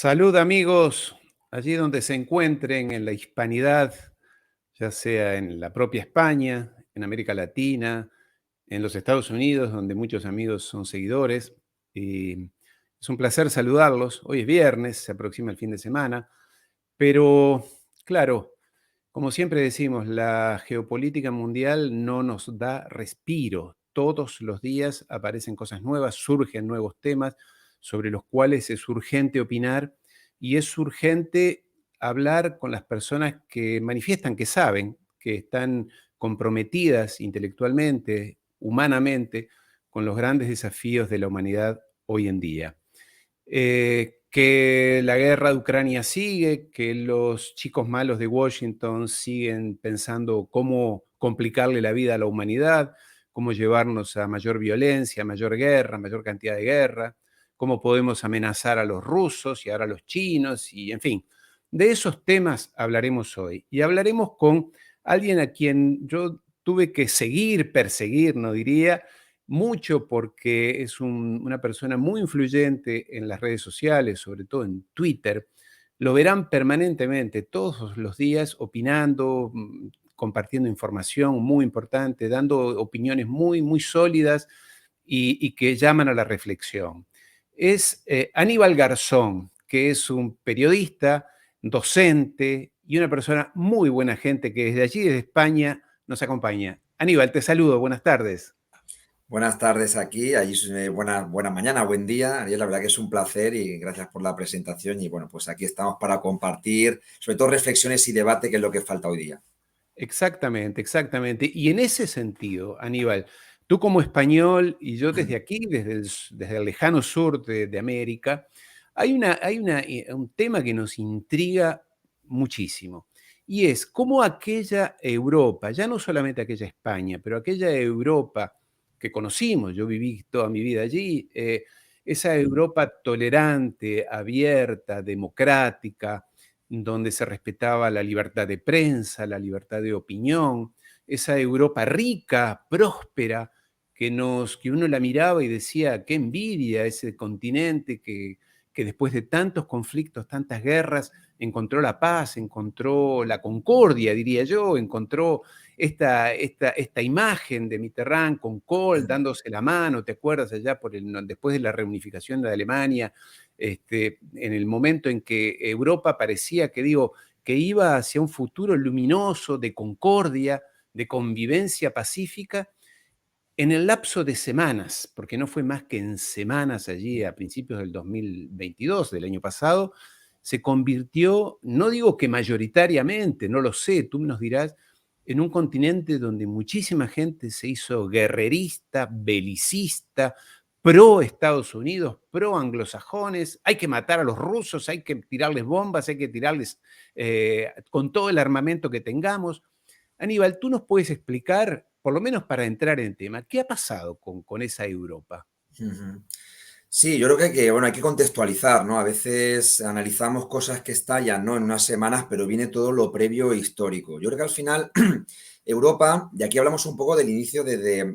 Salud amigos, allí donde se encuentren en la hispanidad, ya sea en la propia España, en América Latina, en los Estados Unidos, donde muchos amigos son seguidores. Y es un placer saludarlos. Hoy es viernes, se aproxima el fin de semana, pero claro, como siempre decimos, la geopolítica mundial no nos da respiro. Todos los días aparecen cosas nuevas, surgen nuevos temas sobre los cuales es urgente opinar y es urgente hablar con las personas que manifiestan que saben, que están comprometidas intelectualmente, humanamente, con los grandes desafíos de la humanidad hoy en día. Que la guerra de Ucrania sigue, que los chicos malos de Washington siguen pensando cómo complicarle la vida a la humanidad, cómo llevarnos a mayor violencia, mayor guerra, mayor cantidad de guerra, cómo podemos amenazar a los rusos y ahora a los chinos, y en fin, de esos temas hablaremos hoy. Y hablaremos con alguien a quien yo tuve que seguir, perseguir, no diría, mucho porque es una persona muy influyente en las redes sociales, sobre todo en Twitter. Lo verán permanentemente, todos los días, opinando, compartiendo información muy importante, dando opiniones muy, muy sólidas y que llaman a la reflexión. Es Aníbal Garzón, que es un periodista, docente y una persona muy buena gente que desde allí, desde España, nos acompaña. Aníbal, te saludo, buenas tardes. Buenas tardes aquí, allí buena mañana, buen día. Ariel, la verdad que es un placer y gracias por la presentación. Y bueno, pues aquí estamos para compartir, sobre todo reflexiones y debate, que es lo que falta hoy día. Exactamente, exactamente. Y en ese sentido, Aníbal, tú como español y yo desde aquí, desde el lejano sur de América, hay un tema que nos intriga muchísimo. Y es cómo aquella Europa, ya no solamente aquella España, pero aquella Europa que conocimos, yo viví toda mi vida allí, esa Europa tolerante, abierta, democrática, donde se respetaba la libertad de prensa, la libertad de opinión, esa Europa rica, próspera, que uno la miraba y decía, qué envidia ese continente que después de tantos conflictos, tantas guerras, encontró la paz, encontró la concordia, diría yo, encontró esta imagen de Mitterrand con Kohl dándose la mano, ¿te acuerdas allá después de la reunificación de Alemania? En el momento en que Europa parecía, que iba hacia un futuro luminoso de concordia, de convivencia pacífica, en el lapso de semanas, porque no fue más que en semanas allí a principios del 2022, del año pasado, se convirtió, no digo que mayoritariamente, no lo sé, tú nos dirás, en un continente donde muchísima gente se hizo guerrerista, belicista, pro Estados Unidos, pro anglosajones, hay que matar a los rusos, hay que tirarles bombas, hay que tirarles con todo el armamento que tengamos. Aníbal, ¿tú nos puedes explicar, por lo menos para entrar en tema, qué ha pasado con esa Europa? Ujú. Sí, yo creo bueno, hay que contextualizar, ¿no? A veces analizamos cosas que estallan, ¿no? En unas semanas, pero viene todo lo previo e histórico. Yo creo que al final Europa, y aquí hablamos un poco del inicio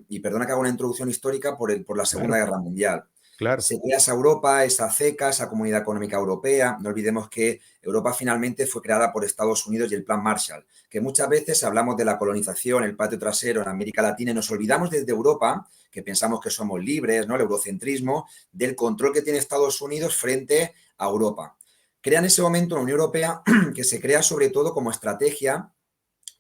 y perdona que haga una introducción histórica por la Segunda Claro, Guerra Mundial. claro. Se crea esa Europa, esa CECA, esa Comunidad Económica Europea. No olvidemos que Europa finalmente fue creada por Estados Unidos y el Plan Marshall, que muchas veces hablamos de la colonización, el patio trasero en América Latina y nos olvidamos desde Europa, que pensamos que somos libres, ¿no? El eurocentrismo, del control que tiene Estados Unidos frente a Europa. Crea en ese momento una Unión Europea que se crea sobre todo como estrategia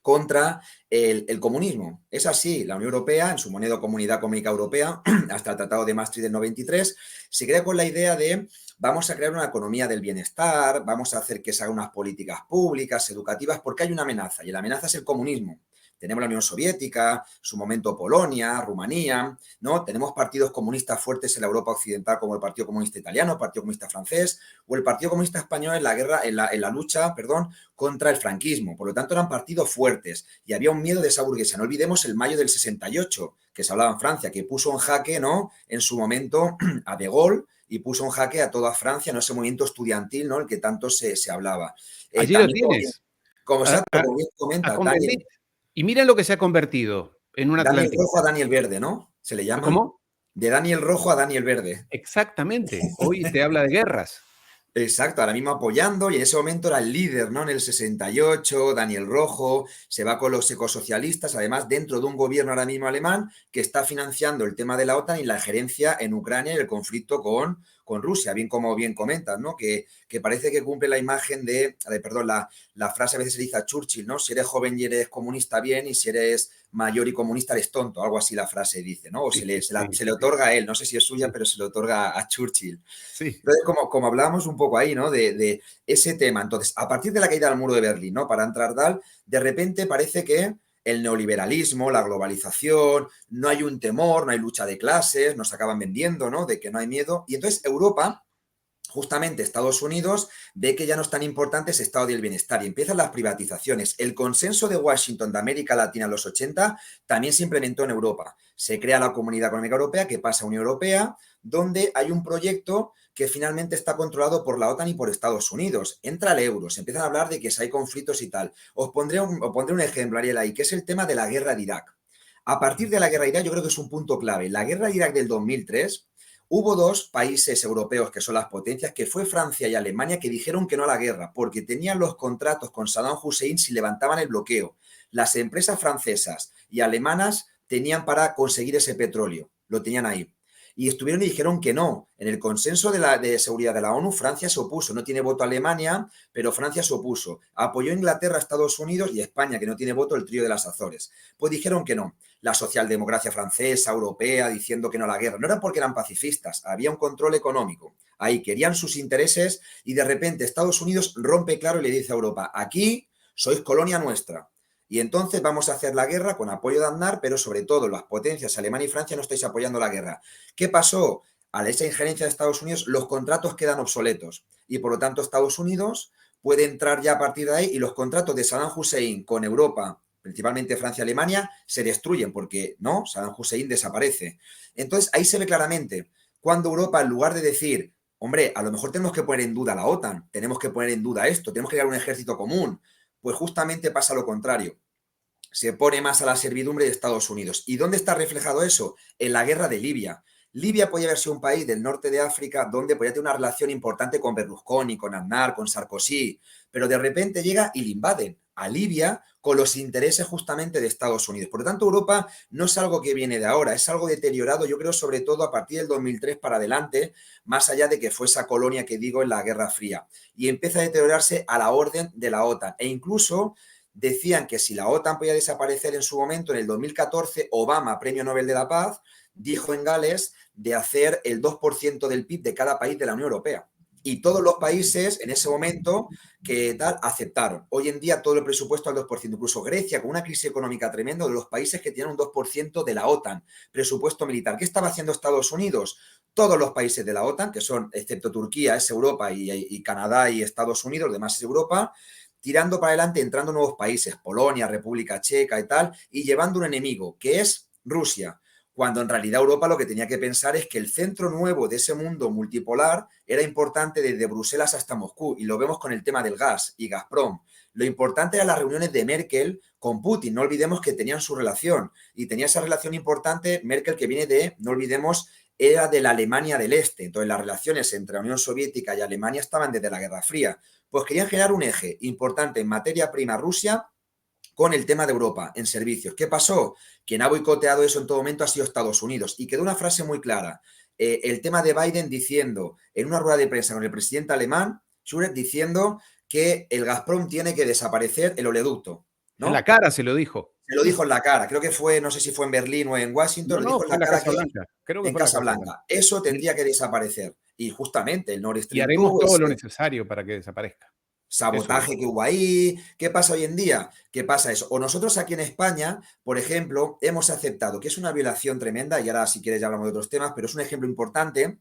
contra el comunismo. Es así, la Unión Europea, en su moneda Comunidad Económica Europea, hasta el Tratado de Maastricht del 93, se crea con la idea de vamos a crear una economía del bienestar, vamos a hacer que se hagan unas políticas públicas, educativas, porque hay una amenaza, y la amenaza es el comunismo. Tenemos la Unión Soviética, su momento Polonia, Rumanía, ¿no? Tenemos partidos comunistas fuertes en la Europa occidental como el Partido Comunista Italiano, el Partido Comunista Francés o el Partido Comunista Español en la guerra, en la lucha, perdón, contra el franquismo. Por lo tanto, eran partidos fuertes y había un miedo de esa burguesía. No olvidemos el mayo del 68, que se hablaba en Francia, que puso en jaque, ¿no? En su momento a De Gaulle y puso en jaque a toda Francia, ¿no? Ese movimiento estudiantil, ¿no? El que tanto se hablaba. Allí lo También, tienes, exacto, a, como bien a comenta convertir. Y mira lo que se ha convertido en un Daniel Rojo a atlantista. Daniel Verde, ¿no? Se le llama ¿Cómo? de Daniel Rojo a Daniel Verde. Exactamente. Hoy te habla de guerras. Exacto, ahora mismo apoyando y en ese momento era el líder, ¿no? En el 68, Daniel Rojo, se va con los ecosocialistas, además dentro de un gobierno ahora mismo alemán que está financiando el tema de la OTAN y la gerencia en Ucrania y el conflicto con Rusia, bien como bien comentas, ¿no? Que parece que cumple la imagen perdón, la frase a veces se dice a Churchill, ¿no? Si eres joven y eres comunista, bien, y si eres mayor y comunista, eres tonto, algo así la frase dice, ¿no? O Sí, se sí, le sí, otorga a él, no sé si es suya, sí, pero se le otorga a Churchill. sí. Entonces, como hablábamos un poco ahí, ¿no? De ese tema. Entonces, a partir de la caída del muro de Berlín, ¿no? Para entrar tal, de repente parece que el neoliberalismo, la globalización, no hay un temor, no hay lucha de clases, nos acaban vendiendo, ¿no? De que no hay miedo. Y entonces Europa, justamente Estados Unidos, ve que ya no es tan importante ese estado del bienestar y empiezan las privatizaciones. El consenso de Washington de América Latina en los 80 también se implementó en Europa. Se crea la Comunidad Económica Europea, que pasa a Unión Europea, donde hay un proyecto que finalmente está controlado por la OTAN y por Estados Unidos. Entra el euro, se empiezan a hablar de que si hay conflictos y tal. Os pondré un ejemplo, Ariel, ahí, que es el tema de la guerra de Irak. A partir de la guerra de Irak, yo creo que es un punto clave. La guerra de Irak del 2003, hubo dos países europeos que son las potencias, que fue Francia y Alemania, que dijeron que no a la guerra, porque tenían los contratos con Saddam Hussein si levantaban el bloqueo. Las empresas francesas y alemanas tenían para conseguir ese petróleo, lo tenían ahí. Y estuvieron y dijeron que no. En el consenso de seguridad de la ONU, Francia se opuso. No tiene voto Alemania, pero Francia se opuso. Apoyó Inglaterra, Estados Unidos y España, que no tiene voto, el trío de las Azores. Pues dijeron que no. La socialdemocracia francesa, europea, diciendo que no a la guerra. No era porque eran pacifistas, había un control económico. Ahí querían sus intereses y de repente Estados Unidos rompe claro y le dice a Europa, aquí sois colonia nuestra. Y entonces vamos a hacer la guerra con apoyo de Aznar, pero sobre todo las potencias Alemania y Francia no estáis apoyando la guerra. ¿Qué pasó? A esa injerencia de Estados Unidos, los contratos quedan obsoletos y por lo tanto Estados Unidos puede entrar ya a partir de ahí y los contratos de Saddam Hussein con Europa, principalmente Francia y Alemania, se destruyen porque no, Saddam Hussein desaparece. Entonces ahí se ve claramente cuando Europa, en lugar de decir, hombre, a lo mejor tenemos que poner en duda la OTAN, tenemos que poner en duda esto, tenemos que crear un ejército común, pues justamente pasa lo contrario. Se pone más a la servidumbre de Estados Unidos. ¿Y dónde está reflejado eso? En la guerra de Libia. Libia podía haber sido un país del norte de África donde podía tener una relación importante con Berlusconi, con Aznar, con Sarkozy, pero de repente llega y le invaden a Libia con los intereses justamente de Estados Unidos. Por lo tanto, Europa no es algo que viene de ahora, es algo deteriorado, yo creo, sobre todo a partir del 2003 para adelante, más allá de que fue esa colonia que digo en la Guerra Fría. Y empieza a deteriorarse a la orden de la OTAN. E incluso decían que si la OTAN podía desaparecer en su momento, en el 2014, Obama, Premio Nobel de la Paz, dijo en Gales de hacer el 2% del PIB de cada país de la Unión Europea. Y todos los países en ese momento que tal aceptaron. Hoy en día todo el presupuesto al 2%, incluso Grecia con una crisis económica tremenda, de los países que tienen un 2% de la OTAN, presupuesto militar. ¿Qué estaba haciendo Estados Unidos? Todos los países de la OTAN, que son, excepto Turquía, es Europa y Canadá y Estados Unidos, lo demás es Europa, tirando para adelante, entrando nuevos países, Polonia, República Checa y tal, y llevando un enemigo, que es Rusia, cuando en realidad Europa lo que tenía que pensar es que el centro nuevo de ese mundo multipolar era importante desde Bruselas hasta Moscú, y lo vemos con el tema del gas y Gazprom. Lo importante eran las reuniones de Merkel con Putin, no olvidemos que tenían su relación, y tenía esa relación importante Merkel que viene de, no olvidemos, era de la Alemania del Este, entonces las relaciones entre la Unión Soviética y Alemania estaban desde la Guerra Fría. Pues querían generar un eje importante en materia prima Rusia con el tema de Europa en servicios. ¿Qué pasó? Quien ha boicoteado eso en todo momento ha sido Estados Unidos. Y quedó una frase muy clara. El tema de Biden diciendo en una rueda de prensa con el presidente alemán, Schröder, diciendo que el Gazprom tiene que desaparecer el oleoducto, En la ¿no? cara se lo dijo. Se lo dijo en la cara. Creo que fue, no sé si fue en Berlín o en Washington, No, lo no, dijo en fue la en la cara Casa que Blanca. Creo que en fue en la Casa Casa Blanca. Blanca. Eso tendría que desaparecer. Y justamente el Nord Y Stream haremos 2, todo lo ese necesario para que desaparezca. Eso dijo. sabotaje que hubo ahí. ¿Qué pasa hoy en día? ¿Qué pasa eso? O nosotros aquí en España, por ejemplo, hemos aceptado que es una violación tremenda, y ahora si quieres ya hablamos de otros temas, pero es un ejemplo importante,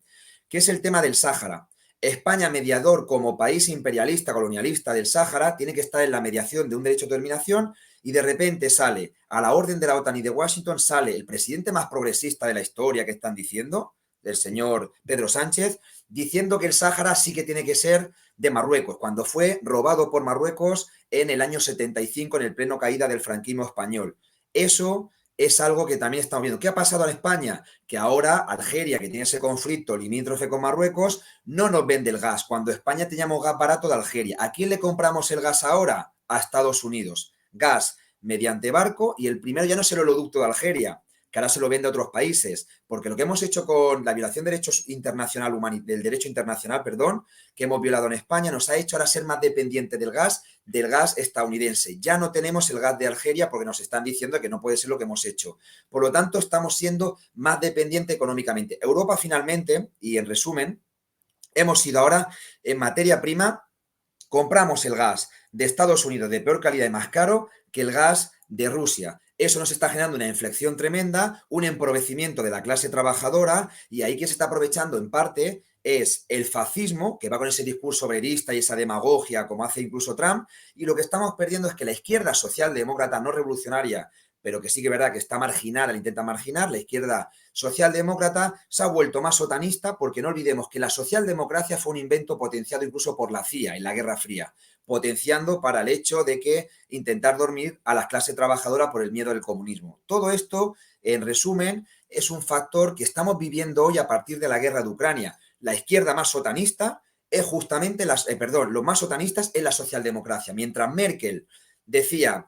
que es el tema del Sáhara. España, mediador como país imperialista, colonialista del Sáhara, tiene que estar en la mediación de un derecho de determinación, y de repente sale a la orden de la OTAN y de Washington, sale el presidente más progresista de la historia que están diciendo, del señor Pedro Sánchez, diciendo que el Sáhara sí que tiene que ser de Marruecos, cuando fue robado por Marruecos en el año 75 en el pleno caída del franquismo español. Eso es algo que también estamos viendo. ¿Qué ha pasado en España? Que ahora Algeria, que tiene ese conflicto limítrofe con Marruecos, no nos vende el gas, cuando España teníamos gas barato de Algeria. ¿A quién le compramos el gas ahora? A Estados Unidos. Gas mediante barco, y el primero ya no es el oleoducto de Algeria, que ahora se lo vende a otros países, porque lo que hemos hecho con la violación de derechos internacional, del derecho internacional, perdón, que hemos violado en España, nos ha hecho ahora ser más dependientes del gas estadounidense. Ya no tenemos el gas de Algeria porque nos están diciendo que no puede ser lo que hemos hecho. Por lo tanto, estamos siendo más dependientes económicamente. Europa finalmente, y en resumen, hemos sido ahora en materia prima, compramos el gas de Estados Unidos de peor calidad y más caro que el gas de Rusia. Eso nos está generando una inflexión tremenda, un empobrecimiento de la clase trabajadora, y ahí que se está aprovechando en parte es el fascismo, que va con ese discurso obrerista y esa demagogia como hace incluso Trump, y lo que estamos perdiendo es que la izquierda socialdemócrata no revolucionaria, pero que sí que es verdad que está marginada, la intenta marginar, la izquierda socialdemócrata se ha vuelto más sotanista, porque no olvidemos que la socialdemocracia fue un invento potenciado incluso por la CIA en la Guerra Fría, potenciando para el hecho de que intentar dormir a la clase trabajadora por el miedo del comunismo. Todo esto, en resumen, es un factor que estamos viviendo hoy a partir de la guerra de Ucrania. La izquierda más sotanista es justamente, los más sotanistas es la socialdemocracia. Mientras Merkel decía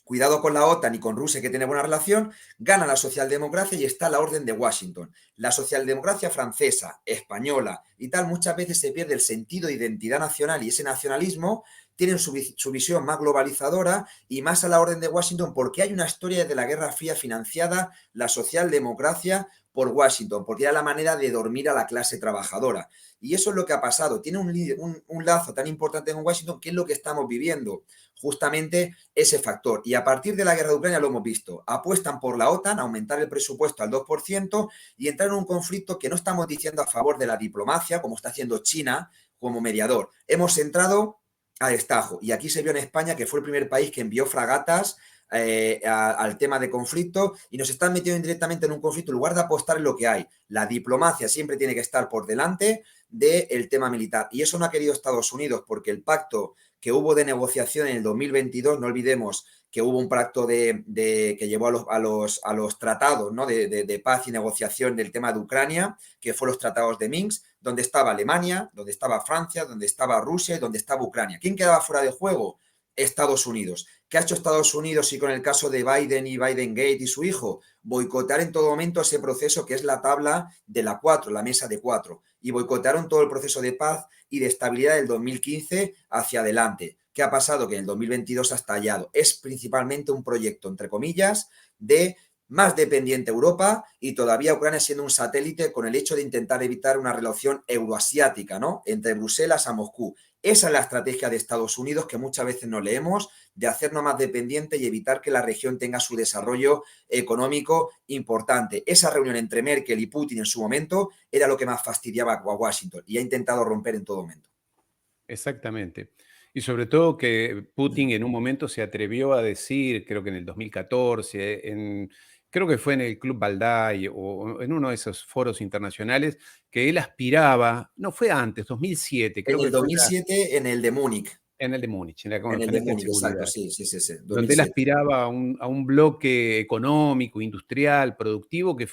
cuidado con la OTAN y con Rusia, que tiene buena relación, gana la socialdemocracia y está la orden de Washington. La socialdemocracia francesa, española y tal, muchas veces se pierde el sentido de identidad nacional, y ese nacionalismo tienen su visión más globalizadora y más a la orden de Washington, porque hay una historia desde la Guerra Fría financiada, la socialdemocracia, por Washington, porque era la manera de dormir a la clase trabajadora. Y eso es lo que ha pasado. Tiene un lazo tan importante con Washington, que es lo que estamos viviendo, justamente ese factor. Y a partir de la guerra de Ucrania lo hemos visto. Apuestan por la OTAN, aumentar el presupuesto al 2% y entrar en un conflicto que no estamos diciendo a favor de la diplomacia, como está haciendo China como mediador. Hemos entrado a destajo. Y aquí se vio en España, que fue el primer país que envió fragatas al tema de conflicto, y nos están metiendo indirectamente en un conflicto en lugar de apostar en lo que hay. La diplomacia siempre tiene que estar por delante del tema militar, y eso no ha querido Estados Unidos, porque el pacto que hubo de negociación en el 2022, no olvidemos que hubo un pacto que llevó a los tratados, ¿no?, de paz y negociación del tema de Ucrania, que fueron los tratados de Minsk, donde estaba Alemania, donde estaba Francia, donde estaba Rusia y donde estaba Ucrania. ¿Quién quedaba fuera de juego? Estados Unidos. ¿Qué ha hecho Estados Unidos y con el caso de Biden y Biden Gate y su hijo? Boicotear en todo momento ese proceso que es la tabla de la 4, la mesa de 4. Y boicotearon todo el proceso de paz y de estabilidad del 2015 hacia adelante. ¿Qué ha pasado? Que en el 2022 ha estallado. Es principalmente un proyecto, entre comillas, de más dependiente Europa, y todavía Ucrania siendo un satélite, con el hecho de intentar evitar una relación euroasiática, ¿no?, entre Bruselas a Moscú. Esa es la estrategia de Estados Unidos, que muchas veces no leemos, de hacernos más dependientes y evitar que la región tenga su desarrollo económico importante. Esa reunión entre Merkel y Putin en su momento era lo que más fastidiaba a Washington, y ha intentado romper en todo momento. Exactamente. Y sobre todo que Putin en un momento se atrevió a decir, creo que en el 2014, creo que fue en el Club Valdai o en uno de esos foros internacionales, que él aspiraba, no fue antes, 2007, En creo que el fue 2007, en el de Múnich. en el de Múnich, en la En el de conferencia de Múnich, exacto, seguridad, sí, sí, sí, sí, donde él 2007. aspiraba a un bloque económico, industrial, productivo, que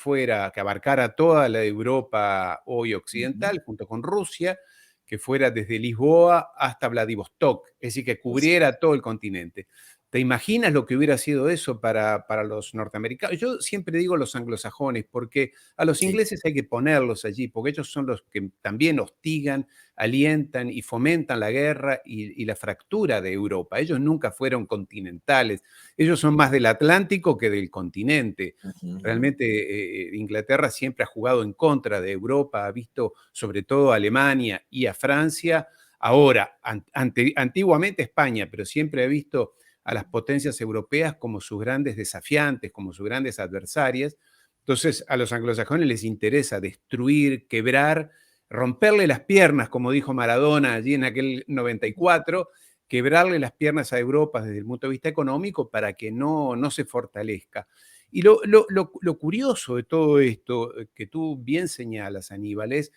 abarcara toda la Europa hoy occidental, junto con Rusia, que fuera desde Lisboa hasta Vladivostok, es decir, que cubriera todo el continente. ¿Te imaginas lo que hubiera sido eso para los norteamericanos? Yo siempre digo los anglosajones, porque a los Sí. ingleses hay que ponerlos allí, porque ellos son los que también hostigan, alientan y fomentan la guerra y la fractura de Europa. Ellos nunca fueron continentales, ellos son más del Atlántico que del continente. Realmente Inglaterra siempre ha jugado en contra de Europa, ha visto sobre todo a Alemania y a Francia, ahora, antiguamente España, pero siempre ha visto a las potencias europeas como sus grandes desafiantes, como sus grandes adversarias. Entonces, a los anglosajones les interesa destruir, quebrar, romperle las piernas, como dijo Maradona allí en aquel 94, quebrarle las piernas a Europa desde el punto de vista económico para que no se fortalezca. Y lo curioso de todo esto, que tú bien señalas, Aníbal, es,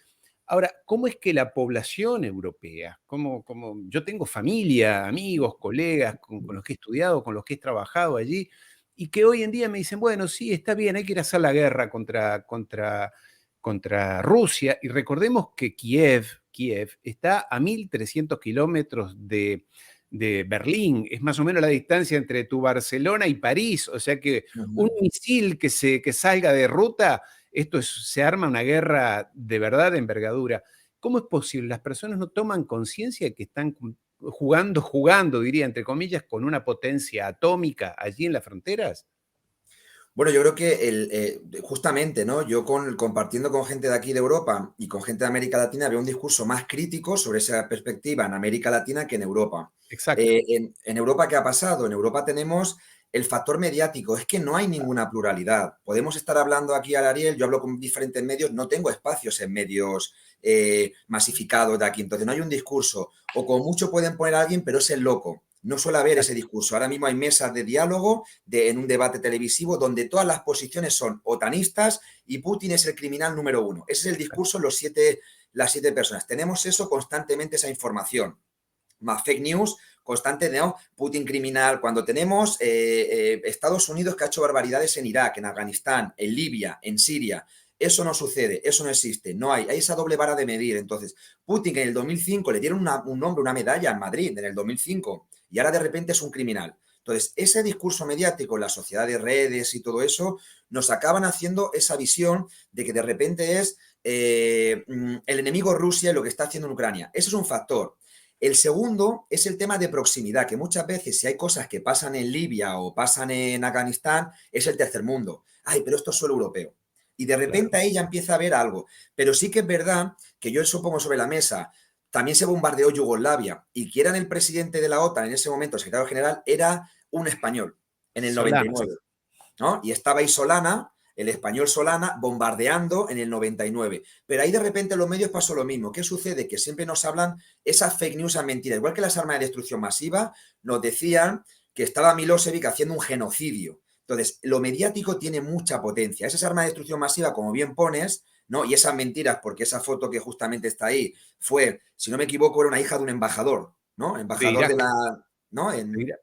ahora, ¿cómo es que la población europea, yo tengo familia, amigos, colegas con los que he estudiado, con los que he trabajado allí, y que hoy en día me dicen, bueno, sí, está bien, hay que ir a hacer la guerra contra Rusia. Y recordemos que Kiev está a 1.300 kilómetros de Berlín, es más o menos la distancia entre tu Barcelona y París, o sea que un misil que salga de ruta, se arma una guerra de verdad de envergadura. ¿Cómo es posible? Las personas no toman conciencia de que están jugando, diría, entre comillas, con una potencia atómica allí en las fronteras. Bueno, yo creo que justamente, ¿no? Yo compartiendo con gente de aquí de Europa y con gente de América Latina veo un discurso más crítico sobre esa perspectiva en América Latina que en Europa. Exacto. En Europa, ¿qué ha pasado? En Europa tenemos el factor mediático, es que no hay ninguna pluralidad. Podemos estar hablando aquí al Ariel, yo hablo con diferentes medios, no tengo espacios en medios masificados de aquí, entonces no hay un discurso, o como mucho pueden poner a alguien, pero es el loco. No suele haber ese discurso. Ahora mismo hay mesas de diálogo en un debate televisivo donde todas las posiciones son otanistas y Putin es el criminal número uno. Ese es el discurso de las 7 personas. Tenemos eso constantemente, esa información. Más fake news constante de ¿no? Putin criminal. Cuando tenemos Estados Unidos que ha hecho barbaridades en Irak, en Afganistán, en Libia, en Siria. Eso no sucede, eso no existe, no hay esa doble vara de medir. Entonces, Putin en el 2005 le dieron un nombre, una medalla en Madrid en el 2005 y ahora de repente es un criminal. Entonces, ese discurso mediático, la sociedad de redes y todo eso, nos acaban haciendo esa visión de que de repente es el enemigo Rusia y lo que está haciendo en Ucrania. Ese es un factor. El segundo es el tema de proximidad, que muchas veces si hay cosas que pasan en Libia o pasan en Afganistán, es el tercer mundo. Ay, pero esto es solo europeo. Y de repente Claro. ahí ya empieza a haber algo. Pero sí que es verdad que yo eso pongo sobre la mesa. También se bombardeó Yugoslavia y quien era el presidente de la OTAN en ese momento, el secretario general, era un español en el Solana, sí. 99, ¿no? Y estaba ahí Solana, el español Solana, bombardeando en el 99. Pero ahí de repente los medios pasó lo mismo. ¿Qué sucede? Que siempre nos hablan esas fake news, esas mentiras. Igual que las armas de destrucción masiva, nos decían que estaba Milosevic haciendo un genocidio. Entonces, lo mediático tiene mucha potencia. Esas armas de destrucción masiva, como bien pones, ¿no? Y esas mentiras, porque esa foto que justamente está ahí fue, si no me equivoco, era una hija de un embajador, ¿no? De Embajador de Irak. la, ¿no? De Irak.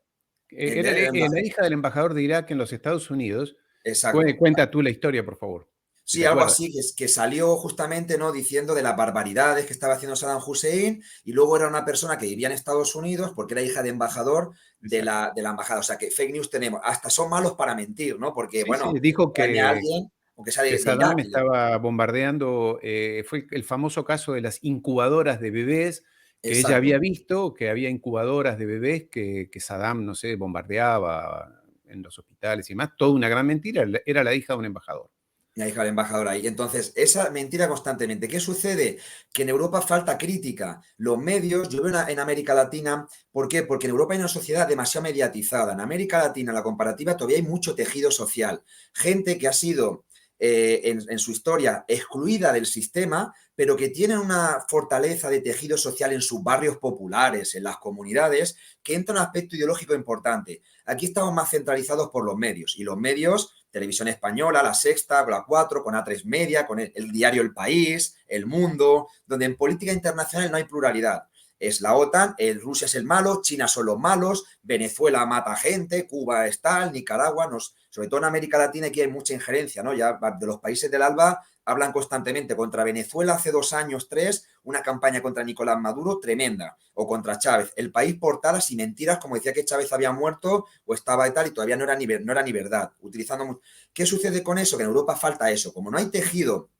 De Era la hija del embajador de Irak en los Estados Unidos. exacto. Cuenta tú la historia, por favor, si Sí, te algo acuerdas. así, que salió justamente, ¿no? Diciendo de las barbaridades que estaba haciendo Saddam Hussein y luego era una persona que vivía en Estados Unidos porque era hija de embajador Exacto. de la embajada. O sea, que fake news tenemos. Hasta son malos para mentir, ¿no? Porque, Sí, sí, bueno, dijo traeme a alguien, aunque sea que de Irak. Saddam estaba bombardeando, fue el famoso caso de las incubadoras de bebés, que ella Exacto. había visto que había incubadoras de bebés que Saddam, no sé, bombardeaba en los hospitales y más, toda una gran mentira, era la hija de un embajador. La hija del embajador ahí. Entonces, esa mentira constantemente. ¿Qué sucede? Que en Europa falta crítica. Los medios, yo veo en América Latina, ¿por qué? Porque en Europa hay una sociedad demasiado mediatizada. En América Latina, la comparativa, todavía hay mucho tejido social. Gente que ha sido en su historia excluida del sistema, pero que tienen una fortaleza de tejido social en sus barrios populares, en las comunidades, que entra un aspecto ideológico importante. Aquí estamos más centralizados por los medios y los medios, Televisión Española, La Sexta, la 4, con A3 Media, con el diario El País, El Mundo, donde en política internacional no hay pluralidad. Es la OTAN, Rusia es el malo, China son los malos, Venezuela mata gente, Cuba es tal, Nicaragua, sobre todo en América Latina aquí hay mucha injerencia, ¿no? Ya de los países del ALBA hablan constantemente contra Venezuela hace 2 años, 3, una campaña contra Nicolás Maduro tremenda, o contra Chávez. El país portadas y mentiras, como decía que Chávez había muerto o estaba y tal, y todavía no era ni verdad. Utilizando. ¿Qué sucede con eso? Que en Europa falta eso. Como no hay tejido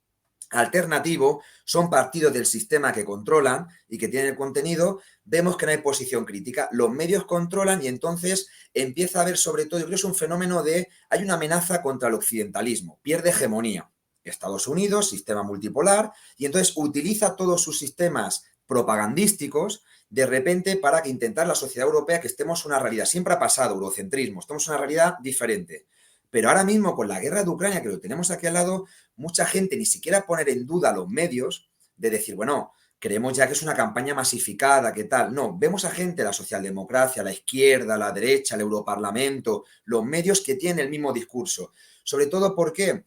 alternativo, son partidos del sistema que controlan y que tienen el contenido, vemos que no hay posición crítica. Los medios controlan y entonces empieza a haber sobre todo, yo creo que es un fenómeno hay una amenaza contra el occidentalismo, pierde hegemonía. Estados Unidos, sistema multipolar, y entonces utiliza todos sus sistemas propagandísticos de repente para que intentar la sociedad europea que estemos una realidad. Siempre ha pasado, eurocentrismo, estamos en una realidad diferente. Pero ahora mismo con la guerra de Ucrania, que lo tenemos aquí al lado, mucha gente ni siquiera poner en duda los medios de decir, bueno, creemos ya que es una campaña masificada, ¿qué tal? No, vemos a gente, la socialdemocracia, la izquierda, la derecha, el Europarlamento, los medios que tienen el mismo discurso. Sobre todo, ¿por qué?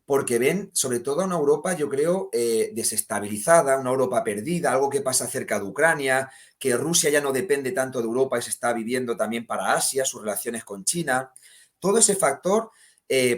Porque ven, sobre todo, una Europa, yo creo, desestabilizada, una Europa perdida, algo que pasa cerca de Ucrania, que Rusia ya no depende tanto de Europa y se está viviendo también para Asia, sus relaciones con China. Todo ese factor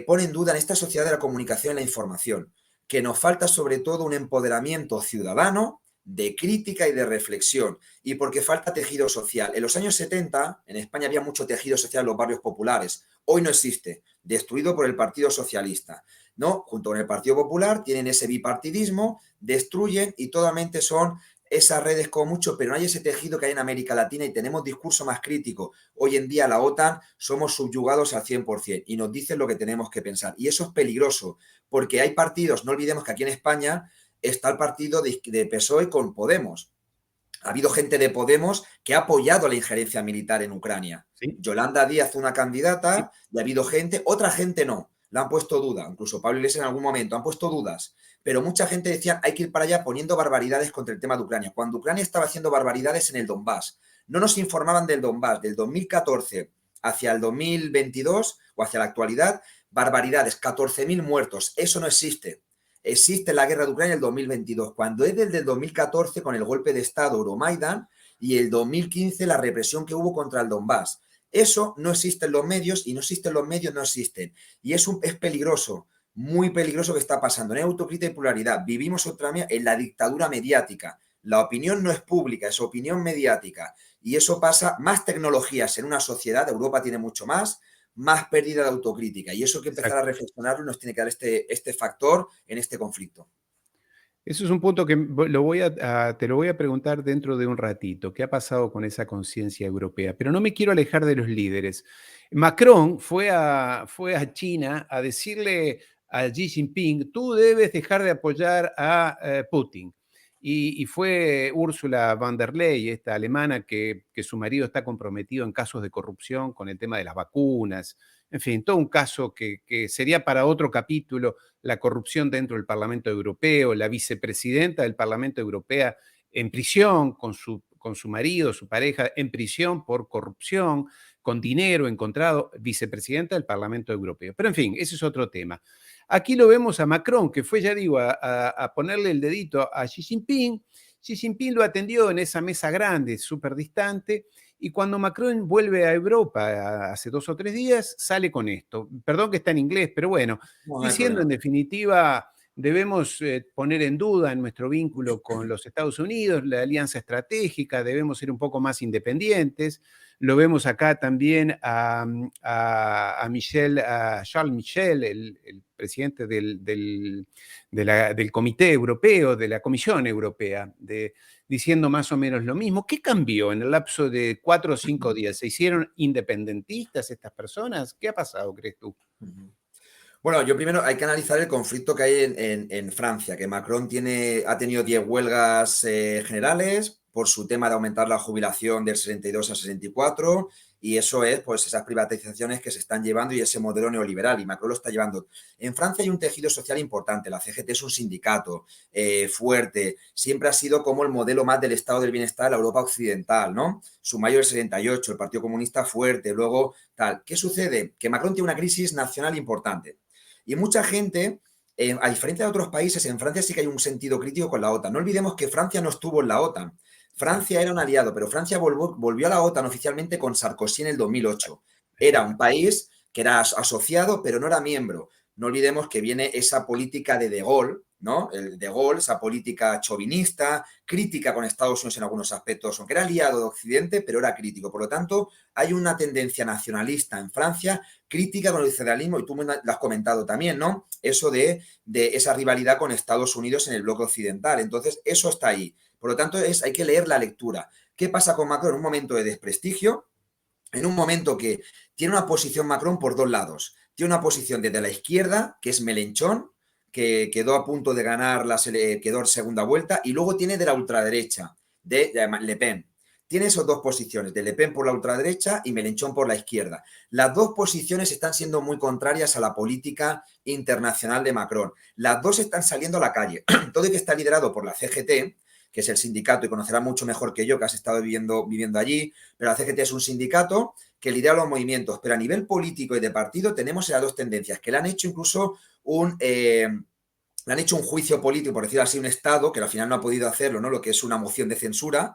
pone en duda en esta sociedad de la comunicación y la información, que nos falta sobre todo un empoderamiento ciudadano de crítica y de reflexión, y porque falta tejido social. En los años 70, en España había mucho tejido social en los barrios populares. Hoy no existe, destruido por el Partido Socialista, ¿no? Junto con el Partido Popular tienen ese bipartidismo, destruyen y totalmente son esas redes como mucho, pero no hay ese tejido que hay en América Latina y tenemos discurso más crítico. Hoy en día la OTAN somos subyugados al 100% y nos dicen lo que tenemos que pensar. Y eso es peligroso, porque hay partidos, no olvidemos que aquí en España está el partido de PSOE con Podemos. Ha habido gente de Podemos que ha apoyado la injerencia militar en Ucrania. Sí, Yolanda Díaz, una sí. candidata, y ha habido gente, otra gente no, la han puesto duda, incluso Pablo Iglesias en algún momento, han puesto dudas, pero mucha gente decía hay que ir para allá poniendo barbaridades contra el tema de Ucrania, cuando Ucrania estaba haciendo barbaridades en el Donbass. No nos informaban del Donbass, del 2014 hacia el 2022 o hacia la actualidad, barbaridades, 14.000 muertos, eso no existe. Existe la guerra de Ucrania en el 2022, cuando es desde el 2014 con el golpe de Estado Euromaidan y el 2015 la represión que hubo contra el Donbass. Eso no existe en los medios y no existen los medios, no existen. Y es peligroso, muy peligroso que está pasando. No hay autocrítica y pluralidad. Vivimos otra vez en la dictadura mediática. La opinión no es pública, es opinión mediática. Y eso pasa, más tecnologías en una sociedad, Europa tiene mucho más pérdida de autocrítica. Y eso hay que empezar a Exacto. reflexionarlo y nos tiene que dar este factor en este conflicto. Eso es un punto que te lo voy a preguntar dentro de un ratito. ¿Qué ha pasado con esa conciencia europea? Pero no me quiero alejar de los líderes. Macron fue a China a decirle a Xi Jinping, tú debes dejar de apoyar a Putin. Y fue Ursula von der Leyen, esta alemana, que su marido está comprometido en casos de corrupción con el tema de las vacunas. En fin, todo un caso que sería para otro capítulo, la corrupción dentro del Parlamento Europeo, la vicepresidenta del Parlamento Europeo en prisión con su marido, su pareja, en prisión por corrupción, con dinero encontrado, vicepresidenta del Parlamento Europeo. Pero en fin, ese es otro tema. Aquí lo vemos a Macron, que fue, ya digo, a ponerle el dedito a Xi Jinping. Xi Jinping lo atendió en esa mesa grande, súper distante, y cuando Macron vuelve a Europa hace 2 o 3 días, sale con esto. Perdón que está en inglés, pero bueno, No, no hay diciendo en problema. definitiva, debemos poner en duda nuestro vínculo con los Estados Unidos, la alianza estratégica, debemos ser un poco más independientes. Lo vemos acá también a Charles Michel, el presidente del Comité Europeo, de la Comisión Europea, diciendo más o menos lo mismo. ¿Qué cambió en el lapso de 4 o 5 días? ¿Se hicieron independentistas estas personas? ¿Qué ha pasado, crees tú? Bueno, yo primero hay que analizar el conflicto que hay en Francia, que Macron ha tenido 10 huelgas generales por su tema de aumentar la jubilación del 62 a 64 y eso es pues esas privatizaciones que se están llevando y ese modelo neoliberal y Macron lo está llevando. En Francia hay un tejido social importante, la CGT es un sindicato fuerte, siempre ha sido como el modelo más del estado del bienestar de la Europa occidental, ¿no? Su mayo del 78, el Partido Comunista fuerte, luego tal. ¿Qué sucede? Que Macron tiene una crisis nacional importante. Y mucha gente, a diferencia de otros países, en Francia sí que hay un sentido crítico con la OTAN. No olvidemos que Francia no estuvo en la OTAN. Francia era un aliado, pero Francia volvió a la OTAN oficialmente con Sarkozy en el 2008. Era un Exacto. país que era asociado, pero no era miembro. No olvidemos que viene esa política de Gaulle, ¿no? El de Gaulle, esa política chauvinista, crítica con Estados Unidos en algunos aspectos, aunque era aliado de Occidente, pero era crítico. Por lo tanto, hay una tendencia nacionalista en Francia crítica con el federalismo, y tú me lo has comentado también, ¿no? Eso de esa rivalidad con Estados Unidos en el bloque occidental. Entonces, eso está ahí. Por lo tanto, hay que leer la lectura. ¿Qué pasa con Macron? En un momento de desprestigio, en un momento que tiene una posición Macron por dos lados. Tiene una posición desde la izquierda, que es Melenchón, que quedó a punto de ganar, quedó en segunda vuelta, y luego tiene de la ultraderecha, de Le Pen. Tiene esas dos posiciones, de Le Pen por la ultraderecha y Melenchón por la izquierda. Las dos posiciones están siendo muy contrarias a la política internacional de Macron. Las dos están saliendo a la calle. Todo que está liderado por la CGT, que es el sindicato, y conocerá mucho mejor que yo, que has estado viviendo allí, pero la CGT es un sindicato que lidera los movimientos, pero a nivel político y de partido tenemos esas dos tendencias, que le han hecho incluso le han hecho un juicio político, por decirlo así, un Estado, que al final no ha podido hacerlo, ¿no? Lo que es una moción de censura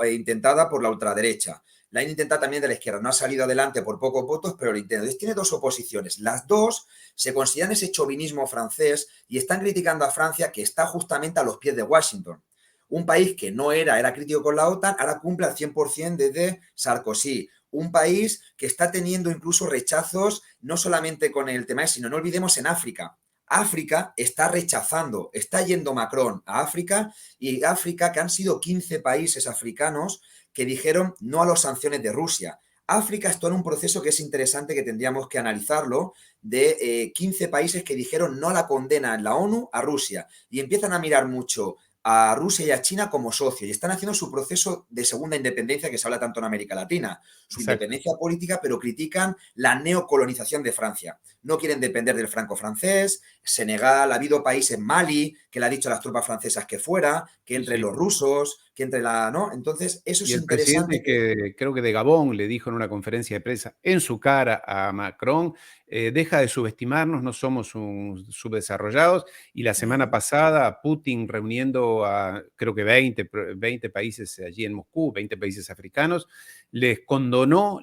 intentada por la ultraderecha. la han intentado también de la izquierda. No ha salido adelante por pocos votos, pero lo intenta. Entonces tiene dos oposiciones. Las dos se consideran ese chauvinismo francés y están criticando a Francia, que está justamente a los pies de Washington. Un país que no era crítico con la OTAN, ahora cumple al 100% desde Sarkozy. Un país que está teniendo incluso rechazos, no solamente con el tema, sino no olvidemos en África. África está rechazando, está yendo Macron a África, y África, que han sido 15 países africanos que dijeron no a las sanciones de Rusia. África está en un proceso que es interesante, que tendríamos que analizarlo, de 15 países que dijeron no a la condena en la ONU a Rusia, y empiezan a mirar mucho a Rusia y a China como socios, y están haciendo su proceso de segunda independencia, que se habla tanto en América Latina, su Exacto. independencia política, pero critican la neocolonización de Francia. No quieren depender del franco francés. Senegal, ha habido países, Mali, que le ha dicho a las tropas francesas que fuera, que Sí, entren los sí. rusos, que entre la, ¿no? Entonces, eso Y es el interesante. presidente que creo que de Gabón le dijo en una conferencia de prensa en su cara a Macron, deja de subestimarnos, no somos subdesarrollados. Y la semana pasada Putin reuniendo a creo que 20 países allí en Moscú, 20 países africanos, les condonó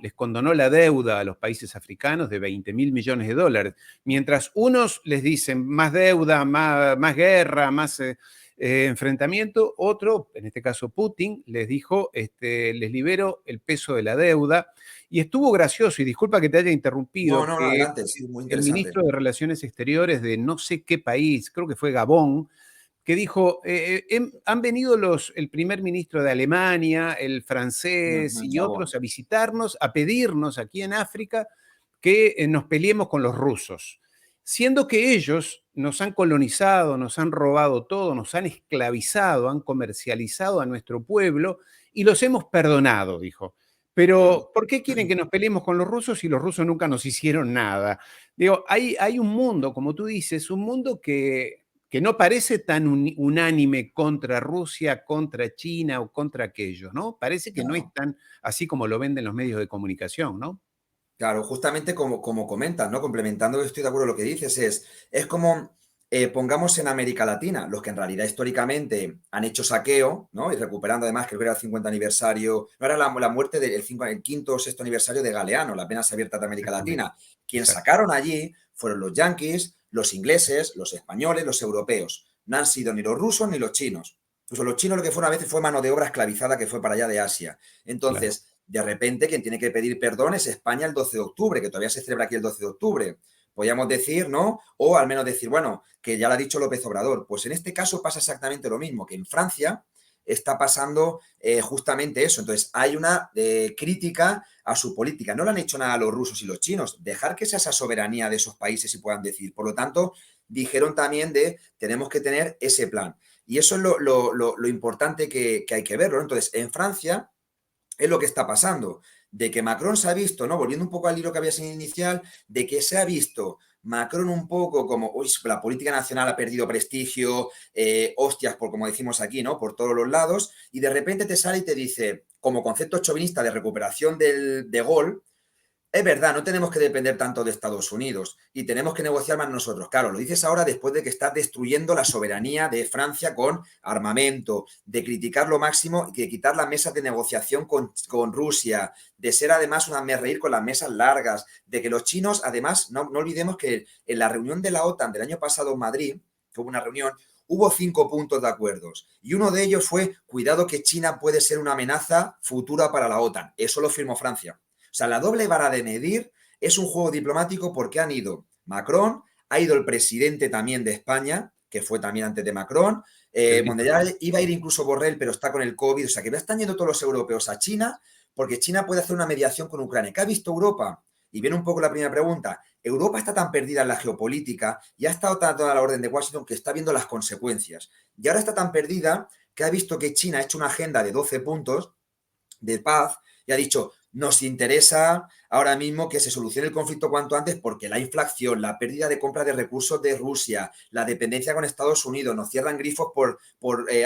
la deuda a los países africanos de 20.000 millones de dólares. Mientras unos les dicen más deuda, más guerra, más enfrentamiento, otro, en este caso Putin, les dijo, les libero el peso de la deuda. Y estuvo gracioso, y disculpa que te haya No, interrumpido, no, no, que adelante, sí, muy el interesante. ministro de Relaciones Exteriores de no sé qué país, creo que fue Gabón, que dijo, han venido el primer ministro de Alemania, el francés y Gabón. otros a visitarnos, a pedirnos aquí en África que nos peleemos con los rusos, siendo que ellos nos han colonizado, nos han robado todo, nos han esclavizado, han comercializado a nuestro pueblo y los hemos perdonado, dijo. Pero, ¿por qué quieren que nos peleemos con los rusos si los rusos nunca nos hicieron nada? Digo, hay un mundo, como tú dices, un mundo que no parece tan unánime contra Rusia, contra China o contra aquellos, ¿no? Parece que no es Claro. tan así como lo venden los medios de comunicación, ¿no? Claro, justamente como comentas, ¿no? Complementando, estoy de acuerdo con lo que dices, es como pongamos en América Latina, los que en realidad históricamente han hecho saqueo, ¿no? Y recuperando además, creo que era el 50 aniversario, no era la muerte del el quinto o sexto aniversario de Galeano, las venas abiertas de América Exactamente, Latina. Quien exacto, sacaron allí fueron los yanquis, los ingleses, los españoles, los europeos. No han sido ni los rusos ni los chinos. Incluso los chinos lo que fueron a veces fue mano de obra esclavizada que fue para allá de Asia. claro. Entonces, de repente, quien tiene que pedir perdón es España el 12 de octubre, que todavía se celebra aquí el 12 de octubre. Podríamos decir, ¿no? O al menos decir, bueno, que ya lo ha dicho López Obrador. Pues en este caso pasa exactamente lo mismo, que en Francia está pasando justamente eso. Entonces, hay una crítica a su política. No le han hecho nada a los rusos y los chinos. Dejar que sea esa soberanía de esos países y puedan decir. Por lo tanto, dijeron también de tenemos que tener ese plan. Y eso es lo importante que hay que verlo, ¿no? Entonces, en Francia es lo que está pasando, de que Macron se ha visto, ¿no? Volviendo un poco al libro que había sido inicial, de que se ha visto Macron un poco como, uy, la política nacional ha perdido prestigio, hostias, por como decimos aquí, ¿no? Por todos los lados, y de repente te sale y te dice, como concepto chauvinista de recuperación de Gaulle, es verdad, no tenemos que depender tanto de Estados Unidos y tenemos que negociar más nosotros. Claro, lo dices ahora después de que estás destruyendo la soberanía de Francia con armamento, de criticar lo máximo y de quitar las mesas de negociación con Rusia, de ser además una reír con las mesas largas, de que los chinos, además, no olvidemos que en la reunión de la OTAN del año pasado en Madrid, que hubo una reunión, hubo 5 puntos de acuerdos y uno de ellos fue, cuidado que China puede ser una amenaza futura para la OTAN. Eso lo firmó Francia. O sea, la doble vara de medir es un juego diplomático porque han ido Macron, ha ido el presidente también de España, que fue también antes de Macron, Pedrito donde ya Sánchez. iba a ir incluso Borrell, pero está con el COVID. O sea, que ya están yendo todos los europeos a China porque China puede hacer una mediación con Ucrania. ¿Qué ha visto Europa? Y viene un poco la primera pregunta. Europa está tan perdida en la geopolítica y ha estado tanto a la orden de Washington que está viendo las consecuencias. Y ahora está tan perdida que ha visto que China ha hecho una agenda de 12 puntos de paz y ha dicho, nos interesa ahora mismo que se solucione el conflicto cuanto antes porque la inflación, la pérdida de compra de recursos de Rusia, la dependencia con Estados Unidos, nos cierran grifos por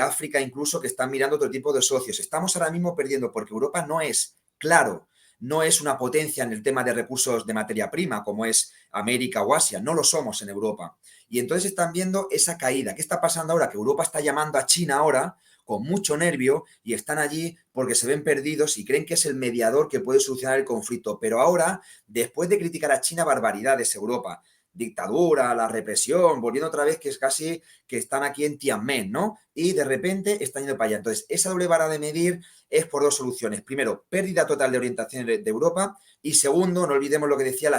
África incluso que están mirando otro tipo de socios. Estamos ahora mismo perdiendo porque Europa no es, claro, no es una potencia en el tema de recursos de materia prima como es América o Asia, no lo somos en Europa. Y entonces están viendo esa caída. ¿Qué está pasando ahora? Que Europa está llamando a China ahora con mucho nervio y están allí porque se ven perdidos y creen que es el mediador que puede solucionar el conflicto. Pero ahora, después de criticar a China barbaridades, Europa, dictadura, la represión, volviendo otra vez que es casi que están aquí en Tiananmen, ¿no? Y de repente están yendo para allá. Entonces, esa doble vara de medir es por dos soluciones. Primero, pérdida total de orientación de Europa y segundo, no olvidemos lo que decía,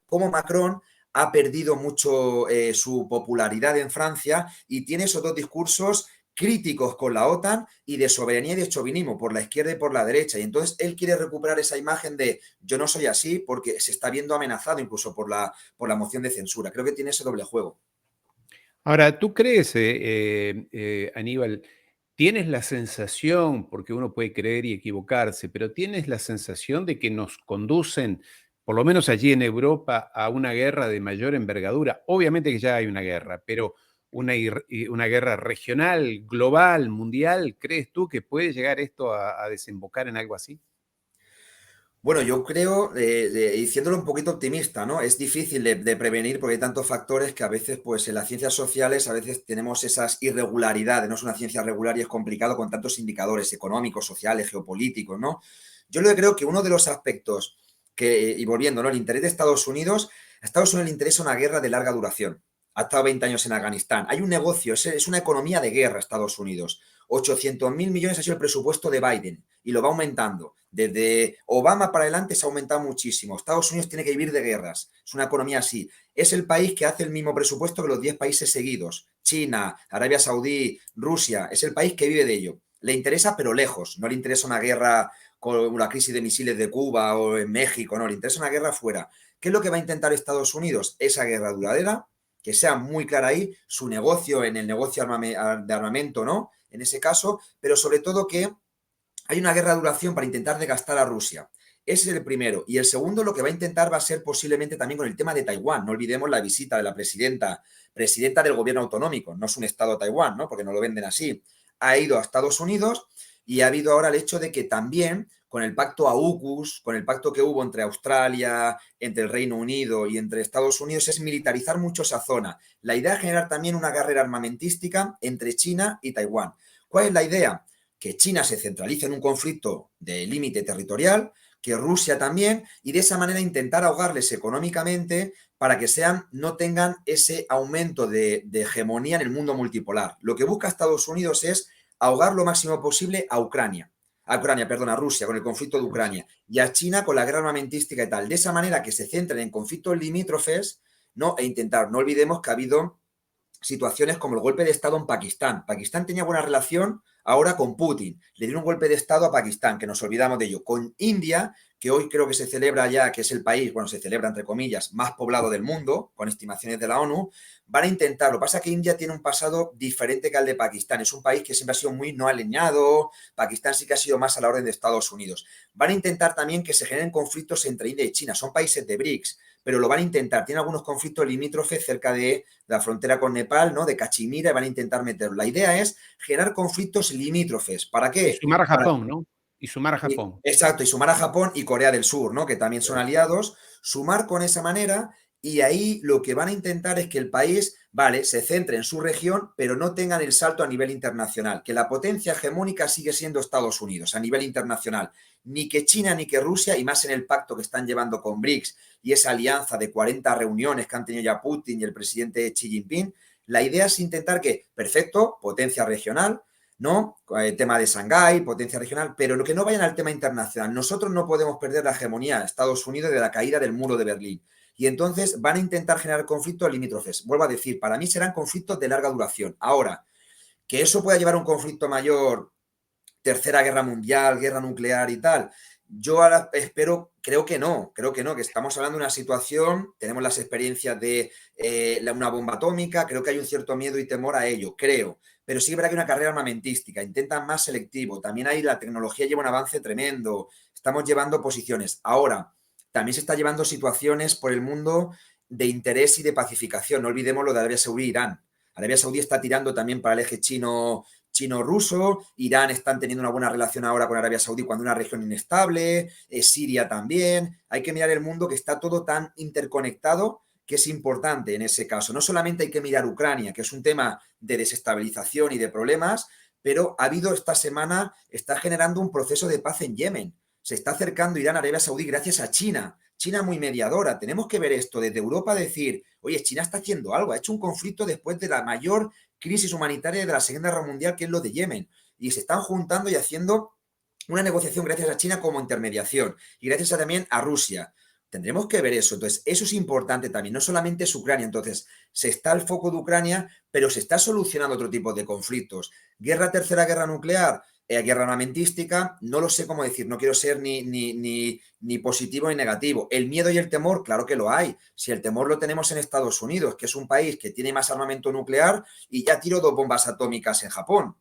cómo Macron ha perdido mucho su popularidad en Francia y tiene esos dos discursos críticos con la OTAN y de soberanía y de chauvinismo por la izquierda y por la derecha. Y entonces él quiere recuperar esa imagen de yo no soy así porque se está viendo amenazado incluso por la moción de censura. Creo que tiene ese doble juego. Ahora, ¿tú crees, Aníbal, tienes la sensación, porque uno puede creer y equivocarse, pero tienes la sensación de que nos conducen, por lo menos allí en Europa, a una guerra de mayor envergadura? Obviamente que ya hay una guerra, pero una guerra regional, global, mundial, ¿crees tú que puede llegar esto a desembocar en algo así? Bueno, yo creo, diciéndolo un poquito optimista, ¿no? Es difícil de prevenir porque hay tantos factores que a veces, pues en las ciencias sociales, a veces tenemos esas irregularidades, no es una ciencia regular y es complicado con tantos indicadores económicos, sociales, geopolíticos, ¿no? Yo lo que creo que uno de los aspectos que, y volviendo, ¿no? El interés de a Estados Unidos le interesa una guerra de larga duración. Ha estado 20 años en Afganistán. Hay un negocio, es una economía de guerra Estados Unidos. 800.000 millones ha sido el presupuesto de Biden y lo va aumentando. Desde Obama para adelante se ha aumentado muchísimo. Estados Unidos tiene que vivir de guerras. Es una economía así. Es el país que hace el mismo presupuesto que los 10 países seguidos. China, Arabia Saudí, Rusia. Es el país que vive de ello. Le interesa, pero lejos. No le interesa una guerra con la crisis de misiles de Cuba o en México. No, le interesa una guerra fuera. ¿Qué es lo que va a intentar Estados Unidos? Esa guerra duradera, que sea muy clara ahí, su negocio en el negocio de armamento, ¿no? En ese caso, pero sobre todo que hay una guerra de duración para intentar desgastar a Rusia. Ese es el primero. Y el segundo, lo que va a intentar va a ser posiblemente también con el tema de Taiwán. No olvidemos la visita de la presidenta del gobierno autonómico. No es un estado Taiwán, ¿no? Porque no lo venden así. Ha ido a Estados Unidos y ha habido ahora el hecho de que también con el pacto AUKUS, con el pacto que hubo entre Australia, entre el Reino Unido y entre Estados Unidos, es militarizar mucho esa zona. La idea es generar también una carrera armamentística entre China y Taiwán. ¿Cuál es la idea? Que China se centralice en un conflicto de límite territorial, que Rusia también, y de esa manera intentar ahogarles económicamente para que no tengan ese aumento de hegemonía en el mundo multipolar. Lo que busca Estados Unidos es ahogar lo máximo posible a Rusia con el conflicto de Ucrania y a China con la guerra armamentística y tal. De esa manera que se centren en conflictos limítrofes, ¿no? E intentar, no olvidemos que ha habido situaciones como el golpe de Estado en Pakistán. Pakistán tenía buena relación ahora con Putin. Le dieron un golpe de Estado a Pakistán, que nos olvidamos de ello. Con India, que hoy creo que se celebra ya, que es el país, bueno, se celebra entre comillas, más poblado del mundo, con estimaciones de la ONU, van a intentar. Lo que pasa es que India tiene un pasado diferente que el de Pakistán. Es un país que siempre ha sido muy no alineado. Pakistán sí que ha sido más a la orden de Estados Unidos. Van a intentar también que se generen conflictos entre India y China. Son países de BRICS, pero lo van a intentar. Tienen algunos conflictos limítrofes cerca de la frontera con Nepal, ¿no? De Cachemira, y van a intentar meterlo. La idea es generar conflictos limítrofes. ¿Para Y qué? sumar a Para, Japón, ¿no? Y sumar a Japón. exacto, y sumar a Japón y Corea del Sur, ¿no? Que también son aliados, sumar con esa manera y ahí lo que van a intentar es que el país, vale, se centre en su región, pero no tengan el salto a nivel internacional, que la potencia hegemónica sigue siendo Estados Unidos a nivel internacional, ni que China ni que Rusia, y más en el pacto que están llevando con BRICS y esa alianza de 40 reuniones que han tenido ya Putin y el presidente Xi Jinping, la idea es intentar que, perfecto, potencia regional, ¿no? El tema de Shanghái, potencia regional, pero lo que no vayan al tema internacional. Nosotros no podemos perder la hegemonía de Estados Unidos de la caída del muro de Berlín. Y entonces van a intentar generar conflictos limítrofes. Vuelvo a decir, para mí serán conflictos de larga duración. Ahora, que eso pueda llevar a un conflicto mayor, tercera guerra mundial, guerra nuclear y tal. Yo ahora creo que no, que estamos hablando de una situación, tenemos las experiencias de una bomba atómica, creo que hay un cierto miedo y temor a ello, creo, pero sí es verdad que hay una carrera armamentística, intentan más selectivo, también ahí la tecnología lleva un avance tremendo, estamos llevando posiciones. Ahora, también se está llevando situaciones por el mundo de interés y de pacificación, no olvidemos lo de Arabia Saudí e Irán. Arabia Saudí está tirando también para el eje chino-ruso, Irán están teniendo una buena relación ahora con Arabia Saudí cuando una región inestable, Siria también. Hay que mirar el mundo que está todo tan interconectado que es importante en ese caso. No solamente hay que mirar Ucrania, que es un tema de desestabilización y de problemas, pero ha habido esta semana, está generando un proceso de paz en Yemen. Se está acercando Irán a Arabia Saudí gracias a China. China muy mediadora. Tenemos que ver esto desde Europa, decir, oye, China está haciendo algo, ha hecho un conflicto después de la mayor crisis humanitaria de la Segunda Guerra Mundial, que es lo de Yemen. Y se están juntando y haciendo una negociación gracias a China como intermediación y gracias también a Rusia. Tendremos que ver eso. Entonces, eso es importante también. No solamente es Ucrania. Entonces, se está el foco de Ucrania, pero se está solucionando otro tipo de conflictos. Guerra, tercera guerra nuclear, guerra armamentística, no lo sé cómo decir. No quiero ser ni positivo ni negativo. El miedo y el temor, claro que lo hay. Si el temor lo tenemos en Estados Unidos, que es un país que tiene más armamento nuclear y ya tiró 2 bombas atómicas en Japón.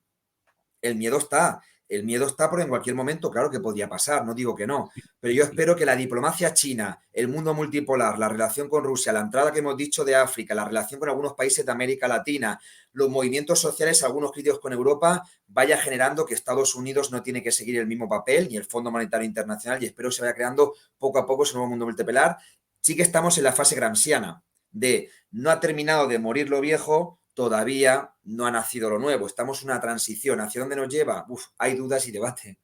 El miedo está. El miedo está porque en cualquier momento, claro que podría pasar, no digo que no, pero yo espero que la diplomacia china, el mundo multipolar, la relación con Rusia, la entrada que hemos dicho de África, la relación con algunos países de América Latina, los movimientos sociales, algunos críticos con Europa, vaya generando que Estados Unidos no tiene que seguir el mismo papel, ni el Fondo Monetario Internacional, y espero que se vaya creando poco a poco ese nuevo mundo multipolar. Sí que estamos en la fase gramsciana de no ha terminado de morir lo viejo, todavía no ha nacido lo nuevo. Estamos en una transición. ¿Hacia dónde nos lleva? Hay dudas y debate.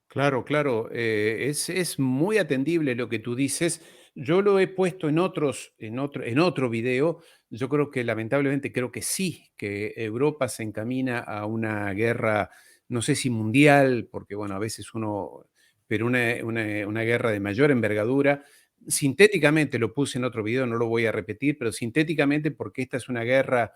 Claro, claro, es muy atendible lo que tú dices. Yo lo he puesto en otro video. Yo creo que lamentablemente creo que sí, que Europa se encamina a una guerra, no sé si mundial, porque bueno, a veces uno, pero una guerra de mayor envergadura. Sintéticamente lo puse en otro video, no lo voy a repetir, pero sintéticamente porque esta es una guerra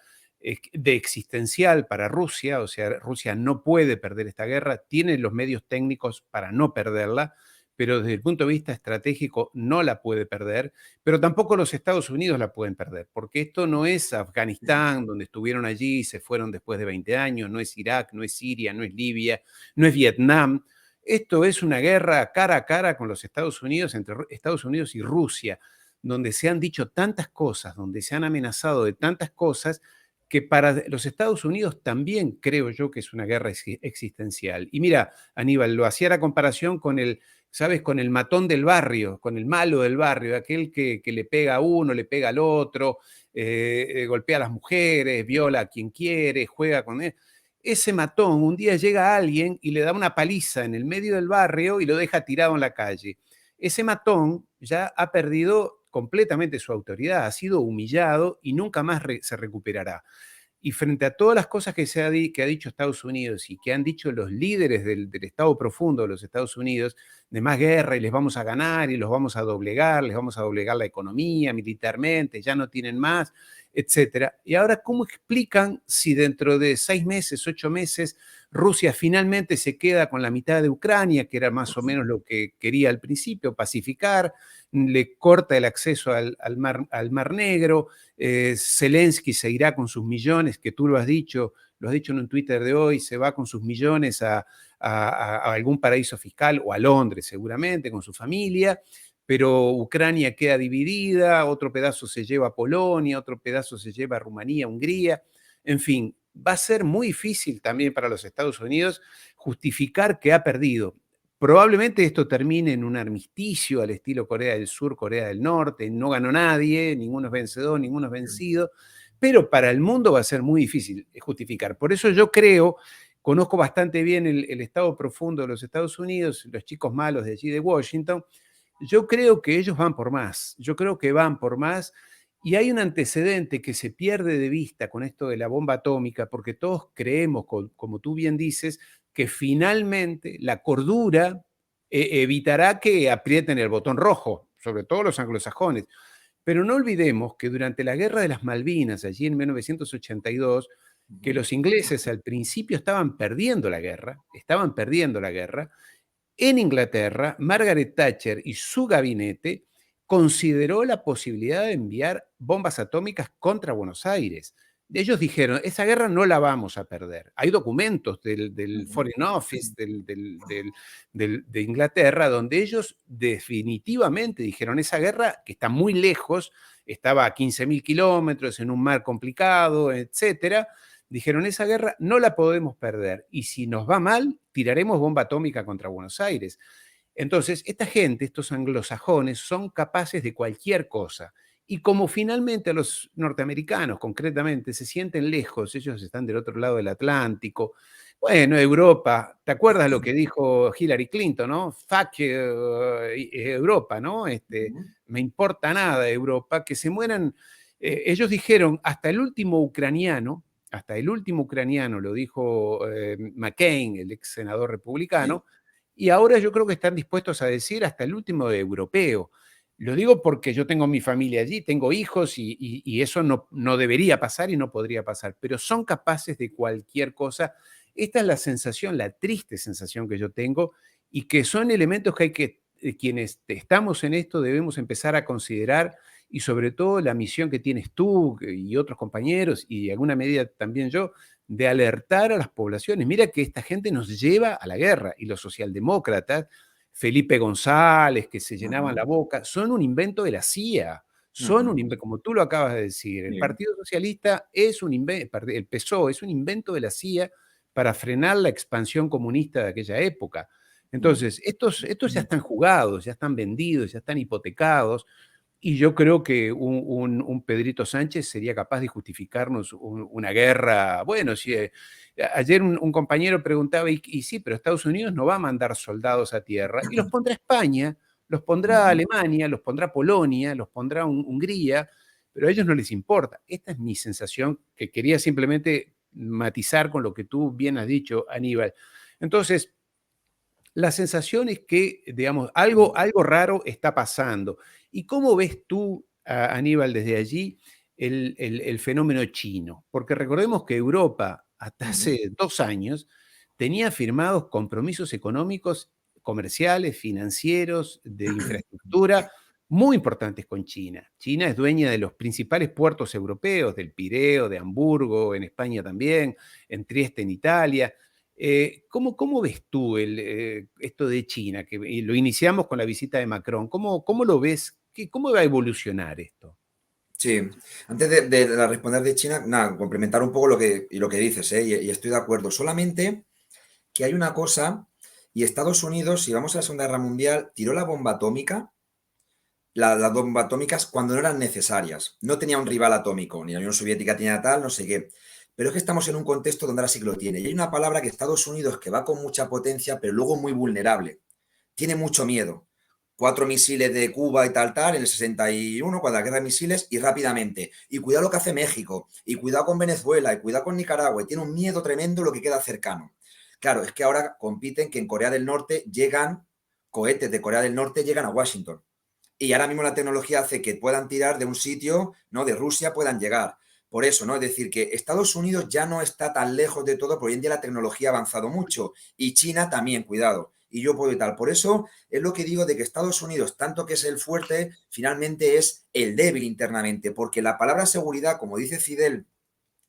de existencial para Rusia, o sea, Rusia no puede perder esta guerra, tiene los medios técnicos para no perderla, pero desde el punto de vista estratégico no la puede perder, pero tampoco los Estados Unidos la pueden perder, porque esto no es Afganistán, donde estuvieron allí y se fueron después de 20 años, no es Irak, no es Siria, no es Libia, no es Vietnam. Esto es una guerra cara a cara con los Estados Unidos, entre Estados Unidos y Rusia, donde se han dicho tantas cosas, donde se han amenazado de tantas cosas, que para los Estados Unidos también creo yo que es una guerra existencial. Y mira, Aníbal, lo hacía la comparación con el, ¿sabes? Con el matón del barrio, con el malo del barrio, aquel que le pega a uno, le pega al otro, golpea a las mujeres, viola a quien quiere, juega con él. Ese matón un día llega a alguien y le da una paliza en el medio del barrio y lo deja tirado en la calle. Ese matón ya ha perdido completamente su autoridad, ha sido humillado y nunca más se recuperará. Y frente a todas las cosas que ha dicho Estados Unidos y que han dicho los líderes del Estado profundo de los Estados Unidos, de más guerra y les vamos a ganar y los vamos a doblegar, les vamos a doblegar la economía militarmente, ya no tienen más, etcétera. Y ahora, ¿cómo explican si dentro de 6 meses, 8 meses, Rusia finalmente se queda con la mitad de Ucrania, que era más o menos lo que quería al principio, pacificar, le corta el acceso al mar Negro, Zelensky se irá con sus millones, que tú lo has dicho en un Twitter de hoy, se va con sus millones a algún paraíso fiscal o a Londres seguramente con su familia, pero Ucrania queda dividida, otro pedazo se lleva a Polonia, otro pedazo se lleva a Rumanía, Hungría, en fin, va a ser muy difícil también para los Estados Unidos justificar que ha perdido. Probablemente esto termine en un armisticio al estilo Corea del Sur, Corea del Norte, no ganó nadie, ninguno es vencedor, ninguno es vencido, pero para el mundo va a ser muy difícil justificar. Por eso yo creo, conozco bastante bien el estado profundo de los Estados Unidos, los chicos malos de allí de Washington, yo creo que ellos van por más, yo creo que van por más y hay un antecedente que se pierde de vista con esto de la bomba atómica, porque todos creemos, como tú bien dices, que finalmente la cordura evitará que aprieten el botón rojo, sobre todo los anglosajones. Pero no olvidemos que durante la Guerra de las Malvinas, allí en 1982, que los ingleses al principio estaban perdiendo la guerra, en Inglaterra, Margaret Thatcher y su gabinete consideró la posibilidad de enviar bombas atómicas contra Buenos Aires. Ellos dijeron, esa guerra no la vamos a perder. Hay documentos del Foreign Office de Inglaterra donde ellos definitivamente dijeron, esa guerra que está muy lejos, estaba a 15.000 kilómetros, en un mar complicado, etcétera, dijeron, esa guerra no la podemos perder y si nos va mal, tiraremos bomba atómica contra Buenos Aires. Entonces, esta gente, estos anglosajones, son capaces de cualquier cosa. Y como finalmente a los norteamericanos, concretamente, se sienten lejos, ellos están del otro lado del Atlántico. Bueno, Europa, ¿te acuerdas lo que dijo Hillary Clinton, no? Fuck Europa, ¿no? Me importa nada Europa, que se mueran. Ellos dijeron, hasta el último ucraniano, lo dijo McCain, el ex senador Sí. republicano, y ahora yo creo que están dispuestos a decir hasta el último europeo. Lo digo porque yo tengo mi familia allí, tengo hijos y eso no debería pasar y no podría pasar, pero son capaces de cualquier cosa. Esta es la sensación, la triste sensación que yo tengo y que son elementos que hay que, quienes estamos en esto debemos empezar a considerar y sobre todo la misión que tienes tú y otros compañeros y de alguna medida también yo, de alertar a las poblaciones. Mira que esta gente nos lleva a la guerra y los socialdemócratas Felipe González, que se llenaban la Ujú, boca, son un invento de la CIA, son un ujú, invento, como tú lo acabas de decir, el sí, Partido Socialista es un invento, el PSOE es un invento de la CIA para frenar la expansión comunista de aquella época. mm, Entonces, estos ya están jugados, ya están vendidos, ya están hipotecados, y yo creo que un Pedrito Sánchez sería capaz de justificarnos una guerra. Bueno, si, ayer un compañero preguntaba, y sí, pero Estados Unidos no va a mandar soldados a tierra, y los pondrá España, los pondrá ujú, Alemania, los pondrá Polonia, los pondrá Hungría, pero a ellos no les importa. Esta es mi sensación que quería simplemente matizar con lo que tú bien has dicho, Aníbal. Entonces, la sensación es que, digamos, algo raro está pasando. ¿Y cómo ves tú, Aníbal, desde allí el fenómeno chino? Porque recordemos que Europa, hasta ujú, hace 2 años, tenía firmados compromisos económicos, comerciales, financieros, de infraestructura, muy importantes con China. China es dueña de los principales puertos europeos, del Pireo, de Hamburgo, en España también, en Trieste, en Italia. ¿Cómo ves tú esto de China? Que y lo iniciamos con la visita de Macron. ¿Cómo lo ves? ¿Cómo va a evolucionar esto? sí. Antes de responder de China, nada, complementar un poco lo que dices, ¿eh? Y estoy de acuerdo. Solamente que hay una cosa, y Estados Unidos, si vamos a la Segunda Guerra Mundial, tiró la bomba atómica, las bombas atómicas cuando no eran necesarias. No tenía un rival atómico, ni la Unión Soviética tenía tal, no sé qué. Pero es que estamos en un contexto donde ahora sí que lo tiene. Y hay una palabra que Estados Unidos, que va con mucha potencia, pero luego muy vulnerable. Tiene mucho miedo. 4 misiles de Cuba y tal, en el 61, cuando la guerra de misiles, y rápidamente. Y cuidado lo que hace México, y cuidado con Venezuela, y cuidado con Nicaragua, y tiene un miedo tremendo lo que queda cercano. Claro, es que ahora compiten que en Corea del Norte llegan, cohetes de Corea del Norte llegan a Washington. Y ahora mismo la tecnología hace que puedan tirar de un sitio, ¿no? De Rusia puedan llegar. Por eso, ¿no? Es decir, que Estados Unidos ya no está tan lejos de todo, porque hoy en día la tecnología ha avanzado mucho. Y China también, cuidado. Y yo puedo y tal. Por eso es lo que digo de que Estados Unidos, tanto que es el fuerte, finalmente es el débil internamente. Porque la palabra seguridad, como dice Fidel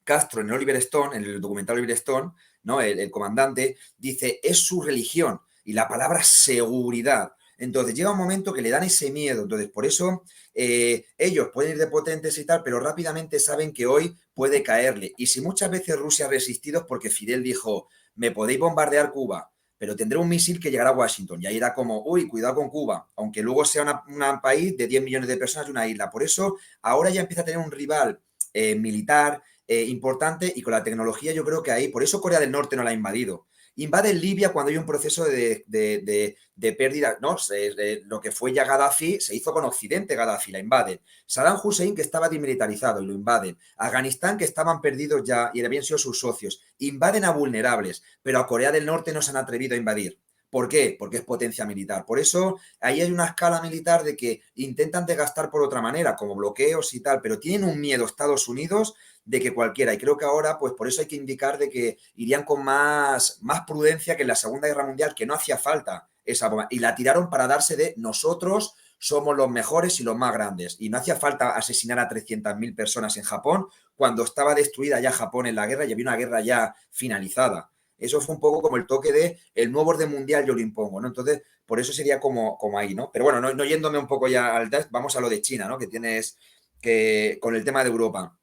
Castro en Oliver Stone, en el documental Oliver Stone, ¿no? El comandante, dice, es su religión. Y la palabra seguridad. Entonces llega un momento que le dan ese miedo. Entonces, por eso ellos pueden ir de potentes y tal, pero rápidamente saben que hoy puede caerle. Y si muchas veces Rusia ha resistido es porque Fidel dijo, me podéis bombardear Cuba, pero tendré un misil que llegará a Washington. Y ahí era como, uy, cuidado con Cuba, aunque luego sea un país de 10 millones de personas y una isla. Por eso ahora ya empieza a tener un rival militar, importante, y con la tecnología yo creo que ahí, por eso Corea del Norte no la ha invadido. Invaden Libia cuando hay un proceso de pérdida, ¿no? Lo que fue ya Gaddafi se hizo con Occidente, Gaddafi la invaden. Saddam Hussein, que estaba demilitarizado, y lo invaden. Afganistán, que estaban perdidos ya y habían sido sus socios, invaden a vulnerables, pero a Corea del Norte no se han atrevido a invadir. ¿Por qué? Porque es potencia militar. Por eso ahí hay una escala militar de que intentan desgastar por otra manera, como bloqueos y tal, pero tienen un miedo Estados Unidos de que cualquiera. Y creo que ahora, pues por eso hay que indicar de que irían con más prudencia que en la Segunda Guerra Mundial, que no hacía falta esa bomba. Y la tiraron para darse de nosotros somos los mejores y los más grandes. Y no hacía falta asesinar a 300.000 personas en Japón cuando estaba destruida ya Japón en la guerra y había una guerra ya finalizada. Eso fue un poco como el toque de el nuevo orden mundial yo lo impongo, ¿no? Entonces, por eso sería como ahí, ¿no? Pero bueno, no yéndome un poco ya al test, vamos a lo de China, ¿no? Que tienes que con el tema de Europa.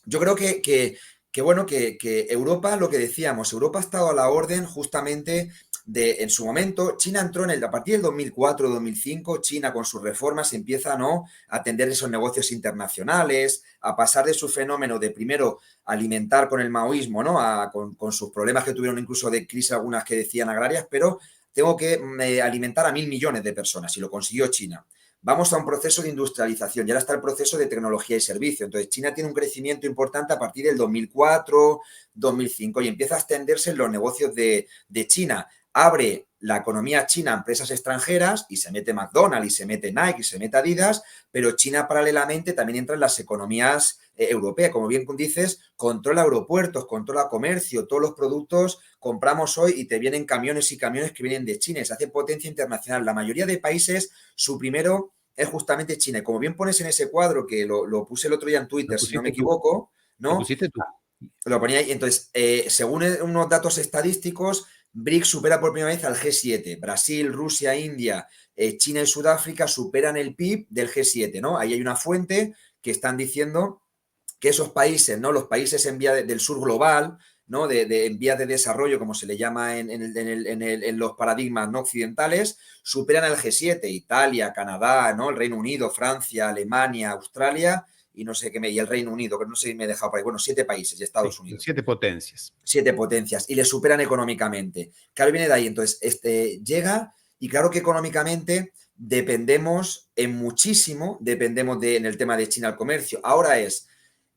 Yo creo que bueno, que Europa, lo que decíamos, Europa ha estado a la orden justamente en su momento, China entró a partir del 2004-2005, China con sus reformas empieza, ¿no?, a atender esos negocios internacionales, a pasar de su fenómeno de primero alimentar con el maoísmo, ¿no?, con sus problemas que tuvieron incluso de crisis algunas que decían agrarias, pero tengo que alimentar a 1.000 millones de personas y lo consiguió China. Vamos a un proceso de industrialización y ahora está el proceso de tecnología y servicio. Entonces, China tiene un crecimiento importante a partir del 2004, 2005 y empieza a extenderse en los negocios de China. Abre la economía china a empresas extranjeras y se mete McDonald's y se mete Nike y se mete Adidas, pero China paralelamente también entra en las economías europeas. Como bien dices, controla aeropuertos, controla comercio, todos los productos compramos hoy y te vienen camiones y camiones que vienen de China. Se hace potencia internacional. La mayoría de países, su primero es justamente China. Y como bien pones en ese cuadro, que lo puse el otro día en Lo Twitter, si no me pusiste tú. equivoco, Lo ¿no? pusiste tú. Lo ponía ahí. Entonces, según unos datos estadísticos, BRICS supera por primera vez al G7. Brasil, Rusia, India, China y Sudáfrica superan el PIB del G7, ¿no? Ahí hay una fuente que están diciendo que esos países, ¿no?, los países en vía del sur global, ¿no?, en vías de desarrollo, como se le llama en los paradigmas no occidentales, superan al G7, Italia, Canadá, ¿no?, el Reino Unido, Francia, Alemania, Australia y no sé qué, y el Reino Unido, que no sé si me he dejado por ahí, bueno, 7 países y Estados Sí, Unidos. 7 potencias. 7 potencias y le superan económicamente. Claro, viene de ahí. Entonces, llega y claro que económicamente dependemos en muchísimo, dependemos en el tema de China al comercio. Ahora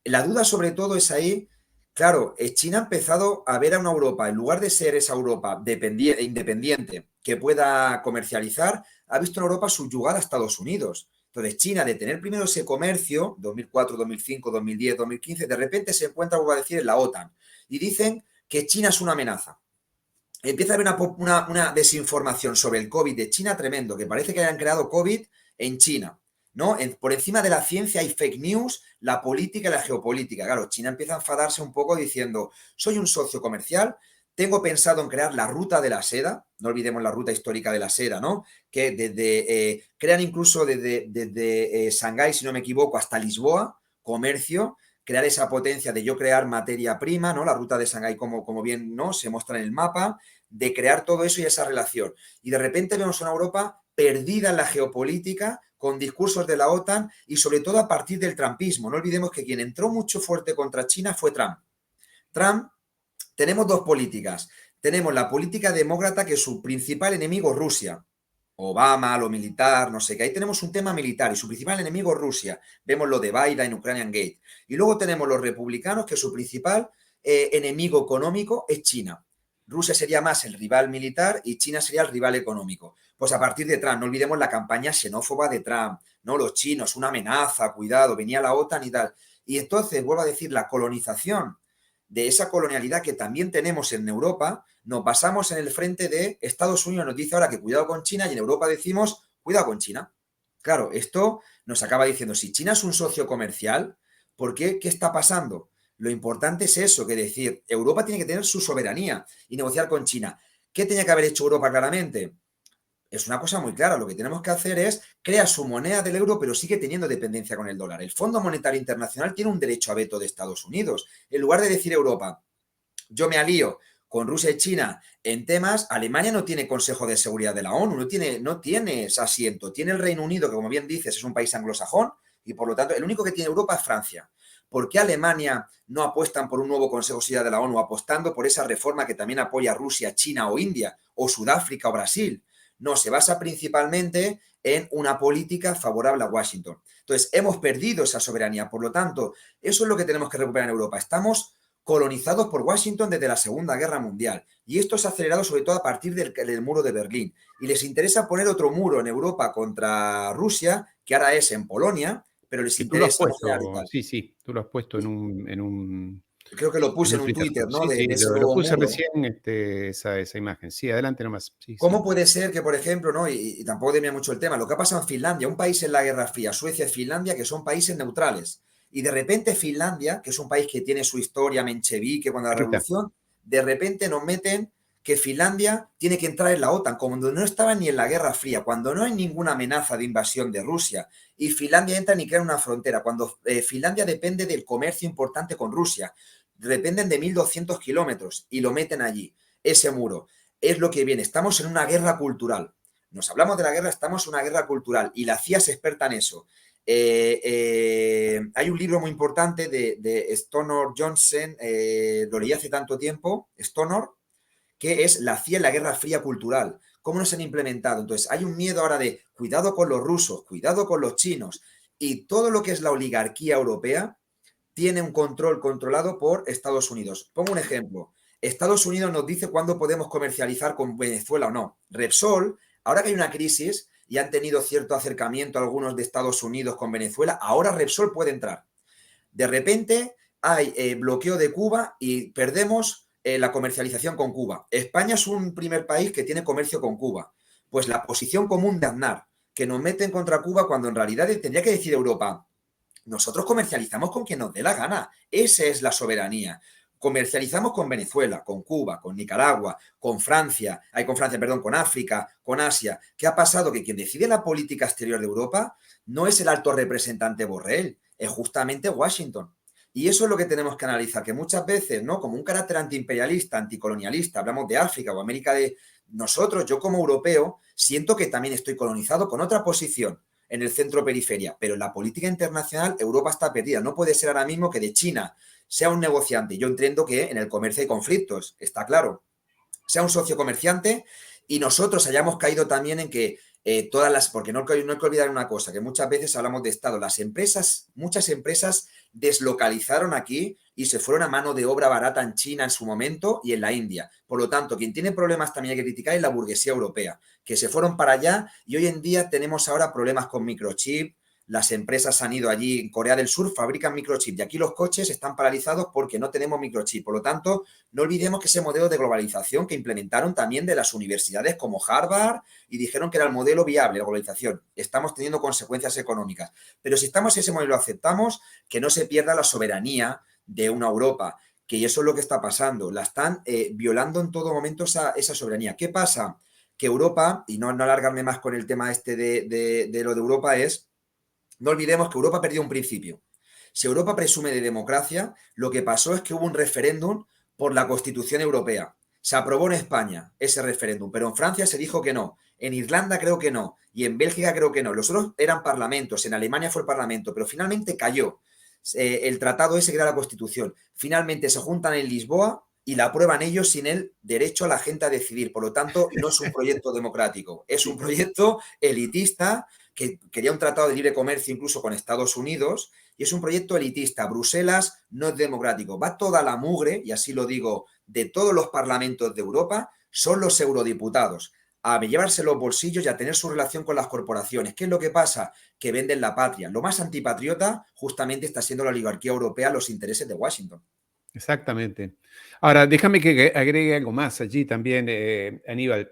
la duda sobre todo es ahí, claro, China ha empezado a ver a una Europa, en lugar de ser esa Europa independiente que pueda comercializar, ha visto en Europa subyugada a Estados Unidos. Entonces, China, de tener primero ese comercio, 2004, 2005, 2010, 2015, de repente se encuentra, vuelvo a decir, en la OTAN. Y dicen que China es una amenaza. Empieza a haber una desinformación sobre el COVID de China tremendo, que parece que hayan creado COVID en China, ¿no? Por encima de la ciencia hay fake news, la política y la geopolítica. Claro, China empieza a enfadarse un poco diciendo, soy un socio comercial, tengo pensado en crear la ruta de la seda, no olvidemos la ruta histórica de la seda, ¿no?, que crean incluso desde Shanghái, si no me equivoco, hasta Lisboa, comercio, crear esa potencia de yo crear materia prima, ¿no?, la ruta de Shanghái como bien, ¿no?, se muestra en el mapa, de crear todo eso y esa relación. Y de repente vemos una Europa perdida en la geopolítica, con discursos de la OTAN y sobre todo a partir del trumpismo. No olvidemos que quien entró mucho fuerte contra China fue Trump. Trump, tenemos dos políticas. Tenemos la política demócrata, que su principal enemigo es Rusia. Obama, lo militar, no sé qué. Ahí tenemos un tema militar y su principal enemigo es Rusia. Vemos lo de Biden en Ukrainian Gate. Y luego tenemos los republicanos, que su principal enemigo económico es China. Rusia sería más el rival militar y China sería el rival económico. Pues a partir de Trump, no olvidemos la campaña xenófoba de Trump, ¿no? Los chinos, una amenaza, cuidado, venía la OTAN y tal. Y entonces, vuelvo a decir, la colonización de esa colonialidad que también tenemos en Europa, nos basamos en el frente de Estados Unidos, nos dice ahora que cuidado con China y en Europa decimos cuidado con China. Claro, esto nos acaba diciendo, si China es un socio comercial, ¿por qué? ¿Qué está pasando? Lo importante es eso, que decir, Europa tiene que tener su soberanía y negociar con China. ¿Qué tenía que haber hecho Europa claramente? Es una cosa muy clara. Lo que tenemos que hacer es crear su moneda del euro, pero sigue teniendo dependencia con el dólar. El Fondo Monetario Internacional tiene un derecho a veto de Estados Unidos. En lugar de decir Europa, yo me alío con Rusia y China en temas, Alemania no tiene Consejo de Seguridad de la ONU, no tiene ese asiento. Tiene el Reino Unido, que como bien dices, es un país anglosajón, y por lo tanto, el único que tiene Europa es Francia. ¿Por qué Alemania no apuestan por un nuevo Consejo de Seguridad de la ONU, apostando por esa reforma que también apoya Rusia, China o India, o Sudáfrica o Brasil? No, se basa principalmente en una política favorable a Washington. Entonces, hemos perdido esa soberanía. Por lo tanto, eso es lo que tenemos que recuperar en Europa. Estamos colonizados por Washington desde la Segunda Guerra Mundial. Y esto se ha acelerado sobre todo a partir del muro de Berlín. Y les interesa poner otro muro en Europa contra Rusia, que ahora es en Polonia, pero les Que tú lo has interesa ampliar y puesto, tal. sí, tú lo has puesto Creo que lo en puse un en un Twitter. Twitter, ¿no? Sí, De sí, ese lo nuevo puse muro. recién, esa imagen. Sí, adelante nomás. Sí, ¿Cómo sí. puede ser que, por ejemplo, ¿no? Y tampoco temía mucho el tema, lo que ha pasado en Finlandia, un país en la Guerra Fría, Suecia y Finlandia, que son países neutrales, y de repente Finlandia, que es un país que tiene su historia menchevique cuando la Rita, revolución, de repente nos meten que Finlandia tiene que entrar en la OTAN, cuando no estaba ni en la Guerra Fría, cuando no hay ninguna amenaza de invasión de Rusia, y Finlandia entra ni crea una frontera, cuando Finlandia depende del comercio importante con Rusia, dependen de 1.200 kilómetros y lo meten allí, ese muro. es lo que viene. Estamos en una guerra cultural. Nos hablamos de la guerra, estamos en una guerra cultural y la CIA es experta en eso. Hay un libro muy importante de Stonor Johnson, lo leí hace tanto tiempo, Stonor, que es la CIA en la Guerra Fría cultural. ¿Cómo nos han implementado? Entonces, hay un miedo ahora de cuidado con los rusos, cuidado con los chinos, y todo lo que es la oligarquía europea tiene un control controlado por Estados Unidos. Pongo un ejemplo. Estados Unidos nos dice cuándo podemos comercializar con Venezuela o no. Repsol, ahora que hay una crisis y han tenido cierto acercamiento algunos de Estados Unidos con Venezuela, ahora Repsol puede entrar. De repente hay bloqueo de Cuba y perdemos la comercialización con Cuba. España es un primer país que tiene comercio con Cuba. Pues la posición común de Aznar, que nos meten contra Cuba cuando en realidad tendría que decir Europa, nosotros comercializamos con quien nos dé la gana. Esa es la soberanía. Comercializamos con Venezuela, con Cuba, con Nicaragua, con Francia, perdón, con África, con Asia. ¿Qué ha pasado? Que quien decide la política exterior de Europa no es el alto representante Borrell, es justamente Washington. Y eso es lo que tenemos que analizar, que muchas veces, ¿no? Como un carácter antiimperialista, anticolonialista, hablamos de África o América de nosotros, yo como europeo, siento que también estoy colonizado con otra posición en el centro-periferia, pero en la política internacional Europa está perdida. No puede ser ahora mismo que de China sea un negociante. Yo entiendo que en el comercio hay conflictos, está claro. Sea un socio comerciante y nosotros hayamos caído también en que porque no hay que olvidar una cosa, que muchas veces hablamos de Estado, muchas empresas deslocalizaron aquí y se fueron a mano de obra barata en China en su momento y en la India. Por lo tanto, quien tiene problemas también hay que criticar es la burguesía europea, que se fueron para allá y hoy en día tenemos ahora problemas con microchip. Las empresas han ido allí, en Corea del Sur fabrican microchip y aquí los coches están paralizados porque no tenemos microchip. Por lo tanto, no olvidemos que ese modelo de globalización que implementaron también de las universidades como Harvard y dijeron que era el modelo viable, la globalización. Estamos teniendo consecuencias económicas. Pero si estamos en ese modelo, aceptamos que no se pierda la soberanía de una Europa, que eso es lo que está pasando. La están violando en todo momento esa soberanía. ¿Qué pasa? Que Europa, y no alargarme más con el tema este de lo de Europa, no olvidemos que Europa perdió un principio. Si Europa presume de democracia, lo que pasó es que hubo un referéndum por la Constitución Europea. Se aprobó en España ese referéndum, pero en Francia se dijo que no, en Irlanda creo que no, y en Bélgica creo que no. Los otros eran parlamentos, en Alemania fue el parlamento, pero finalmente cayó el tratado ese que era la Constitución. Finalmente se juntan en Lisboa y la aprueban ellos sin el derecho a la gente a decidir. Por lo tanto, no es un proyecto democrático, es un proyecto elitista que quería un tratado de libre comercio incluso con Estados Unidos, y es un proyecto elitista. Bruselas no es democrático. Va toda la mugre, y así lo digo, de todos los parlamentos de Europa, son los eurodiputados, a llevarse los bolsillos y a tener su relación con las corporaciones. ¿Qué es lo que pasa? Que venden la patria. Lo más antipatriota justamente está siendo la oligarquía europea, los intereses de Washington. Exactamente. Ahora, déjame que agregue algo más allí también, Aníbal,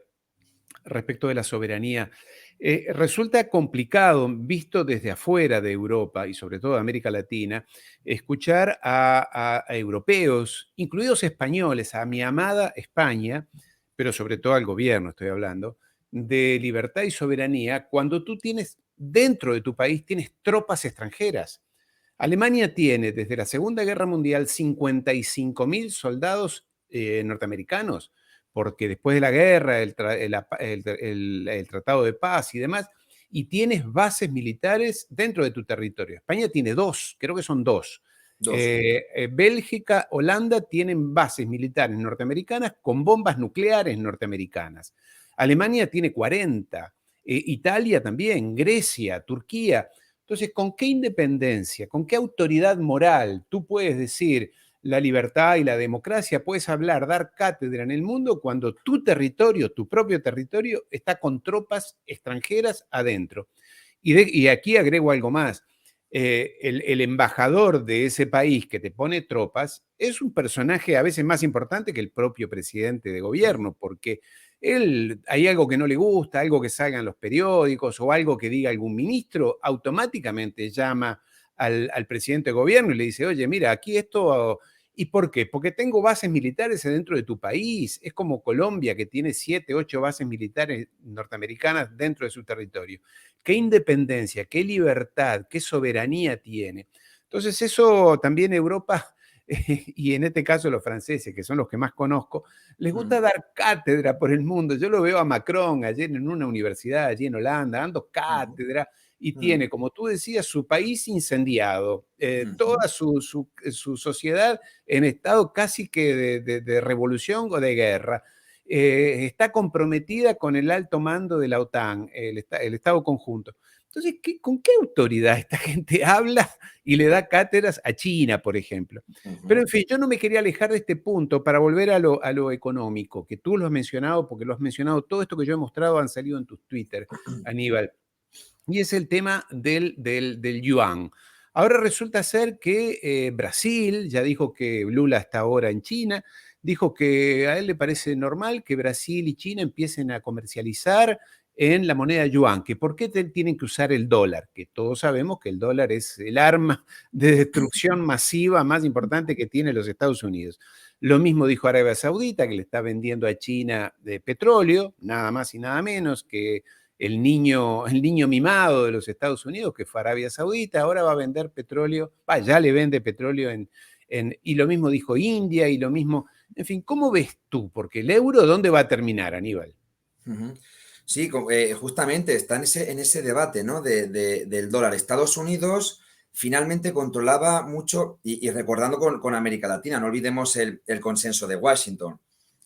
respecto de la soberanía. Resulta complicado, visto desde afuera de Europa y sobre todo de América Latina, escuchar a europeos, incluidos españoles, a mi amada España, pero sobre todo al gobierno estoy hablando, de libertad y soberanía, cuando tú tienes, dentro de tu país, tienes tropas extranjeras. Alemania tiene desde la Segunda Guerra Mundial 55.000 soldados norteamericanos, porque después de la guerra, el Tratado de Paz y demás, y tienes bases militares dentro de tu territorio. España tiene dos, creo que son dos. Dos. Bélgica, Holanda tienen bases militares norteamericanas con bombas nucleares norteamericanas. Alemania tiene 40, Italia también, Grecia, Turquía. Entonces, ¿con qué independencia, con qué autoridad moral tú puedes decir la libertad y la democracia, puedes hablar, dar cátedra en el mundo cuando tu territorio, tu propio territorio, está con tropas extranjeras adentro? Y aquí agrego algo más. El embajador de ese país que te pone tropas es un personaje a veces más importante que el propio presidente de gobierno, porque él, hay algo que no le gusta, algo que salga en los periódicos o algo que diga algún ministro, automáticamente llama al presidente de gobierno y le dice, oye, mira, aquí esto. ¿Y por qué? Porque tengo bases militares dentro de tu país. Es como Colombia, que tiene 7, 8 bases militares norteamericanas dentro de su territorio. ¿Qué independencia, qué libertad, qué soberanía tiene? Entonces eso también Europa y en este caso los franceses, que son los que más conozco, les Mm, gusta dar cátedra por el mundo. Yo lo veo a Macron ayer en una universidad allí en Holanda, dando ujú, cátedra, y mm, tiene, como tú decías, su país incendiado, ujú, toda su sociedad en estado casi que de revolución o de guerra. Está comprometida con el alto mando de la OTAN, el Estado conjunto. Entonces, ¿con qué autoridad esta gente habla y le da cátedras a China, por ejemplo? Pero ujú, en fin, yo no me quería alejar de este punto para volver a lo económico, que tú lo has mencionado, porque lo has mencionado, todo esto que yo he mostrado han salido en tus Twitter, Aníbal, y es el tema del yuan. Ahora resulta ser que Brasil ya dijo que Lula está ahora en China, dijo que a él le parece normal que Brasil y China empiecen a comercializar en la moneda yuan, que por qué tienen que usar el dólar, que todos sabemos que el dólar es el arma de destrucción masiva más importante que tiene los Estados Unidos. Lo mismo dijo Arabia Saudita, que le está vendiendo a China de petróleo, nada más y nada menos que el niño mimado de los Estados Unidos, que fue Arabia Saudita, ahora va a vender petróleo, ya le vende petróleo y lo mismo dijo India y lo mismo, en fin, ¿cómo ves tú? Porque el euro, ¿dónde va a terminar, Aníbal? ujú. Sí, justamente está en ese debate, ¿no? Del dólar. Estados Unidos finalmente controlaba mucho, y recordando con América Latina, no olvidemos el consenso de Washington,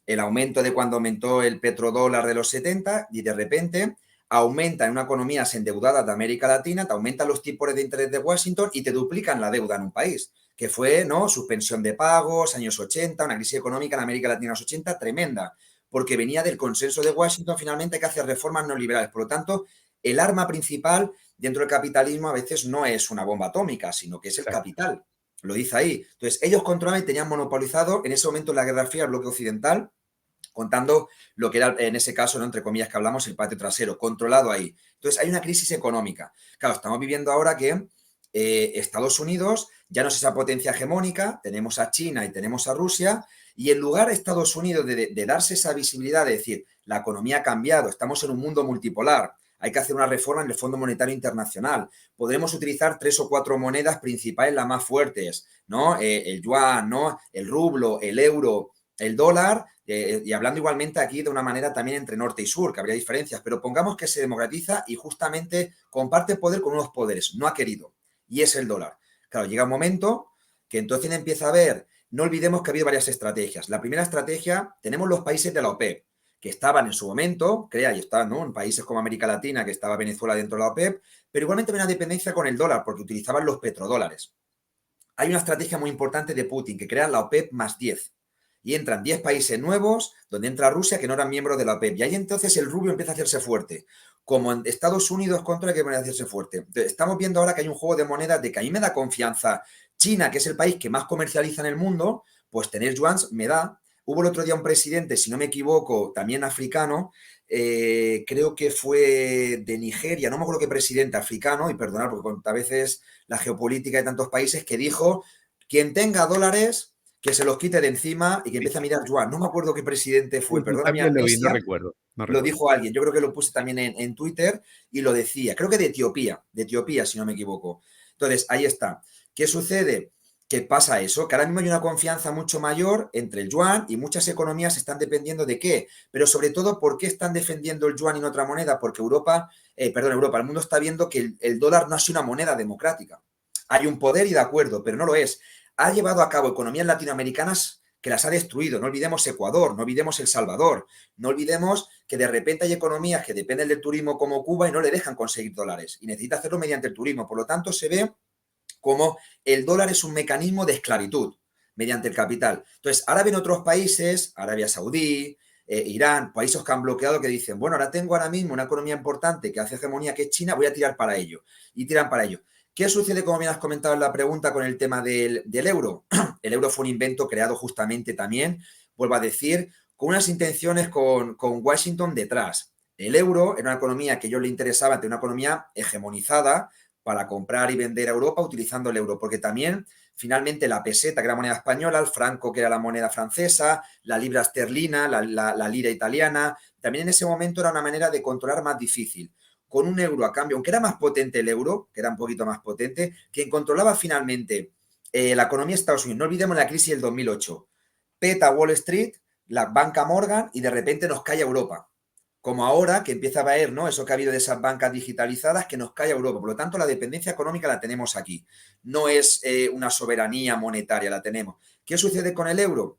el aumento de cuando aumentó el petrodólar de los 70 y de repente aumenta en una economía endeudada de América Latina, te aumentan los tipos de interés de Washington y te duplican la deuda en un país, que fue, ¿no? Suspensión de pagos, años 80, una crisis económica en América Latina en los 80 tremenda, porque venía del consenso de Washington finalmente que hace reformas neoliberales. Por lo tanto, el arma principal dentro del capitalismo a veces no es una bomba atómica, sino que es el Exacto. capital. Lo dice ahí. Entonces, ellos controlaban y tenían monopolizado en ese momento en la Guerra Fría el bloque occidental, contando lo que era en ese caso, ¿no? Entre comillas que hablamos, el patio trasero, controlado ahí. Entonces, hay una crisis económica. Claro, estamos viviendo ahora que Estados Unidos ya no es esa potencia hegemónica, tenemos a China y tenemos a Rusia, y en lugar de Estados Unidos de darse esa visibilidad de decir, la economía ha cambiado, estamos en un mundo multipolar, hay que hacer una reforma en el Fondo Monetario Internacional, podremos utilizar 3 o 4 monedas principales, las más fuertes, ¿no? El yuan, ¿no? El rublo, el euro, el dólar, y hablando igualmente aquí de una manera también entre norte y sur, que habría diferencias, pero pongamos que se democratiza y justamente comparte poder con unos poderes, no ha querido, y es el dólar. Claro, llega un momento que entonces empieza a haber, no olvidemos que ha habido varias estrategias. La primera estrategia, tenemos los países de la OPEP, que estaban en su momento, crea, y estaban, ¿no? En países como América Latina, que estaba Venezuela dentro de la OPEP, pero igualmente había una dependencia con el dólar, porque utilizaban los petrodólares. Hay una estrategia muy importante de Putin, que crea la OPEP más 10. Y entran 10 países nuevos, donde entra Rusia, que no eran miembros de la OPEP. Y ahí entonces el rubio empieza a hacerse fuerte. Como en Estados Unidos contra que empieza a hacerse fuerte. Entonces, estamos viendo ahora que hay un juego de monedas de que a mí me da confianza. China, que es el país que más comercializa en el mundo, pues tener yuans me da. Hubo el otro día un presidente, si no me equivoco, también africano, creo que fue de Nigeria, no me acuerdo qué presidente africano, y perdonad porque a veces la geopolítica de tantos países, que dijo, quien tenga dólares, que se los quite de encima y que Sí, empiece a mirar yuan. No me acuerdo qué presidente sí, fue, sí, perdona mi también lo vi, no amnesia, recuerdo, no lo recuerdo. dijo alguien, yo creo que lo puse también en Twitter y lo decía, creo que de Etiopía, si no me equivoco. Entonces, ahí está. ¿Qué sucede? Que pasa eso, que ahora mismo hay una confianza mucho mayor entre el yuan y muchas economías están dependiendo de qué, pero sobre todo, ¿por qué están defendiendo el yuan y no otra moneda? Porque Europa, el mundo está viendo que el dólar no es una moneda democrática. Hay un poder y de acuerdo, pero no lo es. Ha llevado a cabo economías latinoamericanas que las ha destruido. No olvidemos Ecuador, no olvidemos El Salvador, no olvidemos que de repente hay economías que dependen del turismo como Cuba y no le dejan conseguir dólares y necesita hacerlo mediante el turismo. Por lo tanto, se ve como el dólar es un mecanismo de esclavitud mediante el capital. Entonces, ahora ven otros países, Arabia Saudí, Irán, países que han bloqueado que dicen, bueno, ahora mismo una economía importante que hace hegemonía que es China, voy a tirar para ello. Y tiran para ello. ¿Qué sucede, como bien has comentado en la pregunta, con el tema del euro? El euro fue un invento creado justamente también, vuelvo a decir, con unas intenciones con Washington detrás. El euro era una economía que a ellos les interesaba, una economía hegemonizada, para comprar y vender a Europa utilizando el euro, porque también finalmente la peseta, que era moneda española, el franco, que era la moneda francesa, la libra esterlina, la lira italiana, también en ese momento era una manera de controlar más difícil. Con un euro a cambio, aunque era más potente el euro, que era un poquito más potente, quien controlaba finalmente la economía de Estados Unidos. No olvidemos la crisis del 2008. Peta Wall Street, la banca Morgan y de repente nos cae Europa. Como ahora que empieza a ver, ¿no? Eso que ha habido de esas bancas digitalizadas que nos cae Europa. Por lo tanto, la dependencia económica la tenemos aquí. No es una soberanía monetaria, la tenemos. ¿Qué sucede con el euro?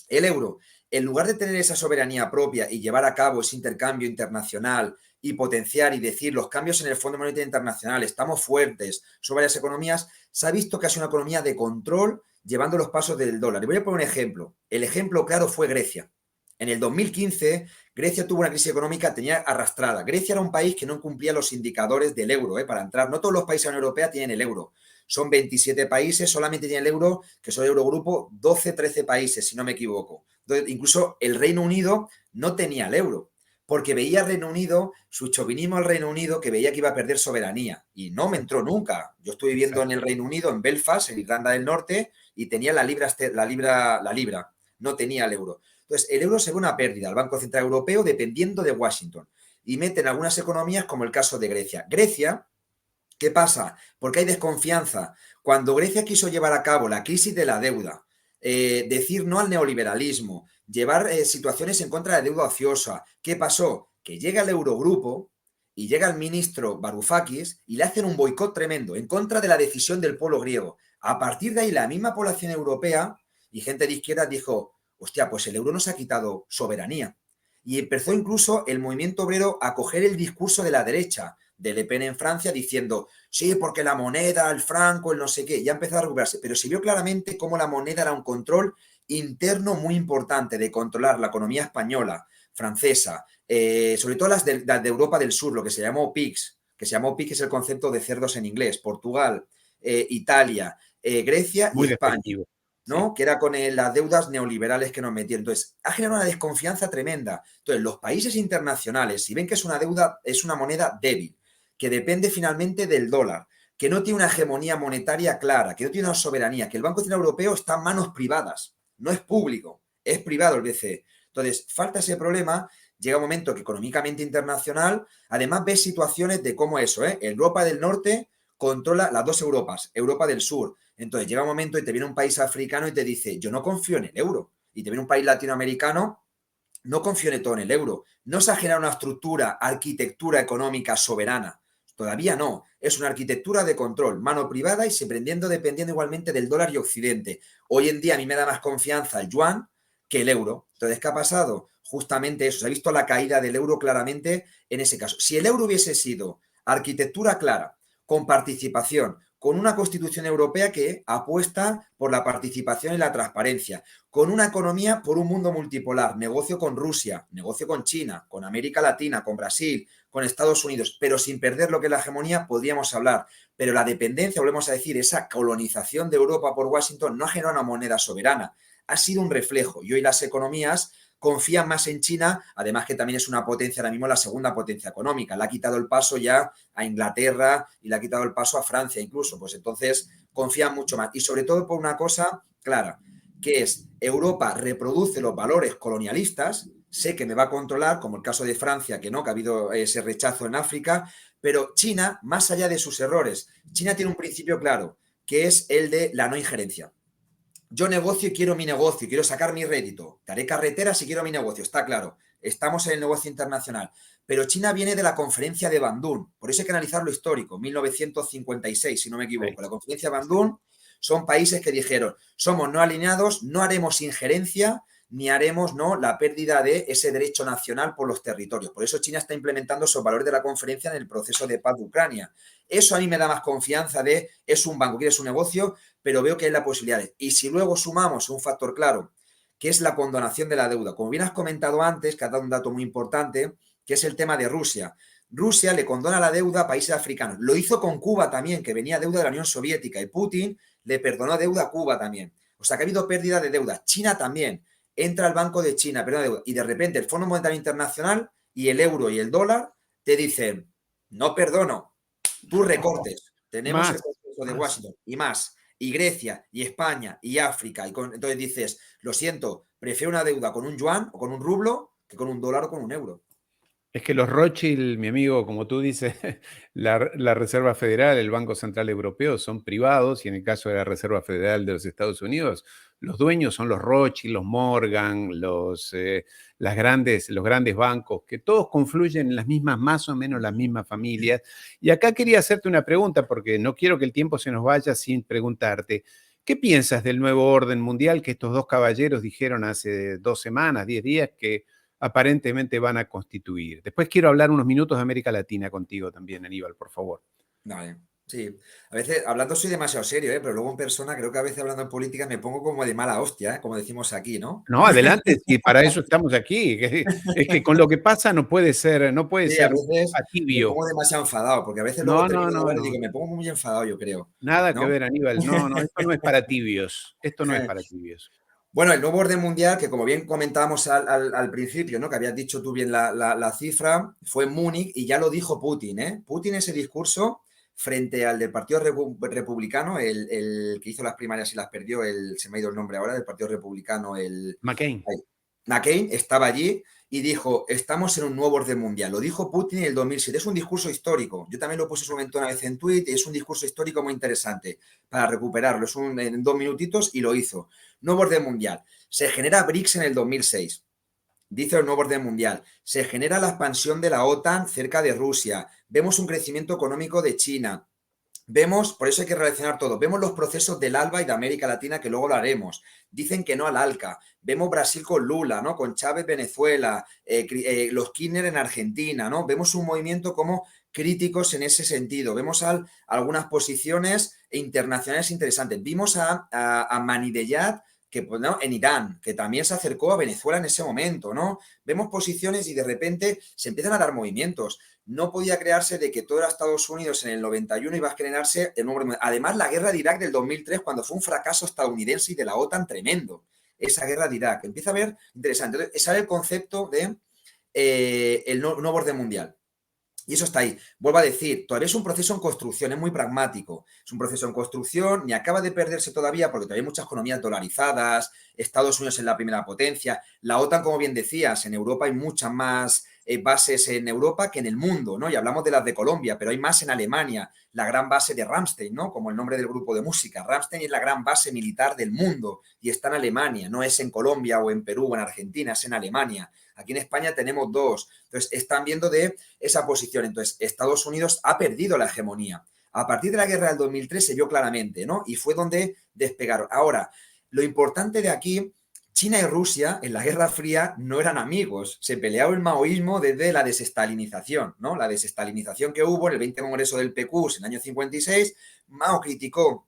El euro, en lugar de tener esa soberanía propia y llevar a cabo ese intercambio internacional y potenciar y decir los cambios en el Fondo Monetario Internacional, estamos fuertes sobre las economías, se ha visto que ha sido una economía de control llevando los pasos del dólar. Y voy a poner un ejemplo. El ejemplo claro fue Grecia. En el 2015, Grecia tuvo una crisis económica, tenía arrastrada. Grecia era un país que no cumplía los indicadores del euro para entrar. No todos los países de la Unión Europea tienen el euro. Son 27 países, solamente tienen el euro, que son el Eurogrupo, 12, 13 países, si no me equivoco. Entonces, incluso el Reino Unido no tenía el euro, porque veía al Reino Unido, su chauvinismo al Reino Unido, que veía que iba a perder soberanía. Y no me entró nunca. Yo estuve viviendo en el Reino Unido, en Belfast, en Irlanda del Norte, y tenía la libra, no tenía el euro. Entonces, el euro se ve una pérdida al Banco Central Europeo dependiendo de Washington. Y meten algunas economías como el caso de Grecia. Grecia, ¿qué pasa? Porque hay desconfianza. Cuando Grecia quiso llevar a cabo la crisis de la deuda, decir no al neoliberalismo, llevar situaciones en contra de la deuda ociosa, ¿qué pasó? Que llega el Eurogrupo y llega el ministro Varoufakis y le hacen un boicot tremendo en contra de la decisión del pueblo griego. A partir de ahí, la misma población europea y gente de izquierda dijo, hostia, pues el euro nos ha quitado soberanía. Y empezó incluso el movimiento obrero a coger el discurso de la derecha, de Le Pen en Francia, diciendo, sí, porque la moneda, el franco, el no sé qué, ya empezó a recuperarse. Pero se vio claramente cómo la moneda era un control interno muy importante de controlar la economía española, francesa, sobre todo las de Europa del Sur, lo que se llamó PIGS, que es el concepto de cerdos en inglés, Portugal, Italia, Grecia y Muy España. despectivo. Sí. ¿No? Que era con las deudas neoliberales que nos metieron. Entonces, ha generado una desconfianza tremenda. Entonces, los países internacionales, si ven que es una deuda, es una moneda débil, que depende finalmente del dólar, que no tiene una hegemonía monetaria clara, que no tiene una soberanía, que el Banco Central Europeo está en manos privadas, no es público, es privado el BCE. Entonces, falta ese problema, llega un momento que económicamente internacional, además ves situaciones de cómo eso, Europa del Norte controla las dos Europas, Europa del Sur. Entonces llega un momento y te viene un país africano y te dice, yo no confío en el euro. Y te viene un país latinoamericano, no confío en todo en el euro. No se ha generado una estructura, arquitectura económica soberana. Todavía no. Es una arquitectura de control, mano privada y se dependiendo igualmente del dólar y Occidente. Hoy en día a mí me da más confianza el yuan que el euro. Entonces, ¿qué ha pasado? Justamente eso. Se ha visto la caída del euro claramente en ese caso. Si el euro hubiese sido arquitectura clara, con participación, con una constitución europea que apuesta por la participación y la transparencia, con una economía por un mundo multipolar, negocio con Rusia, negocio con China, con América Latina, con Brasil, con Estados Unidos, pero sin perder lo que es la hegemonía, podríamos hablar. Pero la dependencia, volvemos a decir, esa colonización de Europa por Washington no ha generado una moneda soberana, ha sido un reflejo. Y hoy las economías confían más en China, además que también es una potencia, ahora mismo la segunda potencia económica. Le ha quitado el paso ya a Inglaterra y le ha quitado el paso a Francia incluso. Pues entonces confían mucho más. Y sobre todo por una cosa clara, que es Europa reproduce los valores colonialistas, sé que me va a controlar, como el caso de Francia, que no, que ha habido ese rechazo en África, pero China, más allá de sus errores, China tiene un principio claro, que es el de la no injerencia. Yo negocio y quiero mi negocio, quiero sacar mi rédito, te haré carreteras y quiero mi negocio, está claro, estamos en el negocio internacional, pero China viene de la conferencia de Bandung, por eso hay que analizar lo histórico, 1956, si no me equivoco, la conferencia de Bandung son países que dijeron, somos no alineados, no haremos injerencia, ni haremos no la pérdida de ese derecho nacional por los territorios. Por eso China está implementando esos valores de la conferencia en el proceso de paz de Ucrania. Eso a mí me da más confianza de, es un banco, quieres un negocio, pero veo que hay la posibilidad. Y si luego sumamos un factor claro, que es la condonación de la deuda, como bien has comentado antes, que has dado un dato muy importante, que es el tema de Rusia. Rusia le condona la deuda a países africanos. Lo hizo con Cuba también, que venía deuda de la Unión Soviética, y Putin le perdonó deuda a Cuba también. O sea que ha habido pérdida de deuda. China también. Entra al Banco de China, perdona deuda, y de repente el Fondo Monetario Internacional y el euro y el dólar te dicen, no perdono, tus recortes. Tenemos el Más, Consejo de más. Washington y más. Y Grecia, y España, y África. Entonces dices, lo siento, prefiero una deuda con un yuan o con un rublo que con un dólar o con un euro. Es que los Rothschild, mi amigo, como tú dices, la Reserva Federal, el Banco Central Europeo son privados y en el caso de la Reserva Federal de los Estados Unidos, los dueños son los Rothschild, los Morgan, los grandes bancos, que todos confluyen en las mismas, más o menos las mismas familias. Y acá quería hacerte una pregunta, porque no quiero que el tiempo se nos vaya sin preguntarte. ¿Qué piensas del nuevo orden mundial que estos dos caballeros dijeron hace 2 semanas, 10 días, que aparentemente van a constituir? Después quiero hablar unos minutos de América Latina contigo también, Aníbal, por favor. Vale, sí. A veces hablando soy demasiado serio, ¿eh? Pero luego en persona creo que a veces hablando en política me pongo como de mala hostia, ¿eh? Como decimos aquí, ¿no? No, adelante, y para eso estamos aquí. Es que con lo que pasa no puede ser, no puede Sí, a ser veces a me tibio. pongo demasiado enfadado, porque a veces luego No, no, termino de no, hablar y no. digo, me pongo muy enfadado, yo creo, Nada que ¿no? ver, Aníbal. No, no, esto no es para tibios. Esto no es para tibios. Bueno, el nuevo orden mundial, que como bien comentábamos al principio, ¿no? Que habías dicho tú bien la cifra, fue en Múnich y ya lo dijo Putin, ¿eh? Putin ese discurso frente al del Partido Republicano, el que hizo las primarias y las perdió, se me ha ido el nombre ahora, del Partido Republicano, McCain. ay, McCain, estaba allí y dijo, estamos en un nuevo orden mundial. Lo dijo Putin en el 2007. Es un discurso histórico. Yo también lo puse en su momento una vez en Twitter y es un discurso histórico muy interesante para recuperarlo. En 2 minutitos y lo hizo. Nuevo orden mundial. Se genera BRICS en el 2006. Dice el nuevo orden mundial. Se genera la expansión de la OTAN cerca de Rusia. Vemos un crecimiento económico de China. Vemos, por eso hay que relacionar todo, vemos los procesos del ALBA y de América Latina, que luego lo haremos. Dicen que no al ALCA. Vemos Brasil con Lula, ¿no? Con Chávez, Venezuela, los Kirchner en Argentina, ¿no? Vemos un movimiento como críticos en ese sentido. Vemos algunas posiciones internacionales interesantes. Vimos a Manideyat, que, pues, ¿no? En Irán, que también se acercó a Venezuela en ese momento, ¿no? Vemos posiciones y de repente se empiezan a dar movimientos. No podía crearse de que todo era Estados Unidos en el 91 iba a generarse el nuevo. Además, la guerra de Irak del 2003, cuando fue un fracaso estadounidense y de la OTAN tremendo. Esa guerra de Irak. Empieza a ver interesante. Entonces, sale el concepto de el nuevo orden mundial. Y eso está ahí. Vuelvo a decir, todavía es un proceso en construcción, es muy pragmático. Es un proceso en construcción, ni acaba de perderse todavía porque todavía hay muchas economías dolarizadas, Estados Unidos es la primera potencia. La OTAN, como bien decías, en Europa hay muchas más bases en Europa que en el mundo, ¿no? Y hablamos de las de Colombia, pero hay más en Alemania, la gran base de Ramstein, ¿no? Como el nombre del grupo de música. Ramstein es la gran base militar del mundo y está en Alemania, no es en Colombia o en Perú o en Argentina, es en Alemania. Aquí en España tenemos dos. Entonces, están viendo de esa posición. Entonces, Estados Unidos ha perdido la hegemonía. A partir de la guerra del 2003 se vio claramente, ¿no? Y fue donde despegaron. Ahora, lo importante de aquí, China y Rusia en la Guerra Fría no eran amigos. Se peleaba el maoísmo desde la desestalinización, ¿no? La desestalinización que hubo en el 20 Congreso del PQS en el año 56. Mao criticó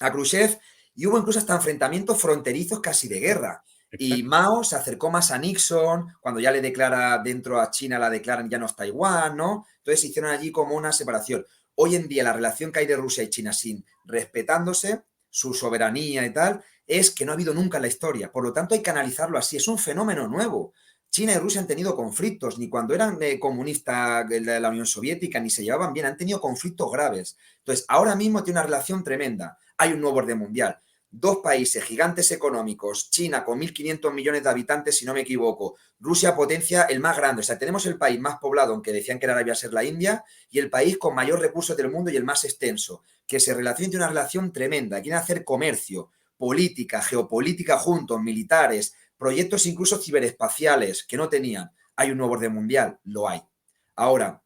a Khrushchev y hubo incluso hasta enfrentamientos fronterizos casi de guerra. Y Exacto. Mao se acercó más a Nixon, cuando ya le declara dentro a China, la declaran ya no es Taiwán, ¿no? Entonces hicieron allí como una separación. Hoy en día la relación que hay de Rusia y China sin respetándose, su soberanía y tal, es que no ha habido nunca en la historia. Por lo tanto hay que analizarlo así, es un fenómeno nuevo. China y Rusia han tenido conflictos, ni cuando eran comunistas de la Unión Soviética, ni se llevaban bien, han tenido conflictos graves. Entonces, ahora mismo tiene una relación tremenda. Hay un nuevo orden mundial. Dos países gigantes económicos, China con 1.500 millones de habitantes, si no me equivoco, Rusia potencia el más grande, o sea, tenemos el país más poblado, aunque decían que ahora iba a ser la India, y el país con mayor recursos del mundo y el más extenso, que se relaciona, tiene una relación tremenda, quieren hacer comercio, política, geopolítica juntos, militares, proyectos incluso ciberespaciales que no tenían. ¿Hay un nuevo orden mundial? Lo hay. Ahora,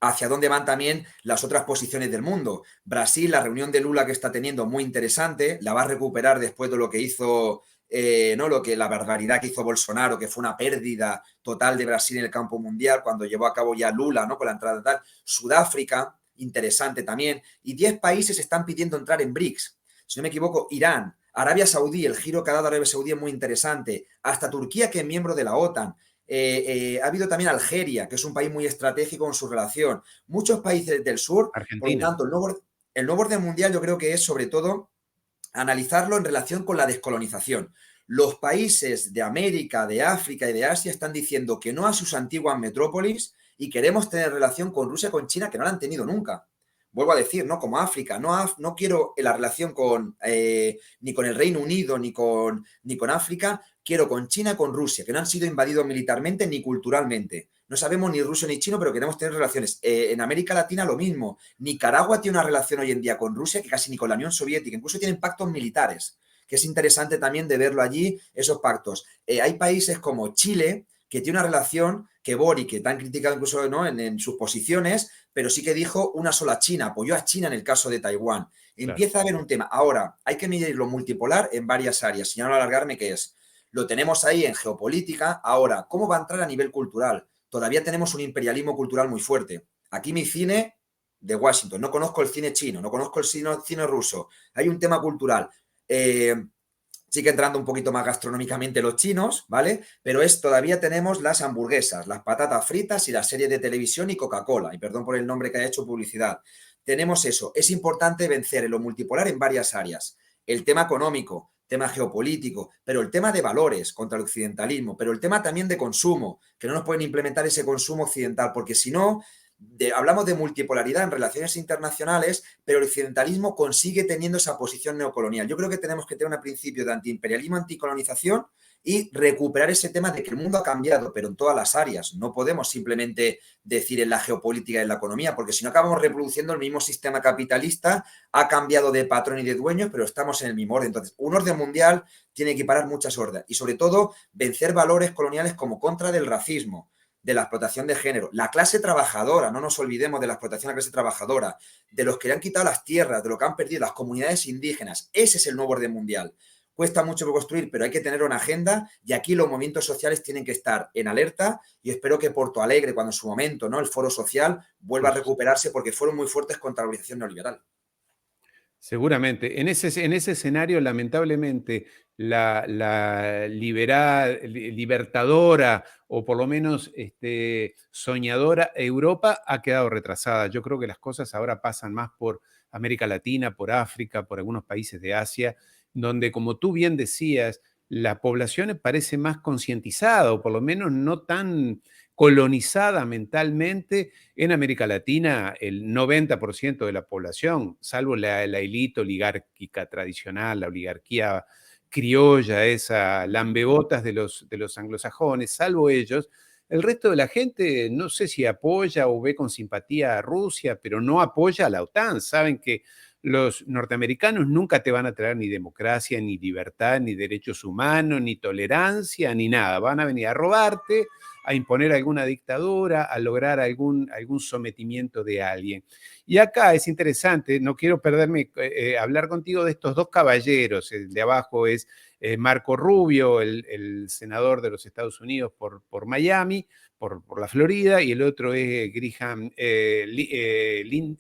hacia dónde van también las otras posiciones del mundo. Brasil, la reunión de Lula que está teniendo muy interesante, la va a recuperar después de lo que hizo, ¿no? La barbaridad que hizo Bolsonaro, que fue una pérdida total de Brasil en el campo mundial cuando llevó a cabo ya Lula, ¿no? Con la entrada tal. Sudáfrica, interesante también. Y 10 países están pidiendo entrar en BRICS. Si no me equivoco, Irán, Arabia Saudí, el giro que ha dado Arabia Saudí es muy interesante. Hasta Turquía, que es miembro de la OTAN. Ha habido también Algeria, que es un país muy estratégico en su relación. Muchos países del sur, por lo Argentina. tanto, el nuevo orden mundial yo creo que es sobre todo analizarlo en relación con la descolonización. Los países de América, de África y de Asia están diciendo que no a sus antiguas metrópolis y queremos tener relación con Rusia, con China, que no la han tenido nunca. Vuelvo a decir, ¿no? Como África, no quiero la relación ni con el Reino Unido ni con África, quiero con China, con Rusia, que no han sido invadidos militarmente ni culturalmente. No sabemos ni ruso ni chino, pero queremos tener relaciones. En América Latina lo mismo. Nicaragua tiene una relación hoy en día con Rusia que casi ni con la Unión Soviética. Incluso tienen pactos militares, que es interesante también de verlo allí, esos pactos. Hay países como Chile, que tiene una relación que Boric, que tan criticado incluso, ¿no?, en sus posiciones, pero sí que dijo una sola China, apoyó a China en el caso de Taiwán. Claro. Empieza a haber un tema. Ahora, hay que medir lo multipolar en varias áreas, sin no alargarme, que es, lo tenemos ahí en geopolítica. Ahora, ¿cómo va a entrar a nivel cultural? Todavía tenemos un imperialismo cultural muy fuerte. Aquí mi cine de Washington, no conozco el cine chino, no conozco el cine ruso. Hay un tema cultural. Sigue entrando un poquito más gastronómicamente los chinos, ¿vale? Pero todavía tenemos las hamburguesas, las patatas fritas y las series de televisión y Coca-Cola. Y perdón por el nombre que haya hecho publicidad. Tenemos eso. Es importante vencer en lo multipolar en varias áreas. El tema económico, tema geopolítico, pero el tema de valores contra el occidentalismo, pero el tema también de consumo, que no nos pueden implementar ese consumo occidental, porque si no, hablamos de multipolaridad en relaciones internacionales, pero el occidentalismo consigue teniendo esa posición neocolonial. Yo creo que tenemos que tener un principio de antiimperialismo, anticolonización y recuperar ese tema de que el mundo ha cambiado, pero en todas las áreas. No podemos simplemente decir en la geopolítica y en la economía, porque si no acabamos reproduciendo el mismo sistema capitalista, ha cambiado de patrón y de dueños, pero estamos en el mismo orden. Entonces, un orden mundial tiene que parar muchas hordas y, sobre todo, vencer valores coloniales como contra del racismo, de la explotación de género, la clase trabajadora, no nos olvidemos de la explotación de la clase trabajadora, de los que le han quitado las tierras, de lo que han perdido las comunidades indígenas. Ese es el nuevo orden mundial. Cuesta mucho por construir, pero hay que tener una agenda y aquí los movimientos sociales tienen que estar en alerta y espero que Porto Alegre, cuando en su momento, ¿no?, el foro social vuelva a Pues, recuperarse porque fueron muy fuertes contra la organización neoliberal. seguramente. En ese escenario, lamentablemente, la libertadora o por lo menos soñadora Europa ha quedado retrasada. Yo creo que las cosas ahora pasan más por América Latina, por África, por algunos países de Asia, donde, como tú bien decías, la población parece más concientizada o por lo menos no tan colonizada mentalmente. En América Latina, el 90% de la población, salvo la élite oligárquica tradicional, la oligarquía criolla, esa lambebotas de los anglosajones, salvo ellos, el resto de la gente no sé si apoya o ve con simpatía a Rusia, pero no apoya a la OTAN. Saben que los norteamericanos nunca te van a traer ni democracia, ni libertad, ni derechos humanos, ni tolerancia, ni nada. Van a venir a robarte, a imponer alguna dictadura, a lograr algún sometimiento de alguien. Y acá es interesante, no quiero perderme, hablar contigo de estos dos caballeros. El de abajo es Marco Rubio, el senador de los Estados Unidos por Miami, por la Florida, y el otro es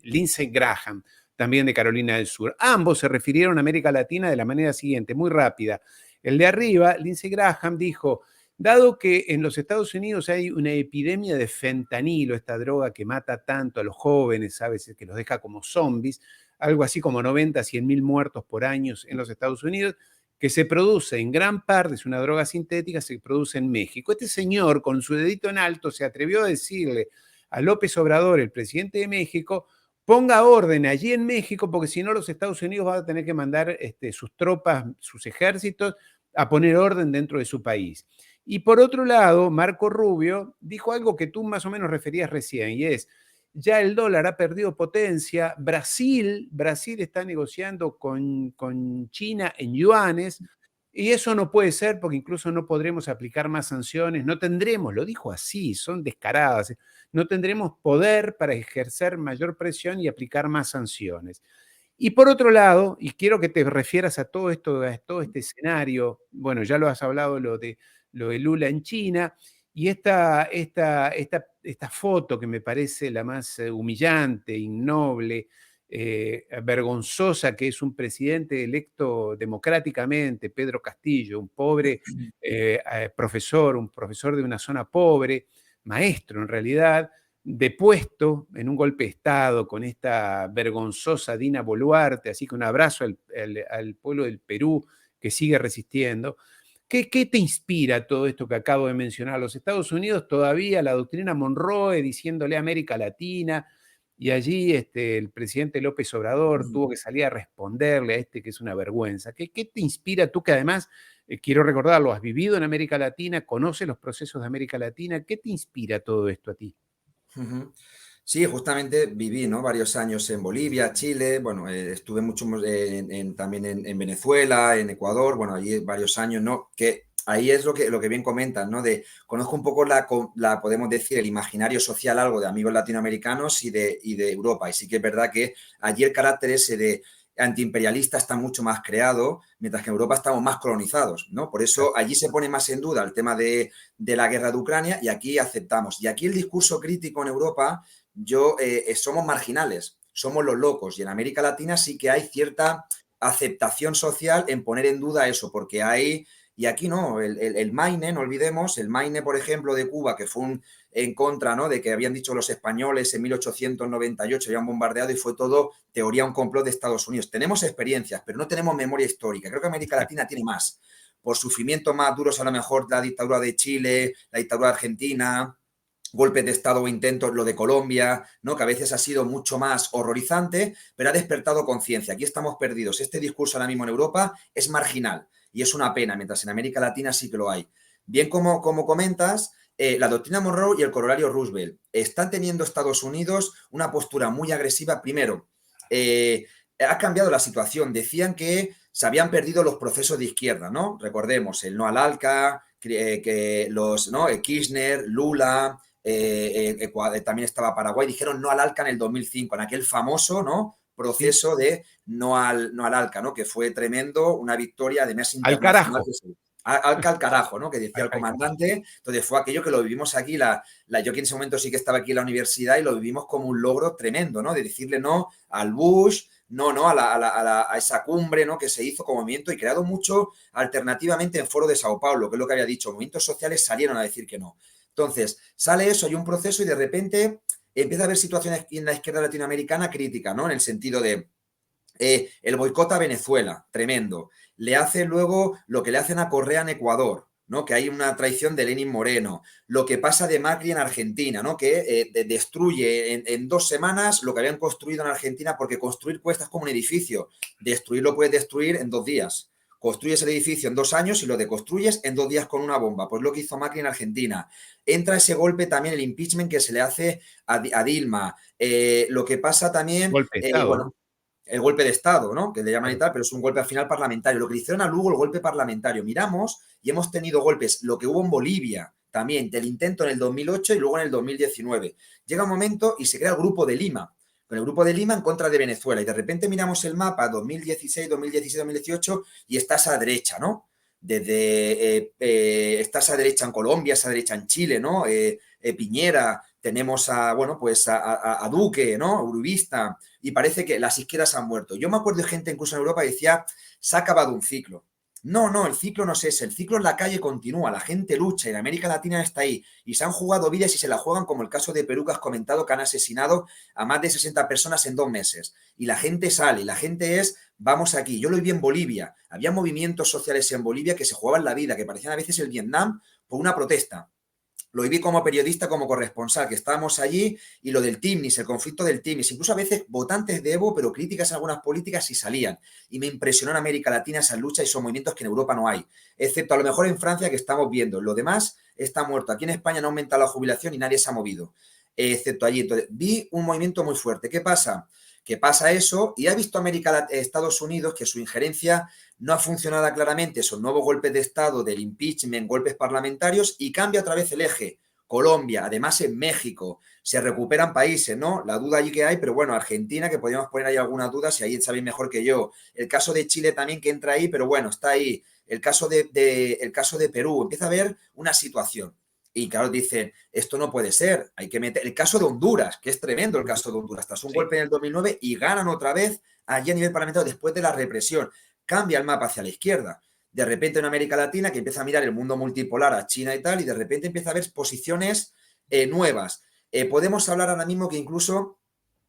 Lindsey Graham, también de Carolina del Sur. Ambos se refirieron a América Latina de la manera siguiente, muy rápida. El de arriba, Lindsey Graham, dijo: dado que en los Estados Unidos hay una epidemia de fentanilo, esta droga que mata tanto a los jóvenes, a veces que los deja como zombies, algo así como 90 a 100 mil muertos por año en los Estados Unidos, que se produce en gran parte, es una droga sintética, se produce en México. Este señor, con su dedito en alto, se atrevió a decirle a López Obrador, el presidente de México: ponga orden allí en México, porque si no los Estados Unidos van a tener que mandar sus tropas, sus ejércitos, a poner orden dentro de su país. Y por otro lado, Marco Rubio dijo algo que tú más o menos referías recién, y es: ya el dólar ha perdido potencia, Brasil está negociando con China en yuanes, y eso no puede ser porque incluso no podremos aplicar más sanciones, no tendremos, lo dijo así, son descaradas, no tendremos poder para ejercer mayor presión y aplicar más sanciones. Y por otro lado, y quiero que te refieras a todo esto, a todo este escenario, bueno, ya lo has hablado, lo de Lula en China, y esta foto que me parece la más humillante, ignoble, vergonzosa, que es un presidente electo democráticamente, Pedro Castillo, un pobre profesor, un profesor de una zona pobre, maestro en realidad, depuesto en un golpe de Estado con esta vergonzosa Dina Boluarte, así que un abrazo al pueblo del Perú que sigue resistiendo. ¿Qué te inspira todo esto que acabo de mencionar? Los Estados Unidos todavía, la doctrina Monroe diciéndole a América Latina, y allí el presidente López Obrador tuvo que salir a responderle a que es una vergüenza. ¿Qué te inspira tú que además, quiero recordarlo, has vivido en América Latina, conoces los procesos de América Latina? ¿Qué te inspira todo esto a ti? Ujú. Sí, justamente viví, ¿no? Varios años en Bolivia, Chile, bueno, estuve mucho también en Venezuela, en Ecuador, bueno, allí varios años, ¿no? Que ahí es lo que bien comentas, ¿no? Conozco un poco podemos decir, el imaginario social, algo de amigos latinoamericanos y de Europa, y sí que es verdad que allí el carácter ese de antiimperialista está mucho más creado, mientras que en Europa estamos más colonizados, ¿no? Por eso allí se pone más en duda el tema de la guerra de Ucrania y aquí aceptamos. Y aquí el discurso crítico en Europa somos marginales, somos los locos. Y en América Latina sí que hay cierta aceptación social en poner en duda eso, porque hay, y aquí no, el Maine, no olvidemos, el Maine, por ejemplo, de Cuba, que fue en contra, ¿no? De que habían dicho los españoles en 1898, habían bombardeado y fue todo teoría, un complot de Estados Unidos. Tenemos experiencias, pero no tenemos memoria histórica. Creo que América Latina tiene más. Por sufrimientos más duros, a lo mejor la dictadura de Chile, la dictadura de Argentina, golpes de Estado o intentos, lo de Colombia, ¿no? Que a veces ha sido mucho más horrorizante, pero ha despertado conciencia. Aquí estamos perdidos. Este discurso ahora mismo en Europa es marginal y es una pena, mientras en América Latina sí que lo hay. Bien, como comentas, la doctrina Monroe y el corolario Roosevelt están teniendo Estados Unidos una postura muy agresiva. Primero, ha cambiado la situación. Decían que se habían perdido los procesos de izquierda, ¿no? Recordemos, el no al ALCA, que los, ¿no? Kirchner, Lula, también estaba Paraguay, dijeron no al ALCA en el 2005, en aquel famoso, ¿no? Sí, Proceso de no al ALCA, ¿no? Que fue tremendo, una victoria además al internacional. carajo. ALCA al carajo, ¿no? Que decía el Al carajo. comandante. Entonces fue aquello que lo vivimos aquí, yo que en ese momento sí que estaba aquí en la universidad y lo vivimos como un logro tremendo, ¿no? De decirle no al Bush, no a esa cumbre, ¿no? Que se hizo como movimiento y creado mucho alternativamente en Foro de Sao Paulo, que es lo que había dicho, movimientos sociales salieron a decir que no. Entonces, sale eso, hay un proceso y de repente empieza a haber situaciones en la izquierda latinoamericana crítica, ¿no? En el sentido de el boicot a Venezuela, tremendo. Le hace luego lo que le hacen a Correa en Ecuador, ¿no? Que hay una traición de Lenin Moreno. Lo que pasa de Macri en Argentina, ¿no? Que destruye en 2 semanas lo que habían construido en Argentina, porque construir cuesta como un edificio. Destruirlo puedes destruir en 2 días. Construyes el edificio en 2 años y lo deconstruyes en 2 días con una bomba. Pues lo que hizo Macri en Argentina. Entra ese golpe también, el impeachment que se le hace a Dilma. Lo que pasa también, Golpe de Estado, bueno, ¿no? el golpe de Estado, ¿no? Que le llaman y Claro. tal, pero es un golpe al final parlamentario. Lo que le hicieron a Lugo, el golpe parlamentario. Miramos y hemos tenido golpes, lo que hubo en Bolivia también, del intento en el 2008 y luego en el 2019. Llega un momento y se crea el Grupo de Lima, con el Grupo de Lima en contra de Venezuela. Y de repente miramos el mapa 2016, 2017, 2018 y está esa derecha, ¿no? Está esa derecha en Colombia, esa derecha en Chile, ¿no? Piñera, tenemos bueno, pues a Duque, ¿no? Uribista, y parece que las izquierdas han muerto. Yo me acuerdo de gente incluso en Europa que decía, se ha acabado un ciclo. No, el ciclo no es ese, el ciclo en la calle continúa, la gente lucha y la América Latina está ahí y se han jugado vidas y se la juegan, como el caso de Perú que has comentado, que han asesinado a más de 60 personas en 2 meses y la gente sale y la gente vamos aquí. Yo lo vi en Bolivia, había movimientos sociales en Bolivia que se jugaban la vida, que parecían a veces el Vietnam por una protesta. Lo viví como periodista, como corresponsal, que estábamos allí, y lo del Timnis, el conflicto del Timnis, incluso a veces votantes de Evo, pero críticas a algunas políticas y salían. Y me impresionó en América Latina esa lucha y esos movimientos que en Europa no hay, excepto a lo mejor en Francia que estamos viendo. Lo demás está muerto. Aquí en España no ha aumentado la jubilación y nadie se ha movido, excepto allí. Entonces, vi un movimiento muy fuerte. ¿Qué pasa? Que pasa eso y ha visto Estados Unidos que su injerencia no ha funcionado claramente, esos nuevos golpes de Estado del impeachment, golpes parlamentarios, y cambia otra vez el eje. Colombia, además en México, se recuperan países, ¿no? La duda allí que hay, pero bueno, Argentina, que podríamos poner ahí algunas dudas, si ahí sabéis mejor que yo. El caso de Chile también que entra ahí, pero bueno, está ahí. El caso de Perú, empieza a haber una situación. Y claro, dicen, esto no puede ser, hay que meter... El caso de Honduras, que es tremendo el caso de Honduras, tras un Sí. golpe en el 2009 y ganan otra vez allí a nivel parlamentario después de la represión. Cambia el mapa hacia la izquierda. De repente en América Latina, que empieza a mirar el mundo multipolar a China y tal, y de repente empieza a haber posiciones nuevas. Podemos hablar ahora mismo que incluso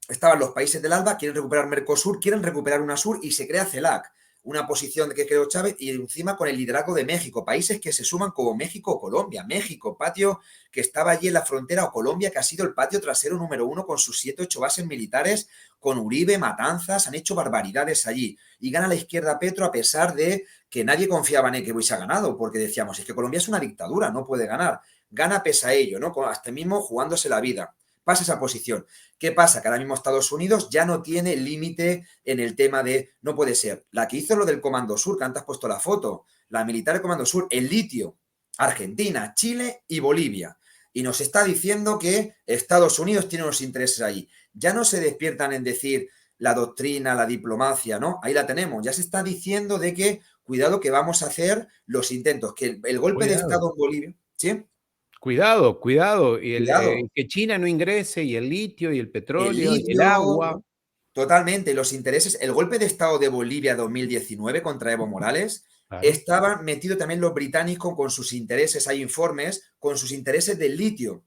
estaban los países del ALBA, quieren recuperar Mercosur, quieren recuperar UNASUR y se crea CELAC. una posición que creó Chávez y encima con el liderazgo de México, países que se suman como México o Colombia. México, patio que estaba allí en la frontera, o Colombia, que ha sido el patio trasero número 1 con sus 7, 8 bases militares, con Uribe, Matanzas, han hecho barbaridades allí. Y gana la izquierda Petro a pesar de que nadie confiaba en que hubiese ganado, porque decíamos, es que Colombia es una dictadura, no puede ganar. Gana pese a ello, ¿no? Hasta mismo jugándose la vida. Pasa esa posición. ¿Qué pasa? Que ahora mismo Estados Unidos ya no tiene límite en el tema de, no puede ser. La que hizo lo del Comando Sur, que antes has puesto la foto, la militar del Comando Sur, el litio, Argentina, Chile y Bolivia. Y nos está diciendo que Estados Unidos tiene unos intereses ahí. Ya no se despiertan en decir la doctrina, la diplomacia, ¿no? Ahí la tenemos. Ya se está diciendo de que, cuidado, que vamos a hacer los intentos, que el golpe de Cuidado. Estado en Bolivia, ¿sí? Cuidado, cuidado. Y Cuidado. que China no ingrese, y el litio, y el El petróleo, y el litio, agua. totalmente, los intereses, el golpe de Estado de Bolivia 2019 contra Evo Morales, Claro. estaban metidos también los británicos con sus intereses, hay informes, con sus intereses del litio,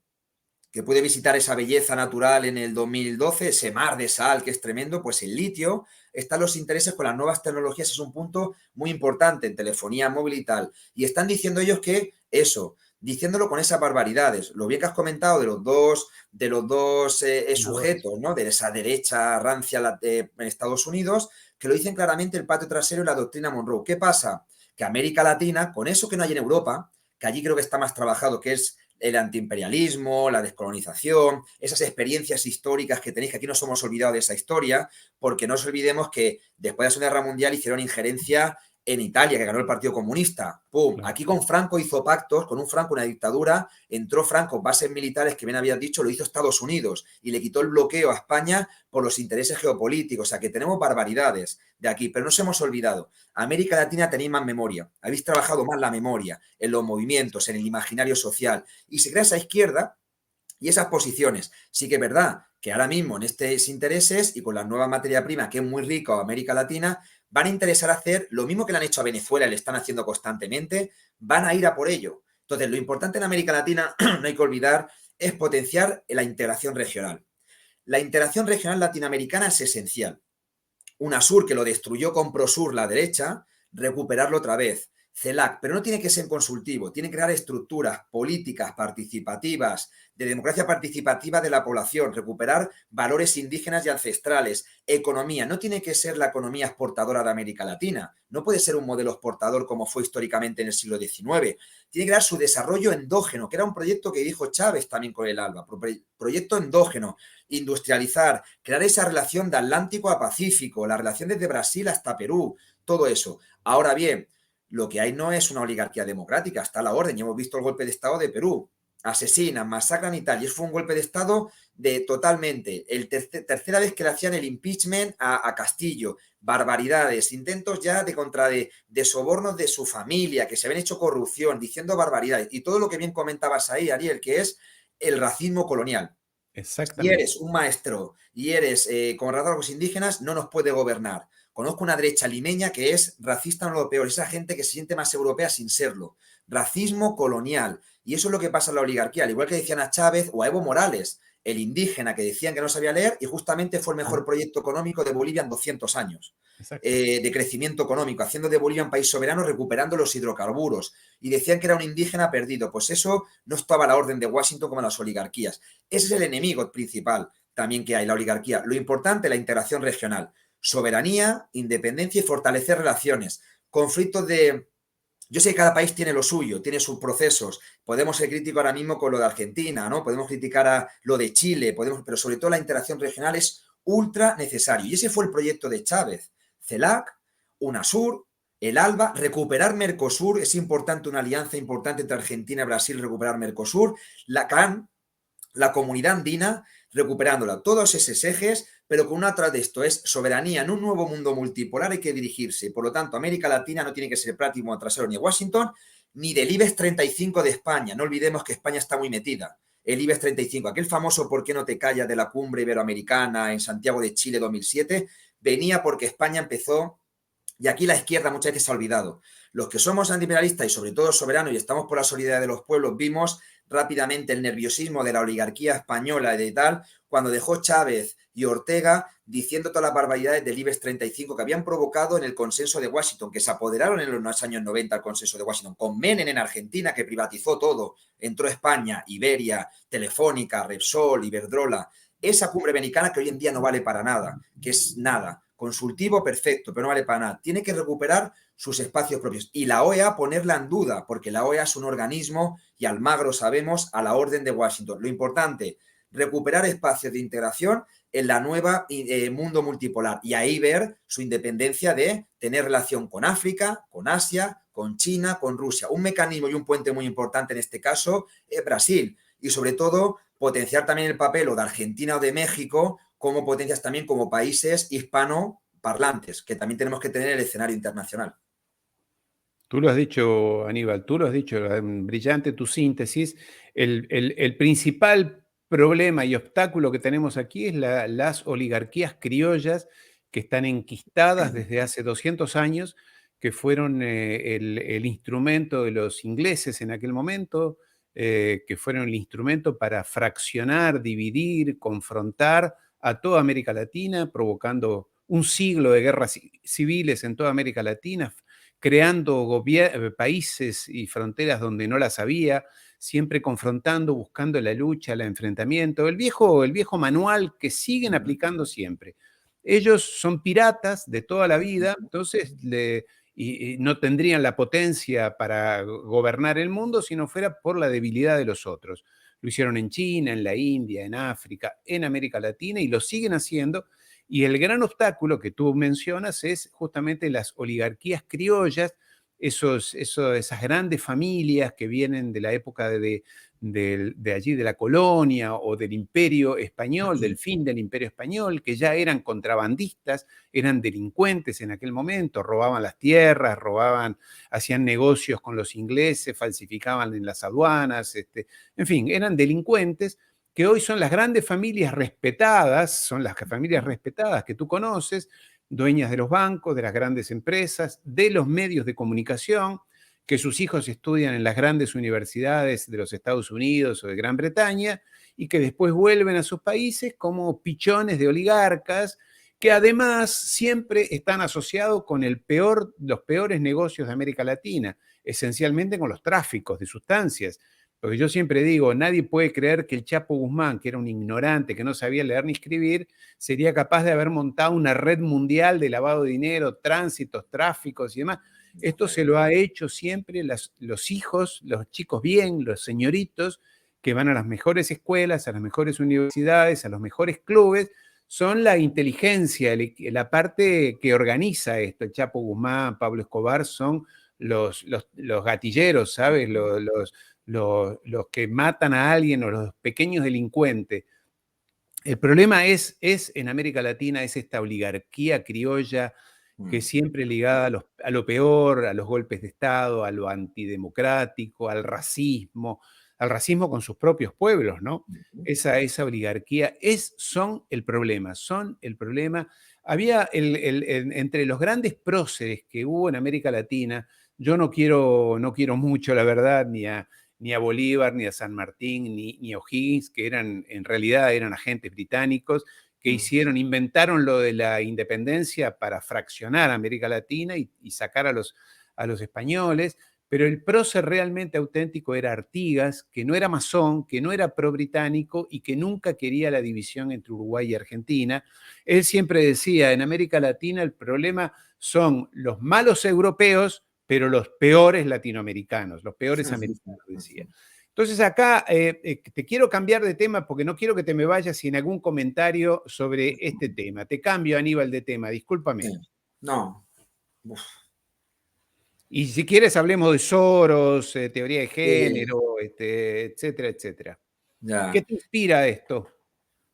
que puede visitar esa belleza natural en el 2012, ese mar de sal que es tremendo, pues el litio, están los intereses con las nuevas tecnologías, es un punto muy importante en telefonía móvil y tal. Y están diciendo ellos que eso, diciéndolo con esas barbaridades, lo bien que has comentado de los dos sujetos, ¿no? De esa derecha rancia en Estados Unidos, que lo dicen claramente el patio trasero y la doctrina Monroe. ¿Qué pasa? Que América Latina, con eso que no hay en Europa, que allí creo que está más trabajado, que es el antiimperialismo, la descolonización, esas experiencias históricas que tenéis, que aquí no somos olvidados de esa historia, porque no os olvidemos que después de la Segunda Guerra Mundial hicieron injerencia en Italia, que ganó el Partido Comunista. ¡Pum! Claro. Aquí con Franco hizo pactos, con un Franco, una dictadura, entró Franco, bases militares que bien habías dicho, lo hizo Estados Unidos y le quitó el bloqueo a España por los intereses geopolíticos. O sea, que tenemos barbaridades de aquí, pero no nos hemos olvidado. América Latina tenéis más memoria, habéis trabajado más la memoria en los movimientos, en el imaginario social, y se crea esa izquierda y esas posiciones. Sí que es verdad que ahora mismo en estos intereses y con la nueva materia prima, que es muy rica, América Latina, van a interesar hacer lo mismo que le han hecho a Venezuela y le están haciendo constantemente, van a ir a por ello. Entonces, lo importante en América Latina, no hay que olvidar, es potenciar la integración regional. La integración regional latinoamericana es esencial. UNASUR, que lo destruyó con PROSUR la derecha, recuperarlo otra vez. CELAC, pero no tiene que ser consultivo, tiene que crear estructuras políticas participativas, de democracia participativa de la población, recuperar valores indígenas y ancestrales, economía, no tiene que ser la economía exportadora de América Latina, no puede ser un modelo exportador como fue históricamente en el siglo XIX, tiene que dar su desarrollo endógeno, que era un proyecto que dijo Chávez también con el ALBA, proyecto endógeno, industrializar, crear esa relación de Atlántico a Pacífico, la relación desde Brasil hasta Perú, todo eso. Ahora bien, lo que hay no es una oligarquía democrática, está a la orden. Y hemos visto el golpe de Estado de Perú. Asesinan, masacran y tal. Y eso fue un golpe de Estado de totalmente. Tercera vez que le hacían el impeachment a Castillo. Barbaridades, intentos ya de sobornos de su familia, que se habían hecho corrupción, diciendo barbaridades. Y todo lo que bien comentabas ahí, Ariel, que es el racismo colonial. Y Exactamente. eres un maestro y eres con rasgos indígenas, no nos puede gobernar. Conozco una derecha limeña que es racista, no lo peor, esa gente que se siente más europea sin serlo. Racismo colonial. Y eso es lo que pasa en la oligarquía, al igual que decían a Chávez o a Evo Morales, el indígena que decían que no sabía leer y justamente fue el mejor proyecto económico de Bolivia en 200 años. Exacto. De crecimiento económico, haciendo de Bolivia un país soberano, recuperando los hidrocarburos. Y decían que era un indígena perdido. Pues eso no estaba a la orden de Washington como las oligarquías. Ese es el enemigo principal también que hay, la oligarquía. Lo importante, la integración regional. Soberanía, independencia y fortalecer relaciones. Conflictos de... Yo sé que cada país tiene lo suyo, tiene sus procesos. Podemos ser críticos ahora mismo con lo de Argentina, ¿no? Podemos criticar a lo de Chile, pero sobre todo la integración regional es ultra necesario. Y ese fue el proyecto de Chávez. CELAC, UNASUR, el ALBA, recuperar Mercosur, es importante, una alianza importante entre Argentina y Brasil, recuperar Mercosur, la CAN, la comunidad andina, recuperándola, todos esos ejes, pero con una tras de esto, es soberanía en un nuevo mundo multipolar, hay que dirigirse. Por lo tanto, América Latina no tiene que ser práctico trasero ni Washington, ni del IBEX 35 de España. No olvidemos que España está muy metida. El IBEX 35, aquel famoso ¿por qué no te callas? De la cumbre iberoamericana en Santiago de Chile 2007, venía porque España empezó, y aquí la izquierda muchas veces se ha olvidado. Los que somos antiimperialistas y sobre todo soberanos y estamos por la solidaridad de los pueblos, vimos rápidamente el nerviosismo de la oligarquía española y de tal, cuando dejó Chávez y Ortega diciendo todas las barbaridades del IBEX 35 que habían provocado en el consenso de Washington, que se apoderaron en los años 90 al consenso de Washington, con Menem en Argentina, que privatizó todo, entró España, Iberia, Telefónica, Repsol, Iberdrola, esa cumbre americana que hoy en día no vale para nada, que es nada, consultivo perfecto, pero no vale para nada, tiene que recuperar sus espacios propios y la OEA ponerla en duda, porque la OEA es un organismo y Almagro sabemos a la orden de Washington. Lo importante, recuperar espacios de integración en la nueva mundo multipolar y ahí ver su independencia de tener relación con África, con Asia, con China, con Rusia. Un mecanismo y un puente muy importante en este caso es Brasil y sobre todo potenciar también el papel o de Argentina o de México como potencias también como países hispanoparlantes, que también tenemos que tener el escenario internacional. Tú lo has dicho, Aníbal, tú lo has dicho, brillante tu síntesis. El principal problema y obstáculo que tenemos aquí es las oligarquías criollas que están enquistadas desde hace 200 años, que fueron el instrumento de los ingleses en aquel momento, que fueron el instrumento para fraccionar, dividir, confrontar a toda América Latina, provocando un siglo de guerras civiles en toda América Latina, creando países y fronteras donde no las había, siempre confrontando, buscando la lucha, el enfrentamiento, el viejo manual que siguen aplicando siempre. Ellos son piratas de toda la vida, entonces y no tendrían la potencia para gobernar el mundo si no fuera por la debilidad de los otros. Lo hicieron en China, en la India, en África, en América Latina y lo siguen haciendo. Y el gran obstáculo que tú mencionas es justamente las oligarquías criollas, esas grandes familias que vienen de la época de allí, de la colonia o del imperio español, del fin del imperio español, que ya eran contrabandistas, eran delincuentes en aquel momento, robaban las tierras, hacían negocios con los ingleses, falsificaban en las aduanas, en fin, eran delincuentes que hoy son las grandes familias respetadas, son las familias respetadas que tú conoces, dueñas de los bancos, de las grandes empresas, de los medios de comunicación, que sus hijos estudian en las grandes universidades de los Estados Unidos o de Gran Bretaña y que después vuelven a sus países como pichones de oligarcas que además siempre están asociados con los peores negocios de América Latina, esencialmente con los tráficos de sustancias. Porque yo siempre digo, nadie puede creer que el Chapo Guzmán, que era un ignorante, que no sabía leer ni escribir, sería capaz de haber montado una red mundial de lavado de dinero, tránsitos, tráficos y demás. Esto se lo ha hecho siempre los hijos, los chicos bien, los señoritos, que van a las mejores escuelas, a las mejores universidades, a los mejores clubes, son la inteligencia, la parte que organiza esto. El Chapo Guzmán, Pablo Escobar son los gatilleros, ¿sabes? Los que matan a alguien o los pequeños delincuentes. El problema es en América Latina, es esta oligarquía criolla que es siempre ligada a lo peor, a los golpes de Estado, a lo antidemocrático, al racismo con sus propios pueblos, ¿no? Esa oligarquía son el problema, son el problema. Había entre los grandes próceres que hubo en América Latina, yo no quiero mucho, la verdad, ni a Bolívar, ni a San Martín, ni a O'Higgins, que en realidad eran agentes británicos, que inventaron lo de la independencia para fraccionar a América Latina y sacar a los españoles, pero el prócer realmente auténtico era Artigas, que no era masón, que no era pro-británico y que nunca quería la división entre Uruguay y Argentina. Él siempre decía, en América Latina el problema son los malos europeos, pero los peores latinoamericanos, los peores americanos, decía. Entonces acá te quiero cambiar de tema porque no quiero que te me vayas sin algún comentario sobre este tema. Te cambio, Aníbal, de tema, discúlpame. No. Y si quieres hablemos de Soros, teoría de género, etcétera, etcétera. Ya. ¿Qué te inspira esto?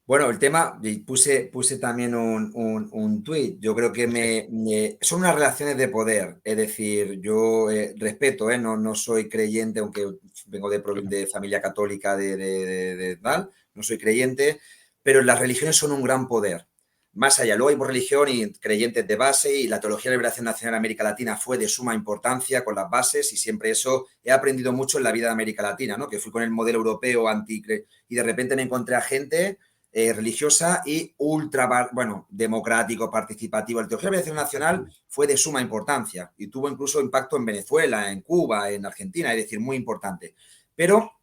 Bueno, el tema, puse también un tuit. Yo creo que son unas relaciones de poder. Es decir, yo respeto, no soy creyente, aunque vengo de familia católica de tal, no soy creyente, pero las religiones son un gran poder. Más allá, luego hay religión y creyentes de base y la teología de liberación nacional en América Latina fue de suma importancia con las bases y siempre eso he aprendido mucho en la vida de América Latina, ¿no? Que fui con el modelo europeo y de repente me encontré a gente religiosa y democrático, participativo. La teología de la liberación nacional fue de suma importancia y tuvo incluso impacto en Venezuela, en Cuba, en Argentina, es decir, muy importante. Pero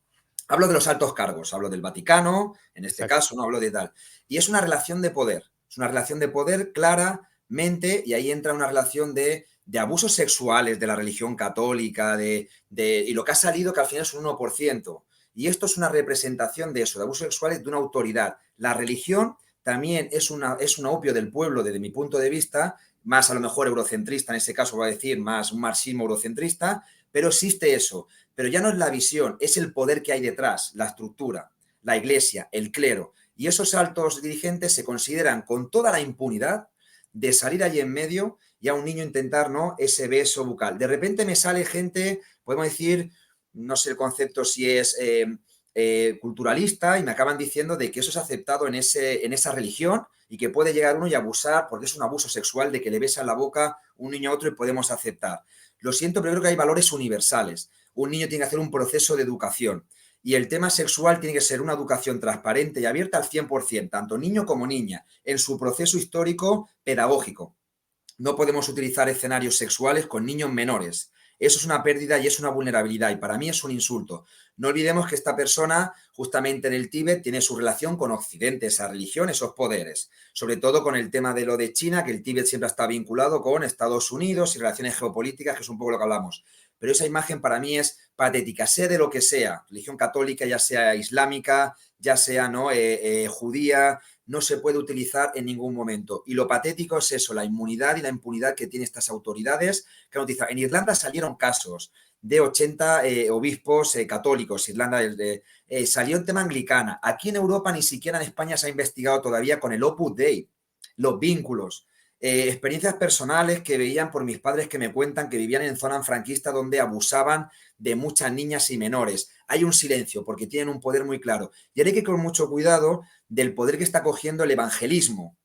hablo de los altos cargos, hablo del Vaticano, en este Exacto. caso, no hablo de tal. Y es una relación de poder, es una relación de poder claramente, y ahí entra una relación de abusos sexuales de la religión católica, y lo que ha salido que al final es un 1%. Y esto es una representación de eso, de abusos sexuales de una autoridad. La religión también es un opio del pueblo, desde mi punto de vista, más a lo mejor eurocentrista, en ese caso voy a decir más un marxismo eurocentrista, pero existe eso. Pero ya no es la visión, es el poder que hay detrás, la estructura, la iglesia, el clero. Y esos altos dirigentes se consideran con toda la impunidad de salir allí en medio y a un niño intentar, ¿no?, ese beso bucal. De repente me sale gente, podemos decir, no sé el concepto si es culturalista, y me acaban diciendo de que eso es aceptado en esa religión y que puede llegar uno y abusar, porque es un abuso sexual de que le besa la boca un niño a otro y podemos aceptar. Lo siento, pero creo que hay valores universales. Un niño tiene que hacer un proceso de educación. Y el tema sexual tiene que ser una educación transparente y abierta al 100%, tanto niño como niña, en su proceso histórico pedagógico. No podemos utilizar escenarios sexuales con niños menores. Eso es una pérdida y es una vulnerabilidad, y para mí es un insulto. No olvidemos que esta persona, justamente en el Tíbet, tiene su relación con Occidente, esa religión, esos poderes. Sobre todo con el tema de lo de China, que el Tíbet siempre está vinculado con Estados Unidos y relaciones geopolíticas, que es un poco lo que hablamos. Pero esa imagen para mí es patética, sea de lo que sea, religión católica, ya sea islámica, ya sea no judía, no se puede utilizar en ningún momento. Y lo patético es eso, la inmunidad y la impunidad que tienen estas autoridades que han utilizado. En Irlanda salieron casos de 80 obispos católicos. Irlanda salió en tema anglicana. Aquí en Europa, ni siquiera en España se ha investigado todavía con el Opus Dei, los vínculos. Experiencias personales que veían por mis padres, que me cuentan que vivían en zona franquista donde abusaban de muchas niñas y menores. Hay un silencio porque tienen un poder muy claro. Y hay que ir con mucho cuidado del poder que está cogiendo el evangelismo.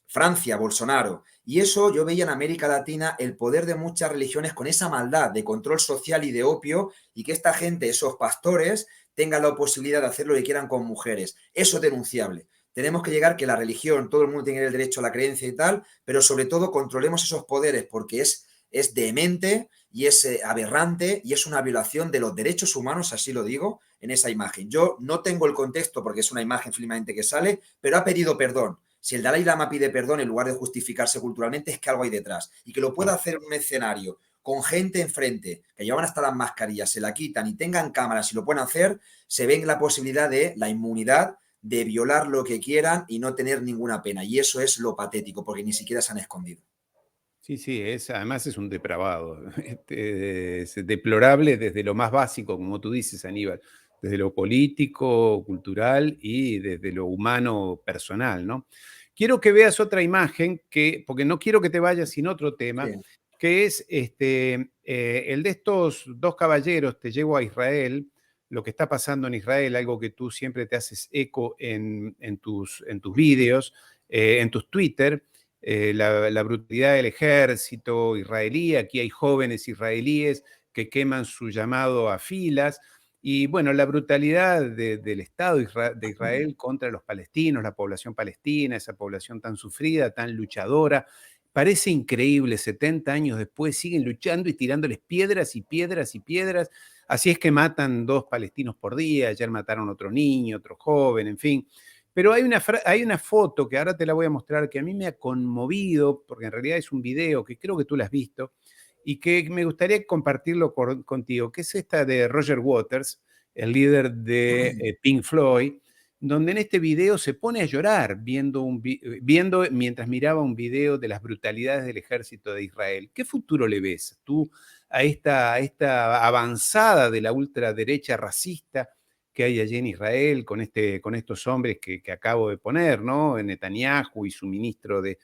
Francia, Bolsonaro. Y eso yo veía en América Latina, el poder de muchas religiones con esa maldad de control social y de opio, y que esta gente, esos pastores, tengan la posibilidad de hacer lo que quieran con mujeres. Eso es denunciable. Tenemos que llegar que la religión, todo el mundo tiene el derecho a la creencia y tal, pero sobre todo controlemos esos poderes, porque es demente y es aberrante y es una violación de los derechos humanos, así lo digo, en esa imagen. Yo no tengo el contexto porque es una imagen finalmente que sale, pero ha pedido perdón. Si el Dalai Lama pide perdón en lugar de justificarse culturalmente, es que algo hay detrás. Y que lo pueda hacer en un escenario con gente enfrente, que llevan hasta las mascarillas, se la quitan y tengan cámaras y lo pueden hacer, se ven la posibilidad de la inmunidad, de violar lo que quieran y no tener ninguna pena. Y eso es lo patético, porque ni siquiera se han escondido. Sí, sí, además es un depravado. Es deplorable desde lo más básico, como tú dices, Aníbal, desde lo político, cultural y desde lo humano, personal, ¿no? Quiero que veas otra imagen, porque no quiero que te vayas sin otro tema, Sí. que es el de estos dos caballeros. Te llevo a Israel, lo que está pasando en Israel, algo que tú siempre te haces eco en tus vídeos, en tus Twitter. La brutalidad del ejército israelí. Aquí hay jóvenes israelíes que queman su llamado a filas. Y bueno, la brutalidad del Estado de Israel contra los palestinos, la población palestina, esa población tan sufrida, tan luchadora. Parece increíble, 70 años después siguen luchando y tirándoles piedras y piedras y piedras. Así es que matan 2 palestinos por día, ayer mataron otro niño, otro joven, en fin. Pero hay una foto que ahora te la voy a mostrar que a mí me ha conmovido, porque en realidad es un video que creo que tú la has visto y que me gustaría compartirlo contigo, que es esta de Roger Waters, el líder de Pink Floyd, donde en este video se pone a llorar viendo mientras miraba un video de las brutalidades del ejército de Israel. ¿Qué futuro le ves tú a esta avanzada de la ultraderecha racista que hay allí en Israel con estos hombres que acabo de poner, ¿no? Netanyahu y su ministro de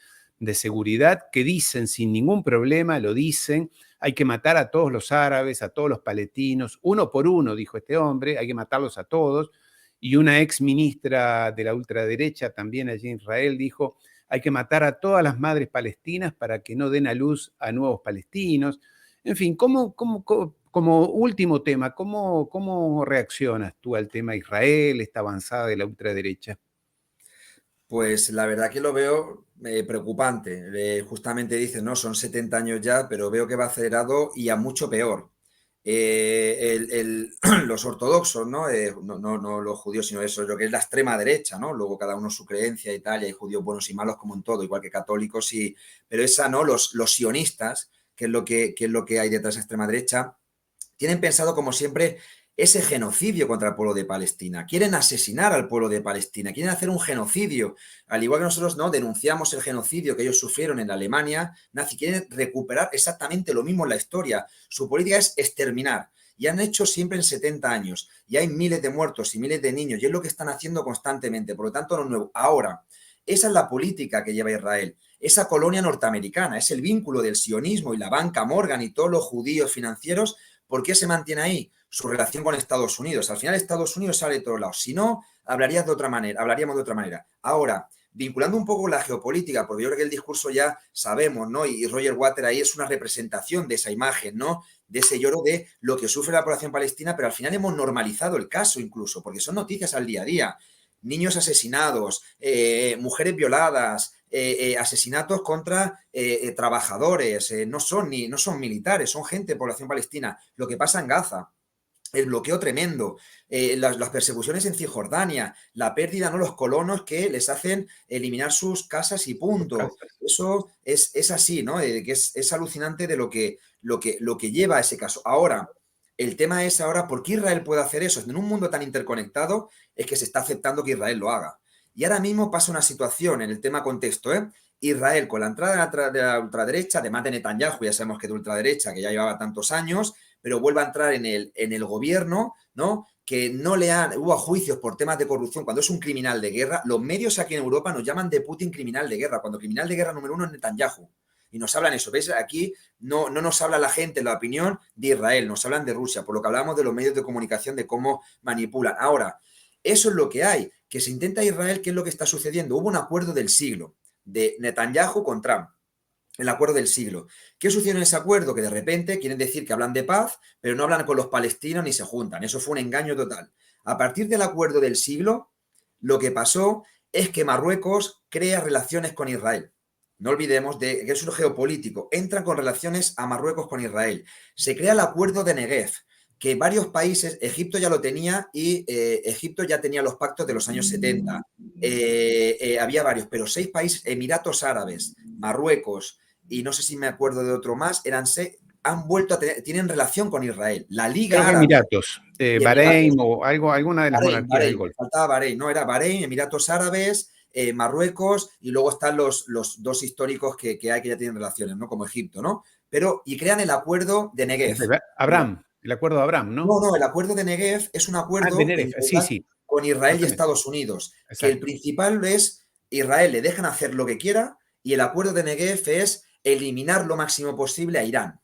Seguridad, que dicen sin ningún problema, lo dicen, hay que matar a todos los árabes, a todos los palestinos, uno por uno, dijo este hombre, hay que matarlos a todos. Y una ex ministra de la ultraderecha también allí en Israel dijo, hay que matar a todas las madres palestinas para que no den a luz a nuevos palestinos. En fin, como último tema, ¿cómo reaccionas tú al tema Israel, esta avanzada de la ultraderecha? Pues la verdad que lo veo preocupante. Justamente dices, no, son 70 años ya, pero veo que va acelerado y a mucho peor. Los ortodoxos, ¿no? No los judíos, sino eso, lo que es la extrema derecha, ¿no? Luego cada uno su creencia y tal, y hay judíos buenos y malos como en todo, igual que católicos, pero esa, ¿no? Los sionistas, que es lo que hay detrás de esa extrema derecha, tienen pensado, como siempre, ese genocidio contra el pueblo de Palestina. Quieren asesinar al pueblo de Palestina, quieren hacer un genocidio. Al igual que nosotros no denunciamos el genocidio que ellos sufrieron en la Alemania nazi, quieren recuperar exactamente lo mismo en la historia. Su política es exterminar. Y han hecho siempre en 70 años. Y hay miles de muertos y miles de niños. Y es lo que están haciendo constantemente. Por lo tanto, no es nuevo. Ahora, esa es la política que lleva Israel. Esa colonia norteamericana, es el vínculo del sionismo y la banca Morgan y todos los judíos financieros. ¿Por qué se mantiene ahí? Su relación con Estados Unidos. Al final Estados Unidos sale de todos lados. Si no, hablaríamos de otra manera. Ahora, vinculando un poco la geopolítica, porque yo creo que el discurso ya sabemos, ¿no? Y Roger Water ahí es una representación de esa imagen, ¿no? De ese lloro de lo que sufre la población palestina, pero al final hemos normalizado el caso incluso, porque son noticias al día a día. Niños asesinados, mujeres violadas, asesinatos contra trabajadores, no son militares, son gente de población palestina. Lo que pasa en Gaza, el bloqueo tremendo, las persecuciones en Cisjordania, la pérdida, ¿no? Los colonos que les hacen eliminar sus casas y punto. Eso es así, ¿no? Que es alucinante de lo que lleva a ese caso. Ahora, el tema es ahora, ¿por qué Israel puede hacer eso? En un mundo tan interconectado es que se está aceptando que Israel lo haga. Y ahora mismo pasa una situación en el tema contexto, ¿eh? Israel, con la entrada de la ultraderecha, además de Netanyahu, ya sabemos que de ultraderecha, que ya llevaba tantos años, pero vuelve a entrar en el gobierno, ¿no? Que no le han, hubo juicios por temas de corrupción, cuando es un criminal de guerra. Los medios aquí en Europa nos llaman de Putin criminal de guerra, cuando criminal de guerra número uno es Netanyahu. Y nos hablan eso, ¿ves? Aquí no nos habla la gente, la opinión de Israel, nos hablan de Rusia, por lo que hablamos de los medios de comunicación, de cómo manipulan. Ahora, eso es lo que hay, que se intenta Israel, ¿qué es lo que está sucediendo? Hubo un acuerdo del siglo de Netanyahu con Trump, el acuerdo del siglo. ¿Qué sucedió en ese acuerdo? Que de repente quieren decir que hablan de paz, pero no hablan con los palestinos ni se juntan. Eso fue un engaño total. A partir del acuerdo del siglo, lo que pasó es que Marruecos crea relaciones con Israel. No olvidemos de que es un geopolítico. Entran con relaciones a Marruecos con Israel. Se crea el acuerdo de Negev, que varios países, Egipto ya lo tenía y Egipto ya tenía los pactos de los años 70. Había varios, pero 6 países, Emiratos Árabes, Marruecos, y no sé si me acuerdo de otro más, han vuelto a tener, tienen relación con Israel. La Liga Creo que Árabe Emiratos, y Bahrein Emiratos. o algo, alguna de las monarquías del Bahrein, Golfo. faltaba Bahrein, no, era Bahrein, Emiratos Árabes, Marruecos, y luego están los dos históricos que hay que ya tienen relaciones, ¿no? Como Egipto, ¿no? Pero, y crean el acuerdo de Negev. Abraham, el acuerdo de Abraham, ¿no? No, el acuerdo de Negev es un De acuerdo Negev, sí, sí, con Israel y justamente, Estados Unidos, que el exacto. principal es Israel le dejan hacer lo que quiera y el acuerdo de Negev es eliminar lo máximo posible a Irán.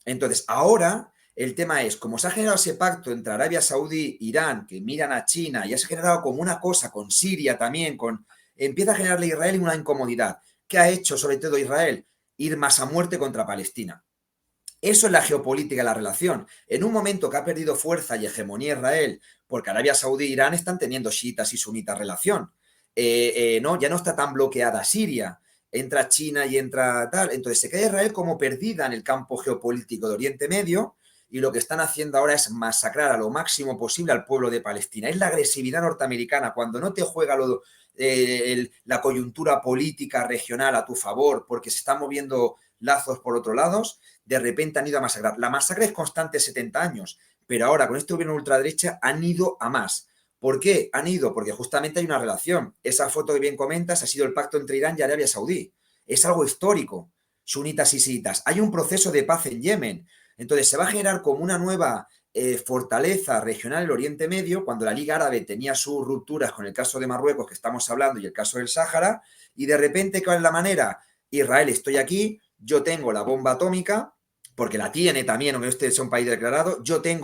Entonces, ahora el tema es, como se ha generado ese pacto entre Arabia Saudí, Irán, que miran a China, ya se ha generado como una cosa con Siria también, empieza a generarle a Israel una incomodidad. ¿Qué ha hecho sobre todo Israel? Ir más a muerte contra Palestina. Eso es la geopolítica de la relación. En un momento que ha perdido fuerza y hegemonía Israel, porque Arabia Saudí e Irán están teniendo chiitas y sunitas relación, no, ya no está tan bloqueada Siria, entra China y entra tal. Entonces se queda Israel como perdida en el campo geopolítico de Oriente Medio y lo que están haciendo ahora es masacrar a lo máximo posible al pueblo de Palestina. Es la agresividad norteamericana, cuando no te juega la coyuntura política regional a tu favor porque se están moviendo lazos por otros lados, de repente han ido a masacrar. La masacre es constante 70 años, pero ahora con este gobierno ultraderecha han ido a más. ¿Por qué han ido? Porque justamente hay una relación. Esa foto que bien comentas ha sido el pacto entre Irán y Arabia Saudí. Es algo histórico, sunitas y chiitas. Hay un proceso de paz en Yemen. Entonces se va a generar como una nueva fortaleza regional en el Oriente Medio, cuando la Liga Árabe tenía sus rupturas con el caso de Marruecos, que estamos hablando, y el caso del Sáhara, y de repente, ¿cuál es la manera? Israel, estoy aquí, yo tengo la bomba atómica, porque la tiene también, aunque este sea un país declarado,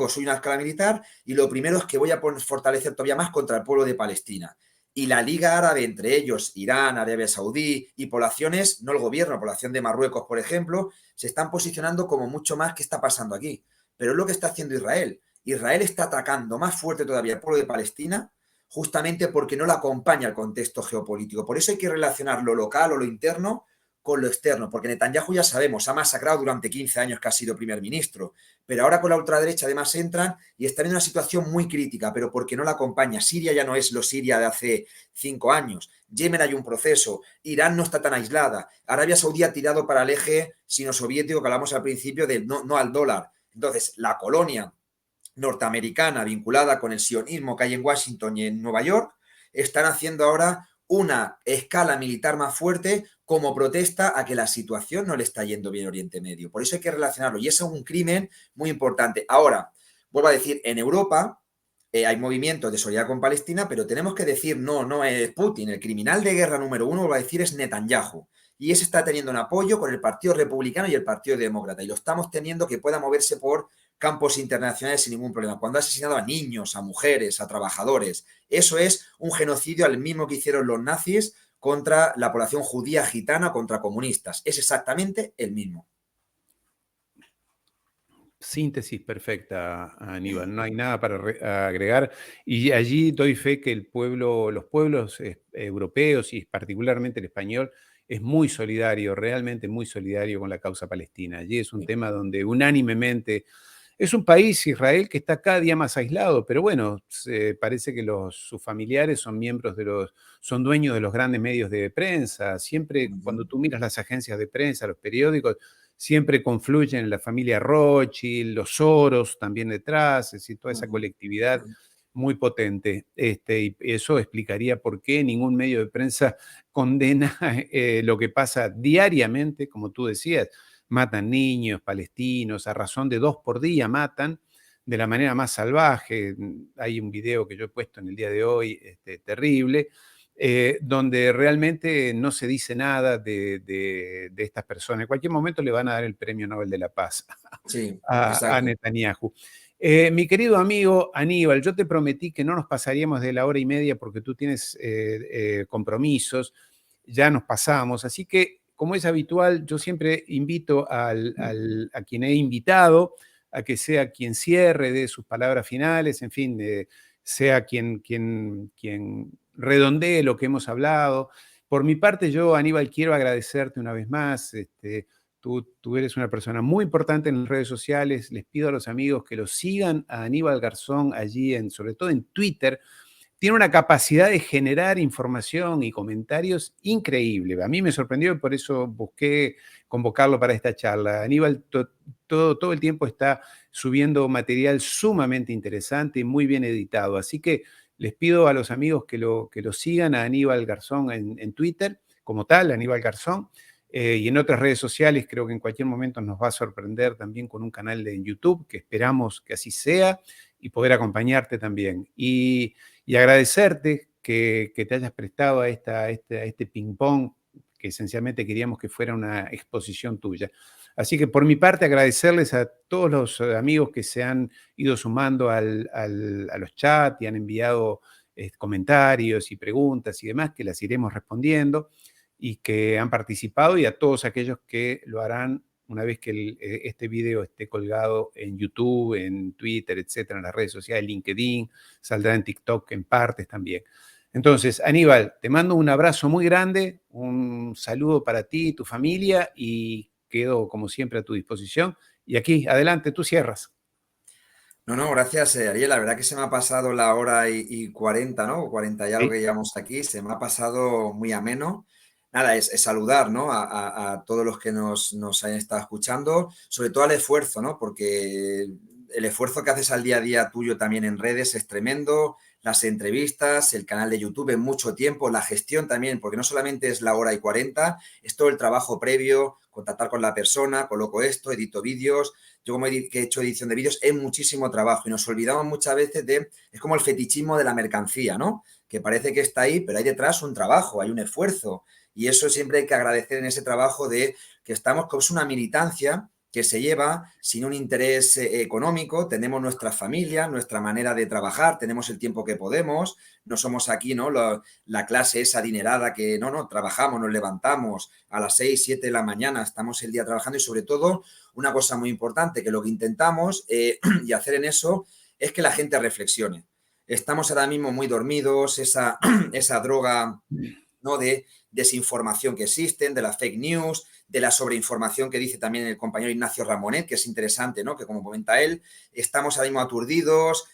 soy una escala militar, y lo primero es que voy a fortalecer todavía más contra el pueblo de Palestina. Y la Liga Árabe, entre ellos Irán, Arabia Saudí y poblaciones, no el gobierno, la población de Marruecos, por ejemplo, se están posicionando como mucho más que está pasando aquí. Pero es lo que está haciendo Israel. Israel está atacando más fuerte todavía al pueblo de Palestina justamente porque no la acompaña el contexto geopolítico. Por eso hay que relacionar lo local o lo interno con lo externo, porque Netanyahu ya sabemos, ha masacrado durante 15 años que ha sido primer ministro, pero ahora con la ultraderecha además entran y están en una situación muy crítica, pero porque no la acompaña. Siria ya no es lo Siria de hace 5 años, Yemen hay un proceso, Irán no está tan aislada, Arabia Saudí ha tirado para el eje sino-soviético que hablamos al principio de no al dólar. Entonces, la colonia norteamericana vinculada con el sionismo que hay en Washington y en Nueva York, están haciendo ahora una escala militar más fuerte como protesta a que la situación no le está yendo bien en Oriente Medio. Por eso hay que relacionarlo y eso es un crimen muy importante. Ahora, vuelvo a decir, en Europa hay movimientos de solidaridad con Palestina, pero tenemos que decir, no es Putin, el criminal de guerra número uno, vuelvo a decir, es Netanyahu. Y ese está teniendo un apoyo con el Partido Republicano y el Partido Demócrata. Y lo estamos teniendo que pueda moverse por campos internacionales sin ningún problema. Cuando ha asesinado a niños, a mujeres, a trabajadores, eso es un genocidio al mismo que hicieron los nazis contra la población judía gitana, contra comunistas. Es exactamente el mismo. Síntesis perfecta, Aníbal. No hay nada para agregar. Y allí doy fe que los pueblos europeos y particularmente el español es muy solidario, realmente muy solidario con la causa palestina. Allí es un tema donde unánimemente es un país, Israel, que está cada día más aislado, pero bueno, parece que sus familiares son dueños de los grandes medios de prensa. Siempre, cuando tú miras las agencias de prensa, los periódicos, siempre confluyen en la familia Rothschild, los Soros también detrás, es decir, toda esa colectividad muy potente. Y eso explicaría por qué ningún medio de prensa condena lo que pasa diariamente, como tú decías. Matan niños palestinos, a razón de 2 por día matan, de la manera más salvaje. Hay un video que yo he puesto en el día de hoy, terrible, donde realmente no se dice nada de estas personas. En cualquier momento le van a dar el Premio Nobel de la Paz Sí, a exacto. Netanyahu. Mi querido amigo Aníbal, yo te prometí que no nos pasaríamos de la hora y media porque tú tienes compromisos, ya nos pasamos, así que como es habitual, yo siempre invito a quien he invitado a que sea quien cierre, de sus palabras finales, en fin, sea quien redondee lo que hemos hablado. Por mi parte, yo, Aníbal, quiero agradecerte una vez más. Tú eres una persona muy importante en las redes sociales. Les pido a los amigos que lo sigan a Aníbal Garzón allí, sobre todo en Twitter. Tiene una capacidad de generar información y comentarios increíble. A mí me sorprendió y por eso busqué convocarlo para esta charla. Aníbal todo el tiempo está subiendo material sumamente interesante y muy bien editado. Así que les pido a los amigos que lo sigan a Aníbal Garzón en Twitter, como tal, Aníbal Garzón, y en otras redes sociales. Creo que en cualquier momento nos va a sorprender también con un canal de YouTube, que esperamos que así sea, y poder acompañarte también. Y agradecerte que te hayas prestado a este ping-pong, que esencialmente queríamos que fuera una exposición tuya. Así que por mi parte, agradecerles a todos los amigos que se han ido sumando a los chats y han enviado comentarios y preguntas y demás, que las iremos respondiendo y que han participado, y a todos aquellos que lo harán una vez que este video esté colgado en YouTube, en Twitter, etcétera, en las redes sociales, LinkedIn, saldrá en TikTok en partes también. Entonces, Aníbal, te mando un abrazo muy grande, un saludo para ti y tu familia, y quedo, como siempre, a tu disposición. Y aquí, adelante, tú cierras. No, gracias, Ariel. La verdad que se me ha pasado la hora y 40, ¿no? 40 y algo Sí. que llevamos aquí. Se me ha pasado muy ameno. Nada, es saludar, ¿no? A todos los que nos hayan estado escuchando, sobre todo al esfuerzo, ¿no? Porque el esfuerzo que haces al día a día tuyo también en redes es tremendo. Las entrevistas, el canal de YouTube en mucho tiempo, la gestión también, porque no solamente es la hora y 40, es todo el trabajo previo, contactar con la persona, coloco esto, edito vídeos. Yo como que he hecho edición de vídeos es muchísimo trabajo y nos olvidamos muchas veces es como el fetichismo de la mercancía, ¿no? Que parece que está ahí, pero hay detrás un trabajo, hay un esfuerzo. Y eso siempre hay que agradecer en ese trabajo de que estamos, como es una militancia que se lleva sin un interés económico, tenemos nuestra familia, nuestra manera de trabajar, tenemos el tiempo que podemos, no somos aquí, ¿no? La clase esa adinerada que no, trabajamos, nos levantamos a las 6, 7 de la mañana, estamos el día trabajando y sobre todo una cosa muy importante, que lo que intentamos y hacer en eso es que la gente reflexione. Estamos ahora mismo muy dormidos, esa droga, ¿no?, de desinformación que existen, de la fake news, de la sobreinformación que dice también el compañero Ignacio Ramonet, que es interesante, ¿no?, que como comenta él, estamos ahora mismo aturdidos,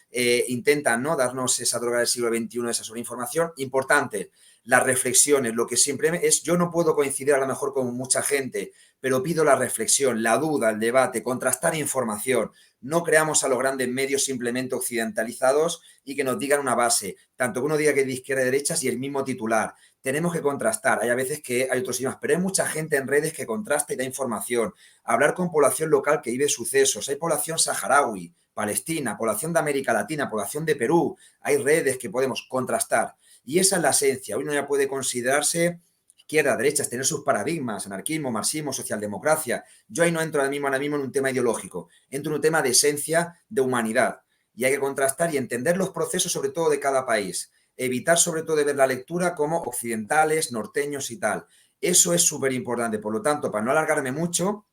intentan, ¿no?, darnos esa droga del siglo XXI, esa sobreinformación. Importante, las reflexiones, lo que siempre es, yo no puedo coincidir a lo mejor con mucha gente, pero pido la reflexión, la duda, el debate, contrastar información. No creamos a los grandes medios simplemente occidentalizados y que nos digan una base, tanto que uno diga que es de izquierda y derechas y el mismo titular. Tenemos que contrastar, hay a veces que hay otros idiomas, pero hay mucha gente en redes que contrasta y da información. Hablar con población local que vive sucesos, hay población saharaui, Palestina, población de América Latina, población de Perú, hay redes que podemos contrastar. Y esa es la esencia. Uno ya puede considerarse izquierda, derecha, tener sus paradigmas, anarquismo, marxismo, socialdemocracia. Yo ahí no entro ahora mismo en un tema ideológico, entro en un tema de esencia, de humanidad. Y hay que contrastar y entender los procesos, sobre todo de cada país. Evitar, sobre todo, de ver la lectura como occidentales, norteños y tal. Eso es súper importante. Por lo tanto, para no alargarme mucho,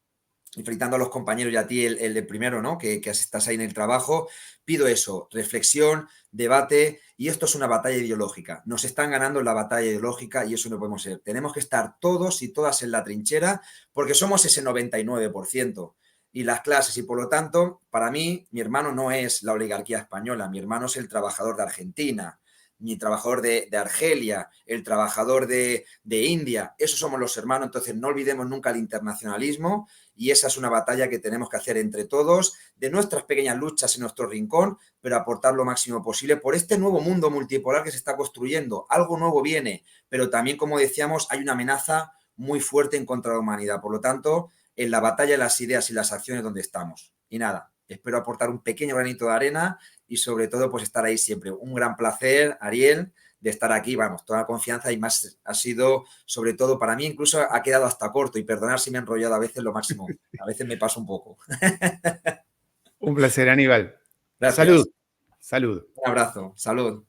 y felicitando a los compañeros y a ti el de primero, ¿no?, que estás ahí en el trabajo, pido eso, reflexión, debate, y esto es una batalla ideológica. Nos están ganando la batalla ideológica y eso no podemos ser. Tenemos que estar todos y todas en la trinchera porque somos ese 99% y las clases, y por lo tanto, para mí, mi hermano no es la oligarquía española, mi hermano es el trabajador de Argentina, mi trabajador de Argelia, el trabajador de India, esos somos los hermanos. Entonces no olvidemos nunca el internacionalismo y esa es una batalla que tenemos que hacer entre todos, de nuestras pequeñas luchas en nuestro rincón, pero aportar lo máximo posible por este nuevo mundo multipolar que se está construyendo. Algo nuevo viene, pero también, como decíamos, hay una amenaza muy fuerte en contra de la humanidad. Por lo tanto, en la batalla de las ideas y las acciones donde estamos. Y nada, espero aportar un pequeño granito de arena y sobre todo pues estar ahí siempre. Un gran placer, Ariel, de estar aquí, vamos, toda la confianza y más ha sido, sobre todo para mí, incluso ha quedado hasta corto y perdonar si me he enrollado a veces lo máximo, a veces me paso un poco. Un placer, Aníbal. Salud. Gracias. Salud. Un abrazo, salud.